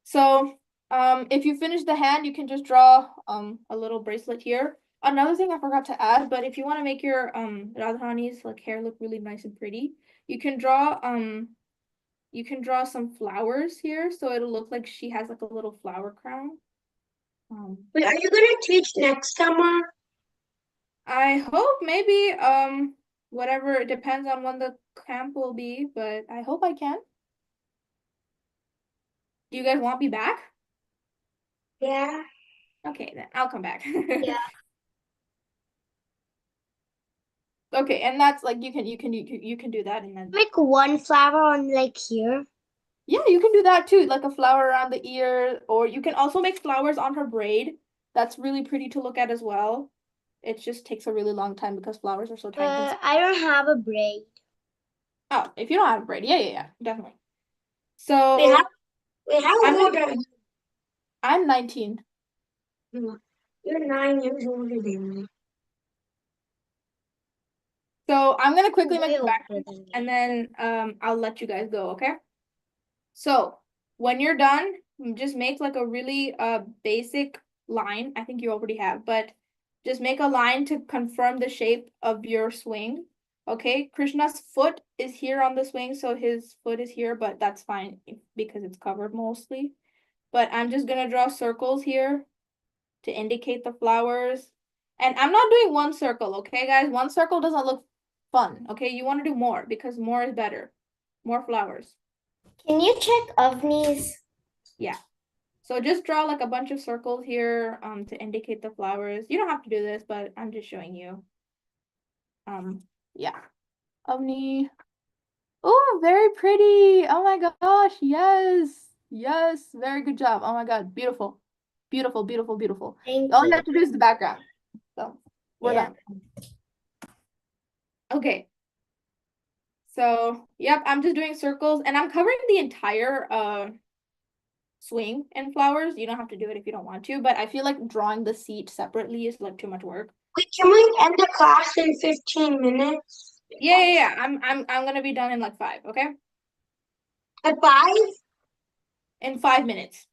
So, if you finish the hand, you can just draw a little bracelet here. Another thing I forgot to add, but if you want to make your Radharani's like hair look really nice and pretty, you can draw some flowers here, so it'll look like she has like a little flower crown. Wait, are you gonna teach next summer? I hope maybe whatever, it depends on when the camp will be, but I hope I can. Do you guys want me back? Yeah. Okay, then I'll come back. Yeah. Okay, and that's like you can do that, and then Make one flower on like here. yeah, you can do that too, like a flower around the ear, or you can also make flowers on her braid. That's really pretty to look at as well. It just takes a really long time because flowers are so time-consuming. I don't have a braid. Oh, if you don't have a braid, yeah, definitely. So Wait, how old are you? I'm 19. You're 9 years older than me. So I'm gonna quickly Way make the older background than me. and then I'll let you guys go, okay? So when you're done, just make like a really basic line. I think you already have, but just make a line to confirm the shape of your swing. Okay, Krishna's foot is here on the swing, so his foot is here, but that's fine because it's covered mostly. But I'm just gonna draw circles here to indicate the flowers. And I'm not doing one circle, okay, guys? One circle doesn't look fun, okay? You want to do more because more is better. More flowers. Can you check Avni's? Yeah. So just draw like a bunch of circles here to indicate the flowers. You don't have to do this, but I'm just showing you. Yeah. Avni. Oh, very pretty. Oh my gosh. Yes. Yes. Very good job. Oh my God. Beautiful. Beautiful, beautiful, beautiful. All you have to do is the background. So we're done. Okay. So, yep, I'm just doing circles and I'm covering the entire swing in flowers. You don't have to do it if you don't want to, but I feel like drawing the seat separately is like too much work. Wait, can we end the class in 15 minutes? Yeah. I'm gonna be done in like 5, okay? At 5? In 5 minutes.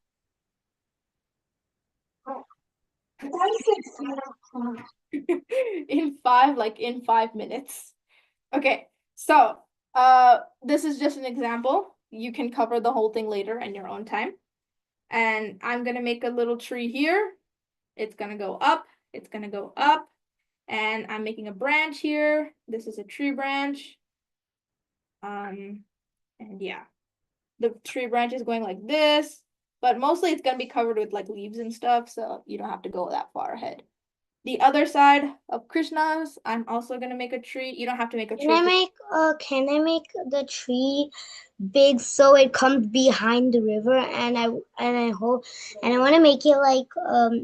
In 5 minutes. Okay, so this is just an example. You can cover the whole thing later in your own time. And I'm gonna make a little tree here. It's gonna go up, it's gonna go up, and I'm making a branch here. This is a tree branch. And yeah, the tree branch is going like this, but mostly it's gonna be covered with like leaves and stuff, so you don't have to go that far ahead. The other side of Krishna's, I'm also gonna make a tree. You don't have to make a tree. Can I make the tree big so it comes behind the river, and I want to make it like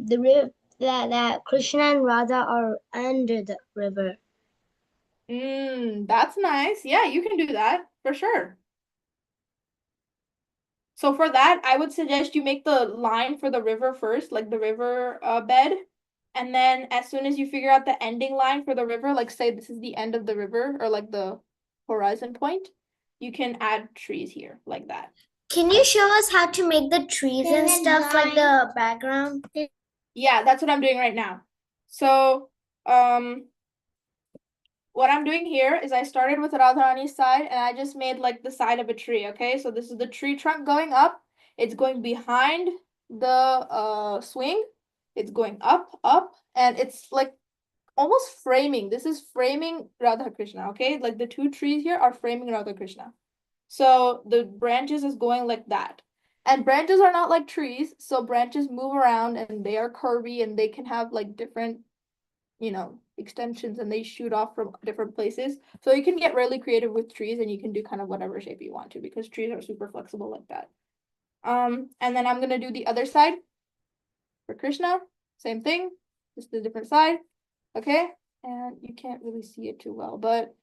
the river that Krishna and Radha are under the river. That's nice. Yeah, you can do that for sure. So for that, I would suggest you make the line for the river first, like the river bed. And then as soon as you figure out the ending line for the river, like say this is the end of the river or like the horizon point, you can add trees here like that. Can you show us how to make the trees and stuff like the background? Yeah, that's what I'm doing right now. So what I'm doing here is I started with Radharani's side and I just made like the side of a tree, okay? So this is the tree trunk going up. It's going behind the swing. It's going up, and it's like almost framing. This is framing RadhaKrishna, okay? Like the two trees here are framing RadhaKrishna. So the branches is going like that. And branches are not like trees, so branches move around and they are curvy and they can have like different, extensions, and they shoot off from different places. So you can get really creative with trees and you can do kind of whatever shape you want to because trees are super flexible like that. And then I'm gonna do the other side for Krishna. Same thing, just a different side. Okay, and you can't really see it too well, but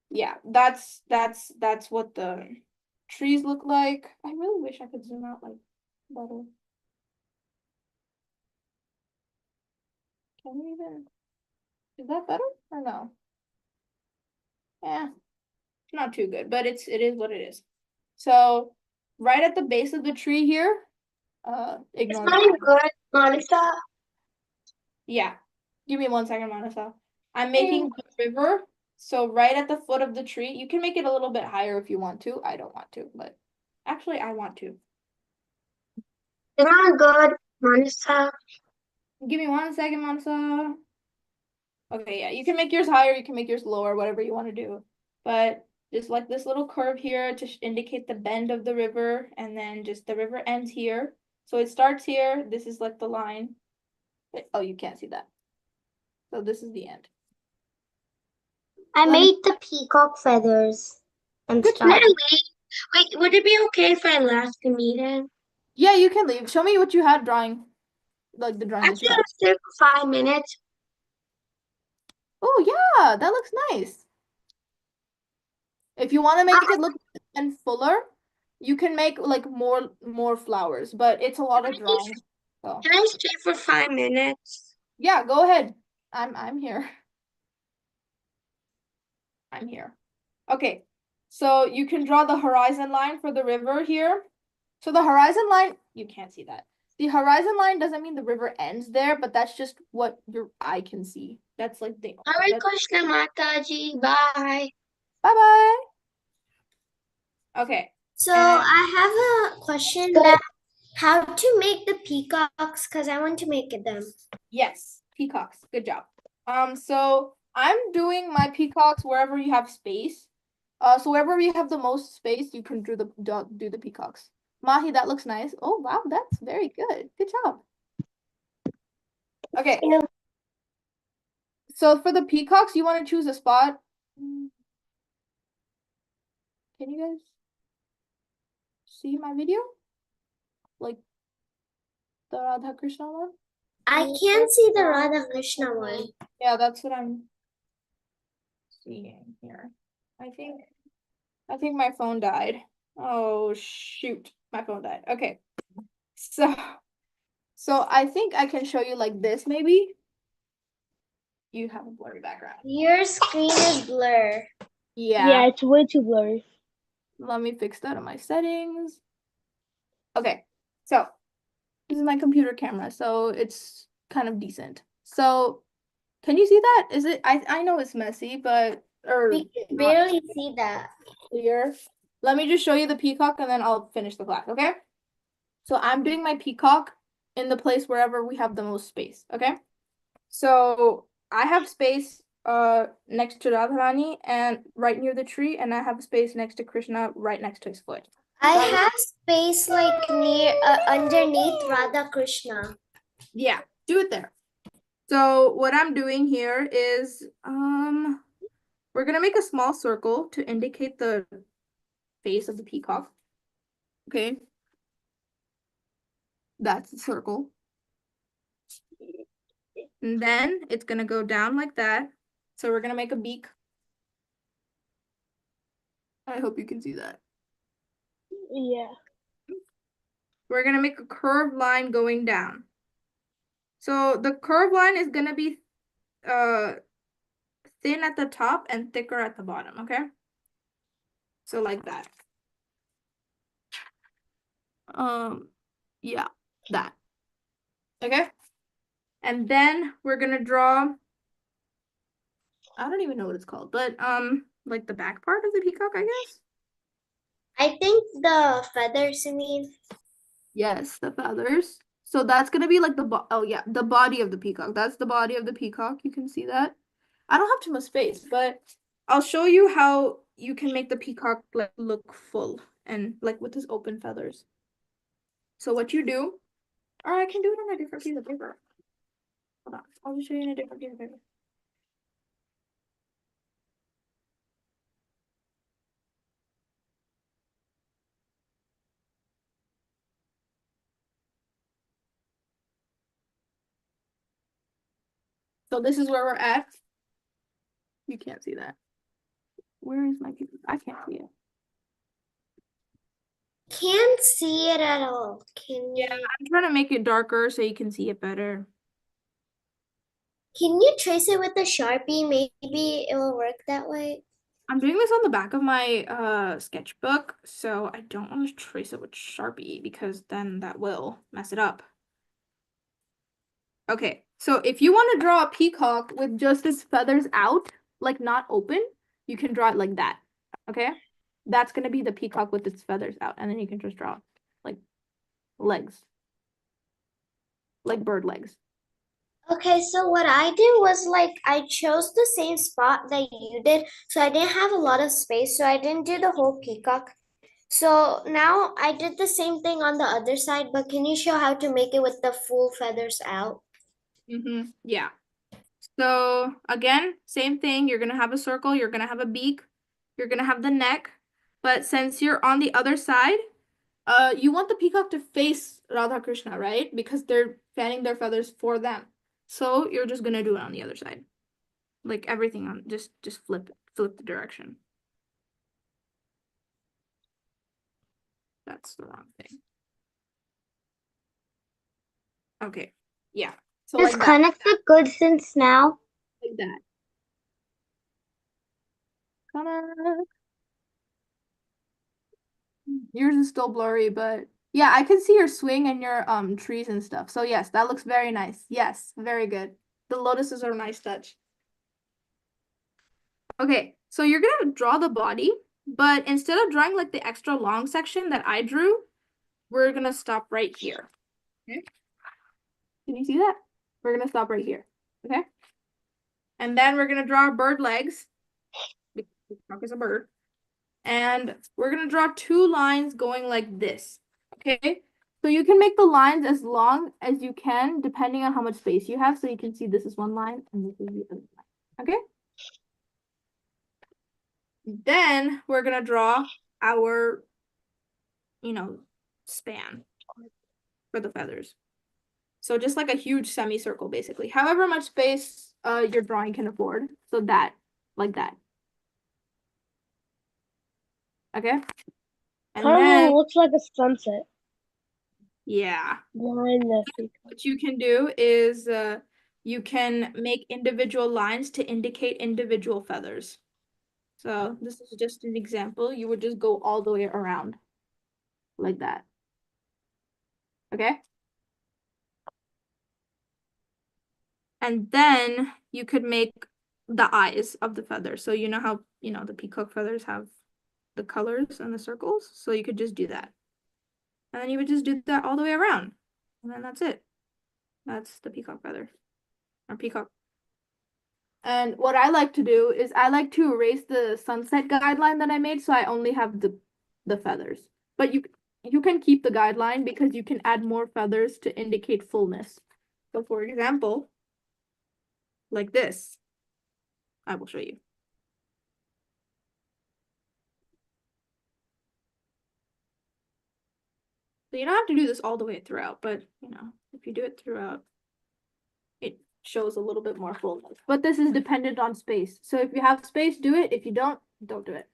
yeah, that's what the trees look like. I really wish I could zoom out like better. Can we even? Is that better or no? Yeah, not too good, but it is what it is. So right at the base of the tree here, ignore that. Good, Monica. Yeah, give me 1 second, Manasa. I'm making the river. So right at the foot of the tree, you can make it a little bit higher if you want to. I don't want to, but actually I want to. It's not good, Monica. Give me 1 second, Manasa. Okay, yeah, you can make yours higher, you can make yours lower, whatever you want to do. But just like this little curve here to indicate the bend of the river, and then just the river ends here. So it starts here, this is like the line. Oh, you can't see that. So this is the end. I made the peacock feathers and stuff. Wait, would it be okay if I left the meeting? Yeah, you can leave. Show me what you had drawing. Like the drawing. Actually, I'll stay for 5 minutes. Oh yeah, that looks nice. If you want to make it look and fuller, you can make like more flowers, but it's a lot of drawing. So Can I stay for 5 minutes? yeah, go ahead. I'm here. I'm here. Okay, so you can draw the horizon line for the river here. So the horizon line, you can't see that. The horizon line doesn't mean the river ends there, but that's just what your eye can see. That's like the RadhaKrishna Mataji, bye. Bye-bye. Okay. So I have a question that how to make the peacocks because I want to make them. Yes, peacocks. Good job. So I'm doing my peacocks wherever you have space. So wherever you have the most space, you can do the peacocks. Mahi, that looks nice. Oh wow, that's very good. Good job. Okay. So for the peacocks, you want to choose a spot. Can you guys see my video? Like the RadhaKrishna one? I can't see the RadhaKrishna one. Yeah, that's what I'm seeing here. I think my phone died. Oh shoot, my phone died. Okay. So I think I can show you like this maybe. You have a blurry background. Your screen is blur. Yeah, it's way too blurry. Let me fix that on my settings. Okay. So this is my computer camera, so it's kind of decent. So can you see that? Is it I know it's messy, but We can barely see that. Clear. Let me just show you the peacock and then I'll finish the class, okay? So I'm doing my peacock in the place wherever we have the most space, okay? So I have space next to Radharani and right near the tree, and I have space next to Krishna right next to his foot. I have space like near underneath RadhaKrishna. Yeah, do it there. So what I'm doing here is we're gonna make a small circle to indicate the face of the peacock. Okay. That's the circle. And then it's gonna go down like that. So we're gonna make a beak. I hope you can see that. Yeah. We're gonna make a curved line going down. So the curved line is gonna be thin at the top and thicker at the bottom, okay? So like that. Yeah, that. Okay? And then we're gonna draw I don't even know what it's called, but like the back part of the peacock, I guess. I think the feathers, you mean? Yes, the feathers. So that's gonna be like the body of the peacock. That's the body of the peacock. You can see that. I don't have too much space, but I'll show you how you can make the peacock like look full and like with his open feathers. So what you do, or I can do it on a different piece of paper. Hold on, I'll just show you in a different piece of paper. So this is where we're at. You can't see that. Where is my peacock? I can't see it. Can't see it at all. Can you? Yeah, I'm trying to make it darker so you can see it better. Can you trace it with a Sharpie? Maybe it will work that way. I'm doing this on the back of my sketchbook, so I don't want to trace it with Sharpie because then that will mess it up. Okay, so if you want to draw a peacock with just its feathers out, like not open, you can draw it like that. Okay? That's gonna be the peacock with its feathers out, and then you can just draw like legs. Like bird legs. Okay, so what I did was like I chose the same spot that you did, so I didn't have a lot of space, so I didn't do the whole peacock. So now I did the same thing on the other side, but can you show how to make it with the full feathers out? Yeah. So again, same thing. You're gonna have a circle, you're gonna have a beak, you're gonna have the neck, but since you're on the other side, you want the peacock to face RadhaKrishna, right? Because they're fanning their feathers for them. So you're just gonna do it on the other side. Like everything on just flip the direction. That's the wrong thing. Okay. Yeah. So Is like that. connected good since now? Like that. Connect. Yours is still blurry, but yeah, I can see your swing and your trees and stuff. So yes, that looks very nice. Yes, very good. The lotuses are a nice touch. Okay, so you're gonna draw the body, but instead of drawing like the extra long section that I drew, we're gonna stop right here. Okay. Can you see that? We're gonna stop right here. Okay. And then we're gonna draw bird legs. Because the peacock is a bird. And we're gonna draw two lines going like this. Okay. So you can make the lines as long as you can, depending on how much space you have. So you can see this is one line and this is the other line. Okay. Then we're gonna draw our, span for the feathers. So just like a huge semicircle, basically. However much space your drawing can afford. So that, like that. Okay. And Kind then of looks like a sunset. yeah. Behind the peacock. What you can do is you can make individual lines to indicate individual feathers. So this is just an example. You would just go all the way around like that. Okay. And then you could make the eyes of the feathers. So you know how, the peacock feathers have the colors and the circles. So you could just do that. And then you would just do that all the way around. And then that's it. That's the peacock feather. Or peacock. And what I like to do is I like to erase the sunset guideline that I made, so I only have the feathers. But you can keep the guideline because you can add more feathers to indicate fullness. So for example, like this, I will show you. So you don't have to do this all the way throughout, but if you do it throughout, it shows a little bit more fullness. But this is dependent on space. So if you have space, do it. If you don't do it.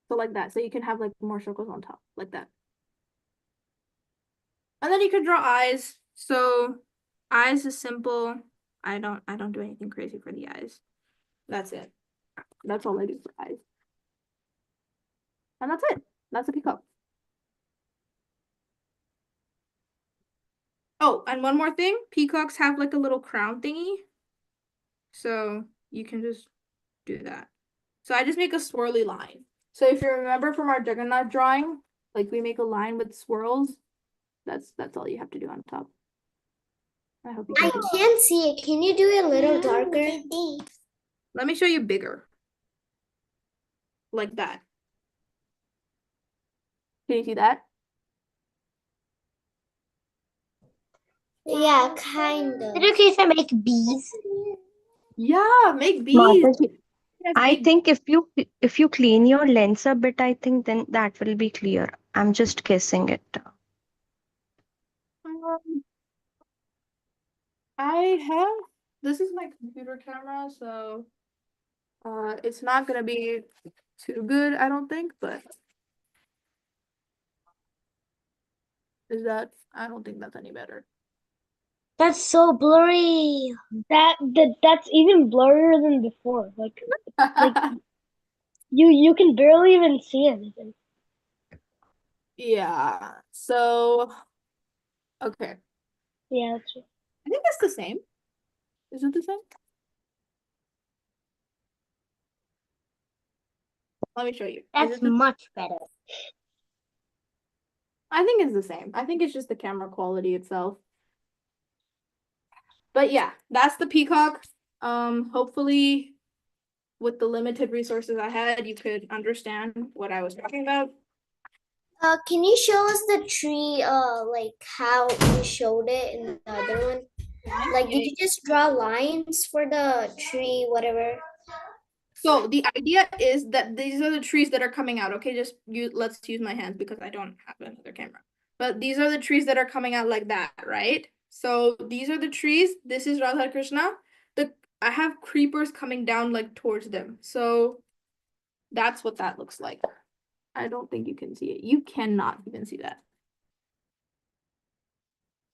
So like that. So you can have like more circles on top, like that. And then you could draw eyes. So eyes is simple. I don't do anything crazy for the eyes. That's it. That's all I do for eyes. And that's it. That's a peacock. Oh, and one more thing. Peacocks have like a little crown thingy. So you can just do that. So I just make a swirly line. So if you remember from our Jagannath drawing, like we make a line with swirls, that's all you have to do on top. I hope you I can can't see it. Can you do it a little darker? Let me show you bigger. Like that. Can you see that? Yeah, kind of. Is it okay if I make bees? Yeah, make bees. Mataji, Yes, I make think if you clean your lens a bit, I think then that will be clear. I'm just guessing it. I have this is my computer camera, so it's not gonna be too good, I don't think, but I don't think that's any better. That's so blurry. That's even blurrier than before. Like you can barely even see anything. Yeah. So okay. Yeah, that's true. I think it's the same. Is it the same? Let me show you. Is That's it the much better. I think it's the same. I think it's just the camera quality itself. But yeah, that's the peacock. Hopefully with the limited resources I had, you could understand what I was talking about. Can you show us the tree, like how you showed it in the other one? Like, did you just draw lines for the tree, whatever? So the idea is that these are the trees that are coming out. Okay, let's use my hands because I don't have another camera. But these are the trees that are coming out like that, right? So these are the trees. This is RadhaKrishna. I have creepers coming down like towards them. So that's what that looks like. I don't think you can see it. You cannot even see that.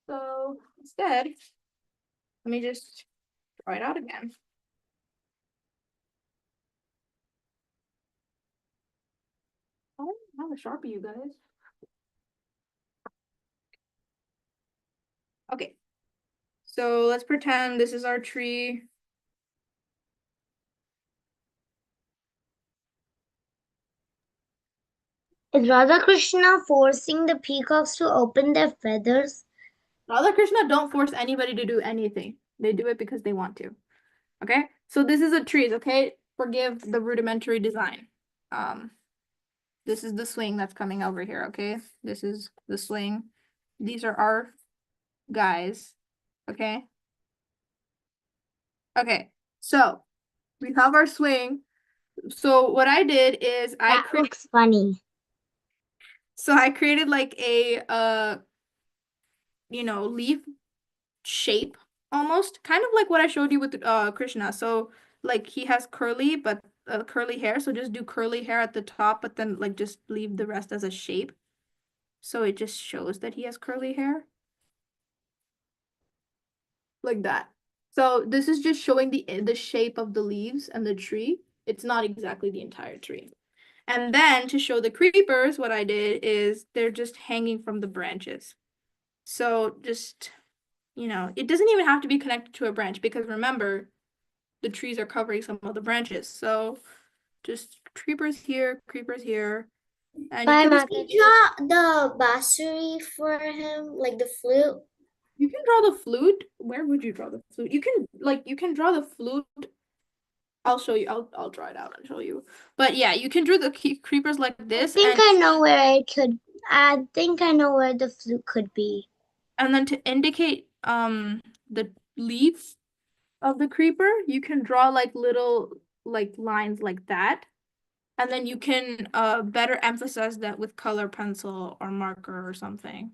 So instead, let me just draw it out again. I don't have a Sharpie, you guys. Okay. So let's pretend this is our tree. Is RadhaKrishna forcing the peacocks to open their feathers? RadhaKrishna don't force anybody to do anything. They do it because they want to. Okay? So this is a trees, okay? Forgive the rudimentary design. This is the swing that's coming over here, okay? This is the swing. These are our guys, okay? Okay, so we have our swing. So what I did is That looks funny. So I created like a leaf shape almost, kind of like what I showed you with Krishna. So like he has curly hair, so just do curly hair at the top, but then like just leave the rest as a shape. So it just shows that he has curly hair. Like that. So this is just showing the shape of the leaves and the tree. It's not exactly the entire tree. And then to show the creepers, what I did is they're just hanging from the branches. So just, it doesn't even have to be connected to a branch because remember, the trees are covering some of the branches. So just creepers here, and Bye, you can Can you draw the bassuri for him, like the flute? You can draw the flute. Where would you draw the flute? You can draw the flute. I'll show you. I'll draw it out and show you. But yeah, you can draw the creepers like this. I think I know where the flute could be. And then to indicate the leaves of the creeper, you can draw like little like lines like that. And then you can better emphasize that with color pencil or marker or something.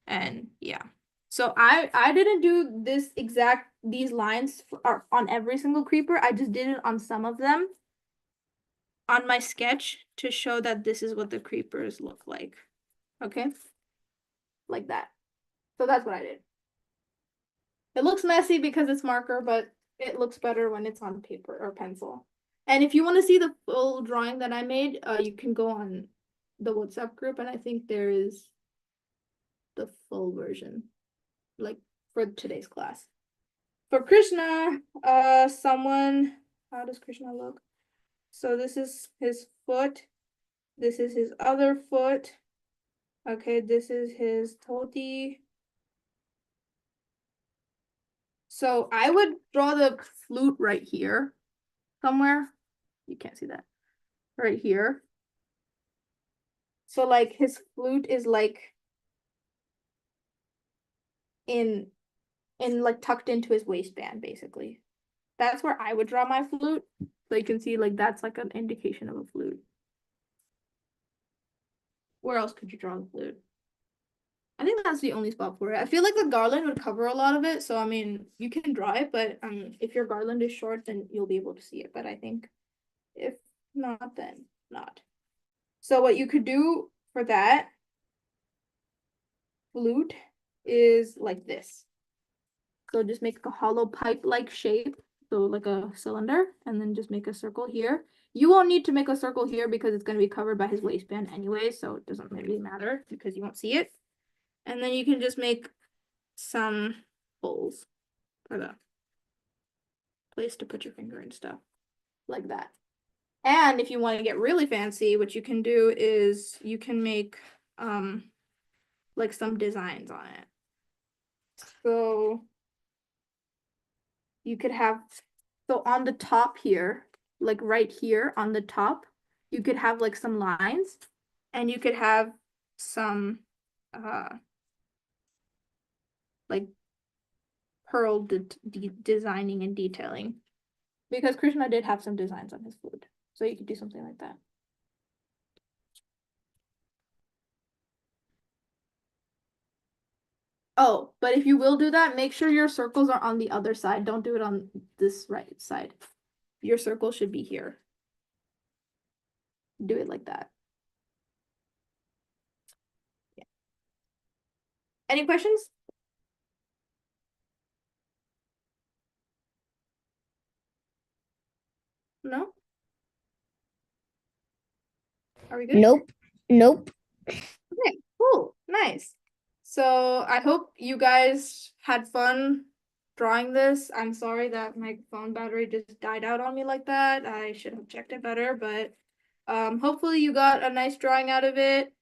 And yeah. So I didn't do these lines on every single creeper. I just did it on some of them on my sketch to show that this is what the creepers look like. Okay? Like that. So that's what I did. It looks messy because it's marker, but it looks better when it's on paper or pencil. And if you want to see the full drawing that I made, you can go on the WhatsApp group, and I think there is the full version, like for today's class. For Krishna, someone How does Krishna look? So this is his foot. This is his other foot. Okay, this is his dhoti. So I would draw the flute right here somewhere. You can't see that. Right here. So like his flute is like in like tucked into his waistband, basically. That's where I would draw my flute. So you can see like that's like an indication of a flute. Where else could you draw the flute? I think that's the only spot for it. I feel like the garland would cover a lot of it. So I mean, you can draw it, but if your garland is short, then you'll be able to see it. But I think if not, then not. So what you could do for that flute is like this. So just make a hollow pipe-like shape, so like a cylinder, and then just make a circle here. You won't need to make a circle here because it's going to be covered by his waistband anyway, so it doesn't really matter because you won't see it. And then you can just make some holes for the place to put your finger and stuff, like that. And if you want to get really fancy, what you can do is you can make like some designs on it. So you could have, so on the top here, like right here on the top, you could have like some lines, and you could have some like pearl designing and detailing, because Krishna did have some designs on his flute, so you could do something like that. Oh, but if you will do that, make sure your circles are on the other side. Don't do it on this right side. Your circle should be here. Do it like that. Yeah. Any questions? No? Are we good? Nope. Nope. Okay, cool. Nice. So I hope you guys had fun drawing this. I'm sorry that my phone battery just died out on me like that. I should have checked it better, but hopefully you got a nice drawing out of it.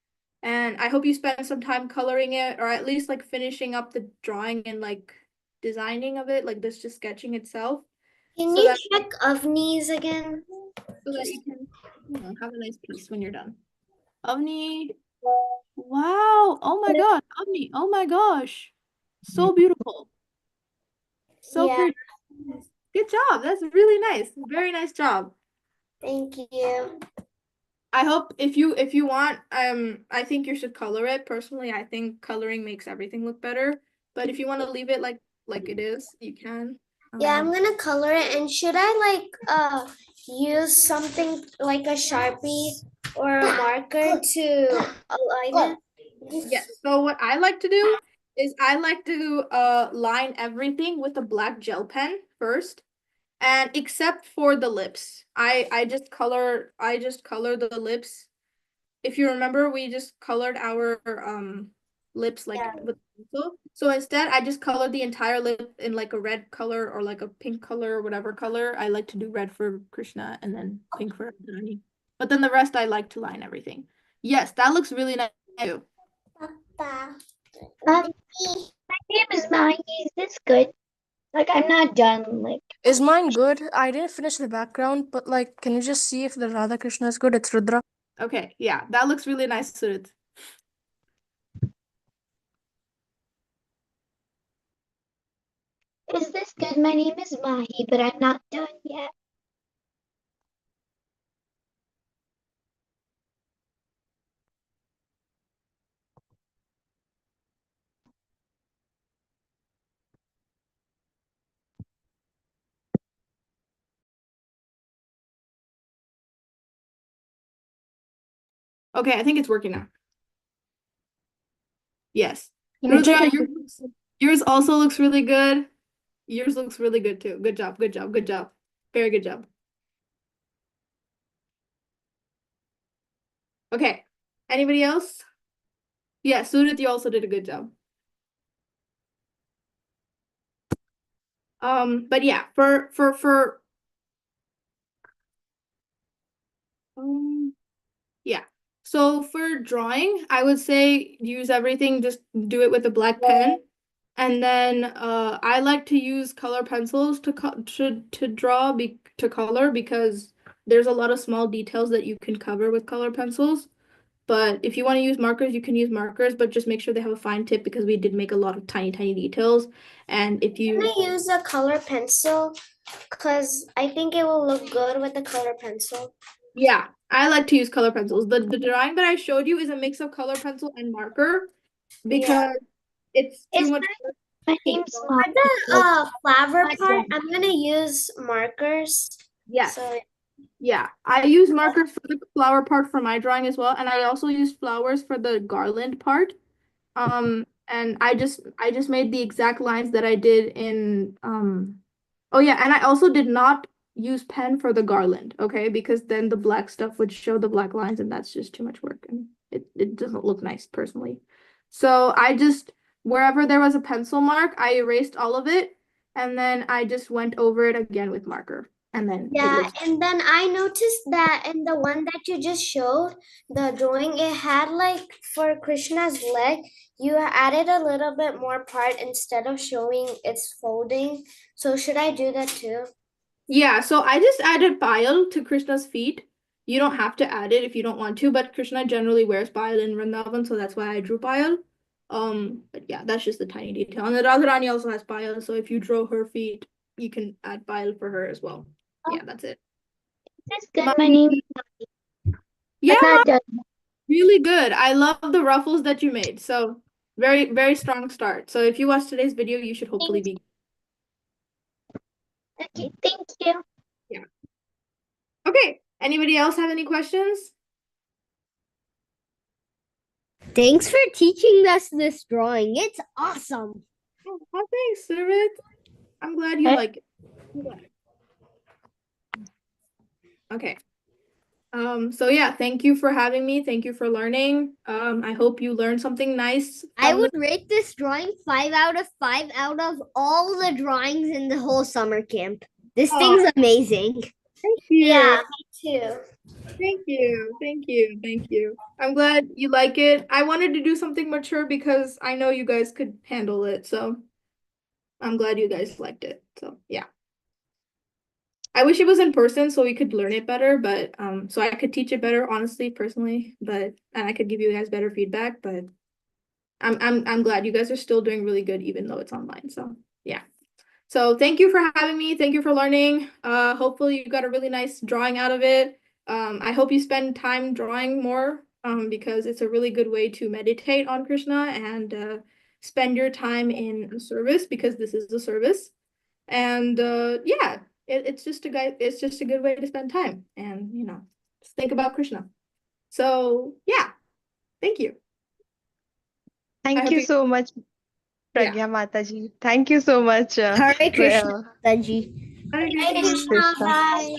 And I hope you spent some time coloring it, or at least like finishing up the drawing and like designing of it, like this just sketching itself. Can So you that, check Avni's again? so that you can, you know, have a nice piece when you're done. Avni, wow, oh my god, Avni, oh my gosh, so beautiful, so Yeah, pretty. Good job, that's really nice, very nice job. thank you. I hope if you want, I think you should color it. Personally, I think coloring makes everything look better. But if you want to leave it like it is, you can. Yeah, I'm gonna color it. And should I like use something like a Sharpie or a marker to align it? Yes. So what I like to do is I like to line everything with a black gel pen first. And except for the lips. I just color the lips. If you remember, we just colored our lips like with pencil. So instead, I just colored the entire lip in like a red color or like a pink color or whatever color. I like to do red for Krishna and then pink for Radharani. But then the rest, I like to line everything. Yes, that looks really nice too. My name is Maggie. Is this good? Like, I'm not done. Like, Is mine good? I didn't finish the background, but like, can you just see if the RadhaKrishna is good? It's Rudra. Okay, yeah, that looks really nice, Surut. is this good? My name is Mahi, but I'm not done yet. Okay, I think it's working now. Yes. Rudra, yours also looks really good. Yours looks really good too. Good job, good job, good job. Very good job. Okay. Anybody else? Yeah, Surut, you also did a good job. But yeah, for Yeah. So for drawing, I would say use everything, just do it with a black pen. And then I like to use color pencils to draw to color because there's a lot of small details that you can cover with color pencils. But if you want to use markers, you can use markers, but just make sure they have a fine tip because we did make a lot of tiny details. And if Can you I use a color pencil? Because I think it will look good with the color pencil. Yeah, I like to use color pencils. The drawing that I showed you is a mix of color pencil and marker because it's too much work My to name's draw. For the flower What's part, that? I'm gonna use markers. Yes. So Yeah, I use markers for the flower part for my drawing as well, and I also use flowers for the garland part. And I just made the exact lines that I did in oh yeah, and I also did not use pen for the garland, okay? Because then the black stuff would show the black lines and that's just too much work and it doesn't look nice personally. So I just wherever there was a pencil mark, I erased all of it and then I just went over it again with marker. And then it yeah, looks and then I noticed that in the one that you just showed, the drawing, it had like for Krishna's leg, you added a little bit more part instead of showing its folding. So should I do that too? Yeah, so I just added payal to Krishna's feet. You don't have to add it if you don't want to, but Krishna generally wears payal in Vrindavan, so that's why I drew payal. But yeah, that's just a tiny detail. And the Radharani also has payal, so if you draw her feet, you can add payal for her as well. Yeah, that's it. That's good. My name Yeah, not done. really good. I love the ruffles that you made. So very, very strong start. So if you watch today's video, you should hopefully be. Okay, thank you. Yeah. Okay. Anybody else have any questions? Thanks for teaching us this drawing. It's awesome. Oh, thanks, Surit. I'm glad you like it. I'm glad. Okay. So yeah, thank you for having me. Thank you for learning. I hope you learned something nice. I would rate this drawing 5 out of 5 out of all the drawings in the whole summer camp. This thing's amazing. Thank you. Yeah, me too. Thank you. Thank you. Thank you. I'm glad you like it. I wanted to do something mature because I know you guys could handle it. So I'm glad you guys liked it. So yeah. I wish it was in person so we could learn it better, but so I could teach it better, honestly, personally, and I could give you guys better feedback, but I'm glad you guys are still doing really good even though it's online. So yeah. So thank you for having me. Thank you for learning. Hopefully you got a really nice drawing out of it. I hope you spend time drawing more because it's a really good way to meditate on Krishna and spend your time in a service because this is a service. And yeah, it's just a good way to spend time and just think about Krishna. So yeah, thank you. Thank you so much, Pragya Mataji. Thank you so much. Hare Krishna, Mataji. Hare Krishna. Bye.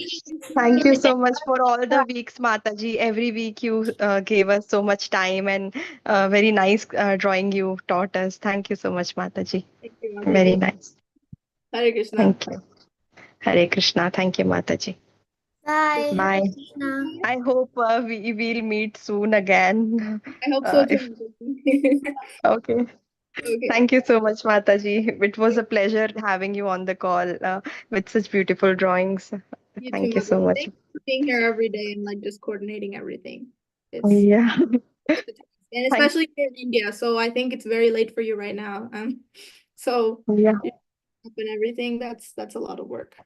Thank you so much for all the weeks, Mataji. Every week you gave us so much time and very nice drawing you taught us. Thank you so much, Mataji. Thank you, Mataji. Very nice. Hare Krishna. Thank you. Hare Krishna. Thank you, Mataji. Bye. Bye. Krishna. I hope we will meet soon again. I hope so If too. okay. Okay. Thank you so much, Mataji. It was a pleasure having you on the call with such beautiful drawings. You too, Thank you so Mataji. much. Thank you for being here every day and like just coordinating everything. It's Yeah. and especially here in India. So I think it's very late for you right now. So Yeah. and everything that's a lot of work.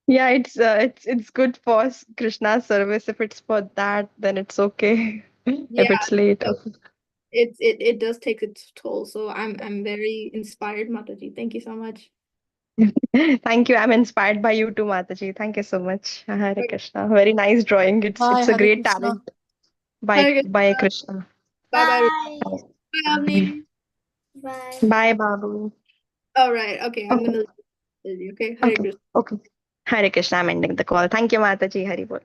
Yeah, it's good for Krishna's service. If it's for that, then it's okay. If Yeah, it's late. so Okay. it does take its toll. So I'm very inspired, Mataji. Thank you so much. Thank you. I'm inspired by you too, Mataji. Thank you so much. Hare Krishna. Very nice drawing. Bye, It's a Hare great Krishna. talent. Hare By Krishna. Krishna. Bye bye. Bye. Bye, Avni. Bye. Bye, Babu. All right. Okay, I'm Okay. gonna leave you. Okay. Hare Okay. Krishna. Okay. Hare Krishna. I'm ending the call. Thank you, Mataji. Hari Bol.